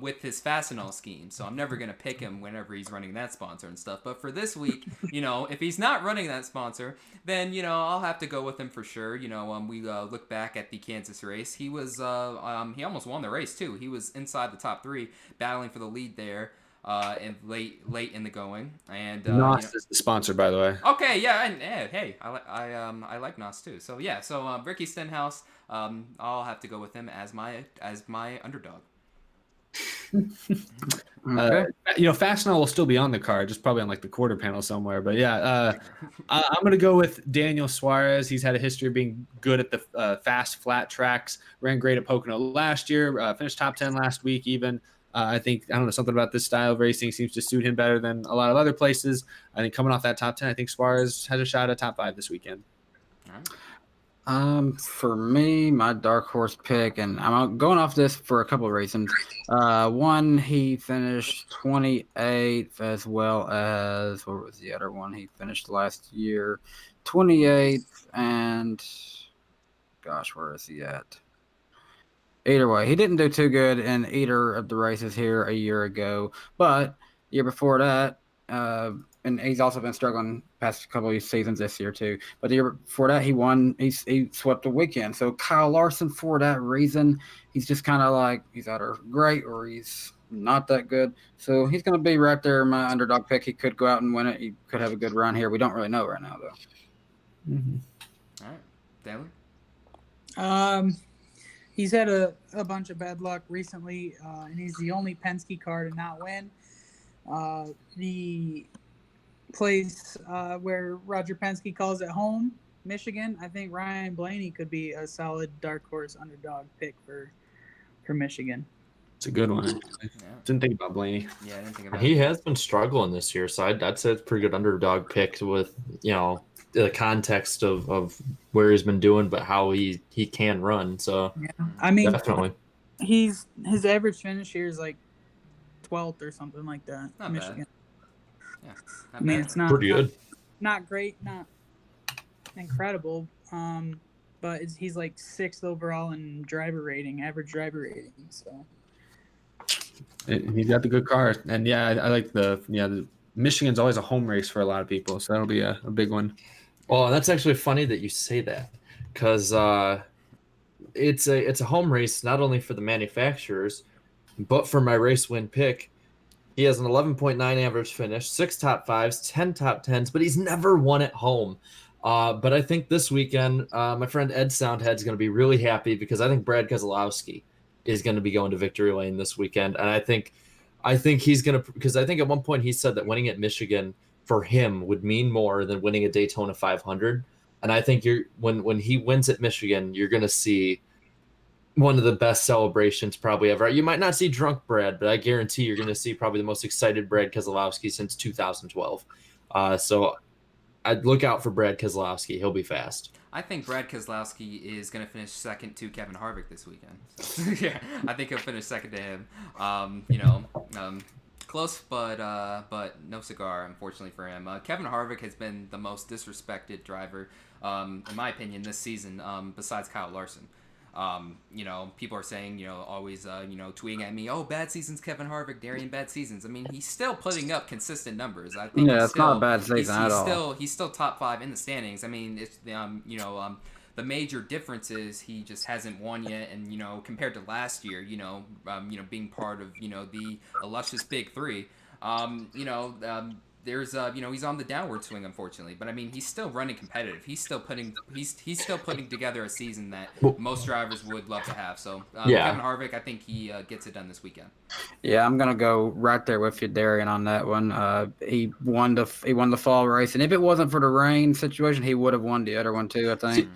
with his Fastenal scheme, so I'm never going to pick him whenever he's running that sponsor and stuff. But for this week, if he's not running that sponsor, then I'll have to go with him for sure. We look back at the Kansas race. He was he almost won the race too. He was inside the top 3, battling for the lead there. And late in the going, and NOS is the sponsor, by the way. Okay, yeah, and hey, I like NOS too. So yeah, Ricky Stenhouse, I'll have to go with him as my underdog. Okay. Fastenal will still be on the car, just probably on like the quarter panel somewhere. But yeah, I'm going to go with Daniel Suarez. He's had a history of being good at the fast, flat tracks. Ran great at Pocono last year. Finished top 10 last week even. I don't know, something about this style of racing seems to suit him better than a lot of other places. I think coming off that top 10, I think Suarez has a shot at top 5 this weekend. All right. For me, my dark horse pick, and I'm going off this for a couple of reasons. One, he finished 28th, as well as what was the other one? He finished last year 28th, and gosh, where is he at? Either way, he didn't do too good in either of the races here a year ago, but the year before that, and he's also been struggling past couple of seasons this year too. But the year before that, he won. He swept the weekend. So Kyle Larson, for that reason, he's just kind of like he's either great or he's not that good. So he's going to be right there, my underdog pick. He could go out and win it. He could have a good run here. We don't really know right now though. Mm-hmm. All right, Daylon. He's had a bunch of bad luck recently, and he's the only Penske car to not win. The place where Roger Penske calls it home, Michigan, I think Ryan Blaney could be a solid dark horse underdog pick for Michigan. It's a good one. Didn't think about Blaney. Yeah, I didn't think about He it. has been struggling this year, so I'd say it's a pretty good underdog pick with, the context of where he's been doing, but how he can run. So Yeah, I mean, definitely. his average finish here is like 12th or something like that. Not Michigan. Yeah, I mean, it's not Pretty good. not great, not incredible. But he's like 6th overall in driver rating, average driver rating. So He's got the good car, and yeah, I like the Michigan's always a home race for a lot of people, so that'll be a big one. Well, that's actually funny that you say that, because it's a home race not only for the manufacturers, but for my race win pick. He has an 11.9 average finish, 6 top 5s, 10 top 10s, but he's never won at home. But I think this weekend, my friend Ed Soundhead is going to be really happy because I think Brad Keselowski is going to be going to victory lane this weekend, and I think he's going to, because I think at one point he said that winning at Michigan for him would mean more than winning a Daytona 500. And I think when he wins at Michigan, you're going to see one of the best celebrations probably ever. You might not see drunk Brad, but I guarantee you're going to see probably the most excited Brad Keselowski since 2012. So I'd look out for Brad Keselowski. He'll be fast. I think Brad Keselowski is going to finish second to Kevin Harvick this weekend. So, yeah, I think he'll finish second to him. Close, but no cigar, unfortunately for him. Kevin Harvick has been the most disrespected driver, in my opinion, this season, besides Kyle Larson. People are saying, always, tweeting at me, oh, bad seasons, Kevin Harvick, Darian, bad seasons. I mean, he's still putting up consistent numbers. I think Yeah, it's not a bad season at all. He's still top 5 in the standings. I mean, it's the major difference is he just hasn't won yet, and compared to last year, being part of the illustrious Big Three, there's he's on the downward swing, unfortunately, but I mean he's still running competitive. He's still putting together a season that most drivers would love to have. So Kevin Harvick, I think he gets it done this weekend. Yeah, I'm gonna go right there with you, Darian, on that one. He won the fall race, and if it wasn't for the rain situation, he would have won the other one too, I think.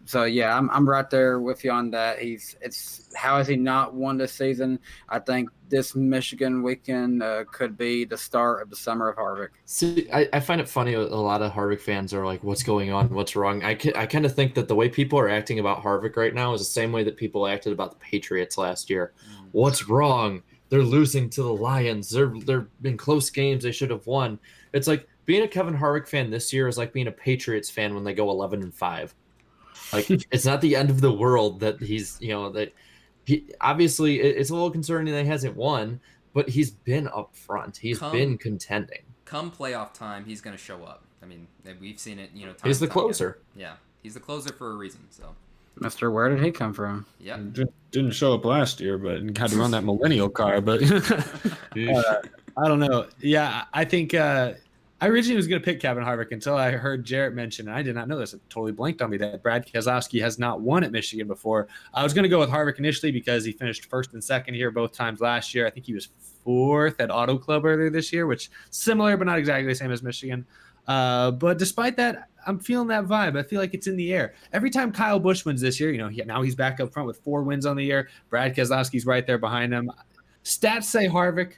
So yeah, I'm right there with you on that. How has he not won this season? I think this Michigan weekend could be the start of the summer of Harvick. See, I find it funny. A lot of Harvick fans are like, "What's going on? What's wrong?" I kind of think that the way people are acting about Harvick right now is the same way that people acted about the Patriots last year. What's wrong? They're losing to the Lions. They're in close games. They should have won. It's like being a Kevin Harvick fan this year is like being a Patriots fan when they go 11-5. Like it's not the end of the world that he's that he obviously it's a little concerning that he hasn't won, but he's been up front. He's been contending. Come playoff time, he's going to show up. I mean, we've seen it. He's the closer. Yeah, he's the closer for a reason. So, Mr. Where did he come from? Yeah, Didn't show up last year, but had to run that millennial car. But I don't know. Yeah, I think I originally was going to pick Kevin Harvick until I heard Jarrett mention, and I did not know this. It totally blanked on me that Brad Keselowski has not won at Michigan before. I was going to go with Harvick initially because he finished first and second here both times last year. I think he was fourth at Auto Club earlier this year, which similar but not exactly the same as Michigan. But despite that, I'm feeling that vibe. I feel like it's in the air. Every time Kyle Busch wins this year, now he's back up front with 4 wins on the year. Brad Keselowski's right there behind him. Stats say Harvick.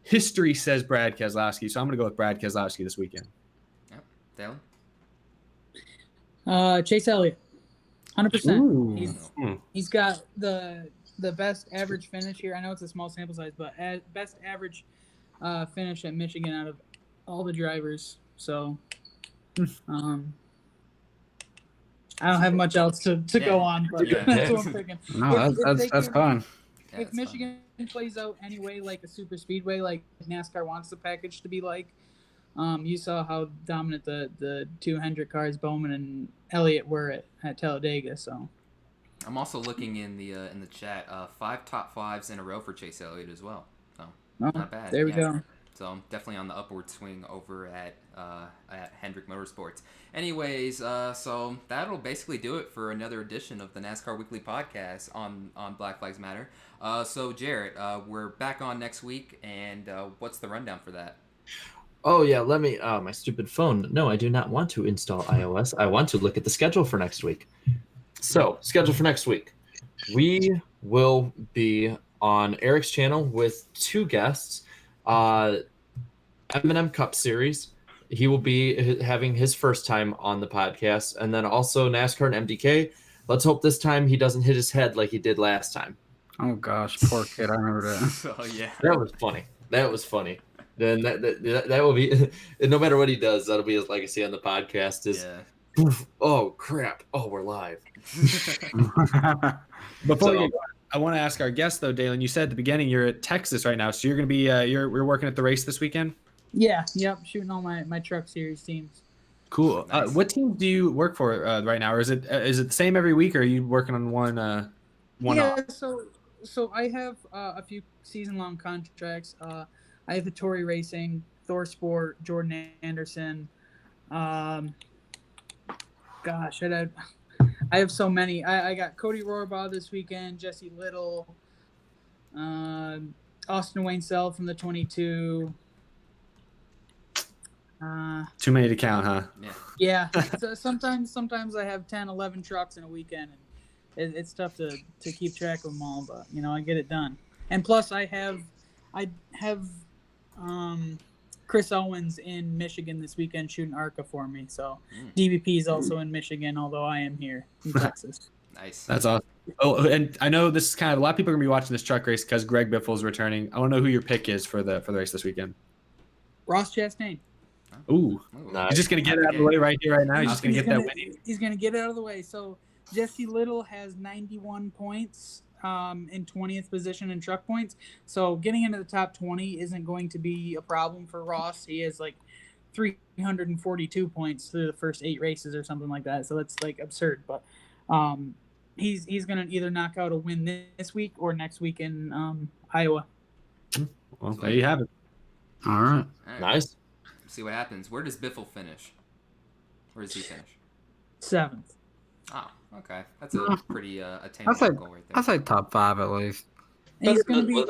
History says Brad Keselowski, so I'm going to go with Brad Keselowski this weekend. Yep. Dale? Chase Elliott, 100%. Ooh. He's got the best average finish here. I know it's a small sample size, but best average finish at Michigan out of all the drivers. So I don't have much else to go on, but that's what I'm thinking. No, that's fine. If Michigan plays out anyway like a super speedway, like NASCAR wants the package to be like, you saw how dominant the 2 Hendrick cars, Bowman and Elliott, were at Talladega. So I'm also looking in the chat. 5 top 5s in a row for Chase Elliott as well. So not bad. There we go. So definitely on the upward swing over at Hendrick Motorsports. Anyways, so that'll basically do it for another edition of the NASCAR Weekly Podcast on Black Flags Matter. So Jarrett, we're back on next week, and what's the rundown for that? Oh yeah, let me. My stupid phone. No, I do not want to install iOS. I want to look at the schedule for next week. So schedule for next week, we will be on Eric's channel with 2 guests. M&M Cup Series. He will be having his first time on the podcast, and then also NASCAR and MDK. Let's hope this time he doesn't hit his head like he did last time. Oh gosh, poor kid. I remember that. Oh yeah, that was funny. Then that will be. No matter what he does, that'll be his legacy on the podcast. Oh crap! Oh, we're live. Before we go, I want to ask our guest though, Daylon. You said at the beginning you're at Texas right now, so you're going to be we're working at the race this weekend. Yeah, yep, shooting all my truck series teams. Cool. Nice. What team do you work for right now, or is it the same every week, or are you working on one yeah, off? So I have a few season-long contracts. I have Hattori Racing, Thor Sport, Jordan Anderson. Gosh, I have so many. I got Cody Rohrbaugh this weekend, Jesse Little, Austin Wayne Sell from the 22. Too many to count, huh? Yeah. So sometimes I have 10, 11 trucks in a weekend, and it's tough to keep track of them all, but I get it done. And plus I have Chris Owens in Michigan this weekend shooting ARCA for me. So DVP is also in Michigan, although I am here in Texas. Nice. That's awesome. Oh, and I know this is kind of a lot of people are gonna be watching this truck race because Greg Biffle is returning. I want to know who your pick is for the race this weekend. Ross Chastain. Ooh, Nice. He's just gonna get it out of the way right here, right now. He's just gonna get that win. He's gonna get it out of the way. So Jesse Little has 91 points in 20th position in truck points. So getting into the top 20 isn't going to be a problem for Ross. He has like 342 points through the first 8 races or something like that. So that's like absurd. But he's gonna either knock out a win this week or next week in Iowa. Well, there you have it. All right. Nice. See what happens. Where does Biffle finish? Where does he finish? 7th. Oh, okay. That's a pretty attainable goal right there. I say top 5 at least. He's gonna be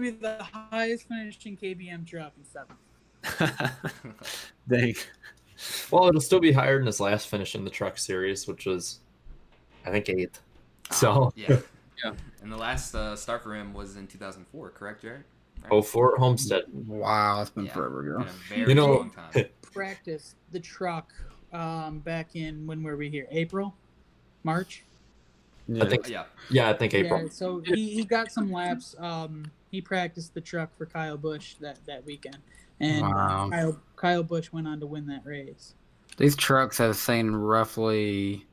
the highest finishing KBM truck in 7th. Dang. Well, it'll still be higher than his last finish in the truck series, which was, I think, 8th. So Yeah. And the last start for him was in 2004, correct, Jared? right? 04 at Homestead. Wow, that's been forever ago. Been a very long time. Practice the truck back in, when were we here? April? March? Yeah. I think, Yeah. yeah, I think April. Yeah, so he got some laps. He practiced the truck for Kyle Busch that weekend. And Wow. Kyle Busch went on to win that race. These trucks have seen roughly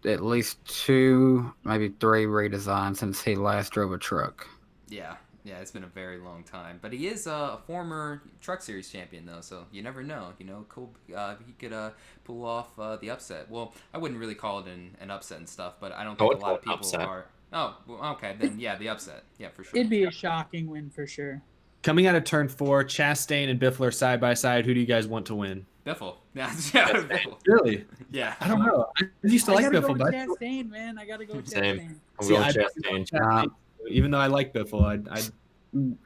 at least 2, maybe 3 redesigns since he last drove a truck. Yeah, it's been a very long time. But he is a former Truck Series champion, though, so you never know. Cool. He could pull off the upset. Well, I wouldn't really call it an upset and stuff, but I don't think a lot of people upset. are. Oh, well, okay, then yeah, the upset. Yeah, for sure. It'd be a shocking win for sure. Coming out of turn 4, Chastain and Biffle are side by side. Who do you guys want to win? Biffle. Yeah, Biffle. Really? Yeah. I don't know. I used to I like gotta Biffle, go but with Chastain, man. I gotta go with Same. Chastain. I'm See, going I'd Chastain. Nah. even though I like Biffle, I'd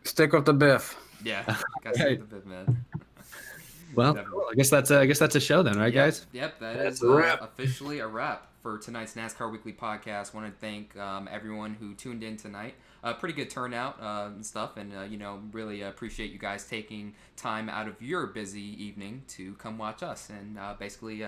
Stick with the Biff. Yeah. Got to the bit, man. well, Definitely. cool. I guess that's a show then, right, Yep, guys? Yep, That's is a wrap. officially a wrap for tonight's NASCAR Weekly Podcast. Want to thank everyone who tuned in tonight. Pretty good turnout and stuff, and really appreciate you guys taking time out of your busy evening to come watch us and basically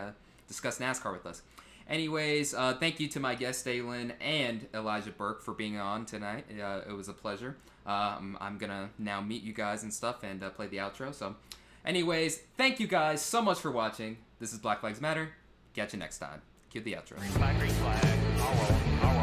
discuss NASCAR with us. Anyways, thank you to my guests, Daylon and Elijah Burke, for being on tonight. It was a pleasure. I'm gonna now meet you guys and stuff and play the outro. So, anyways, thank you guys so much for watching. This is Black Lives Matter. Catch you next time. Cue the outro. Green flag, green flag. Our roll, our roll.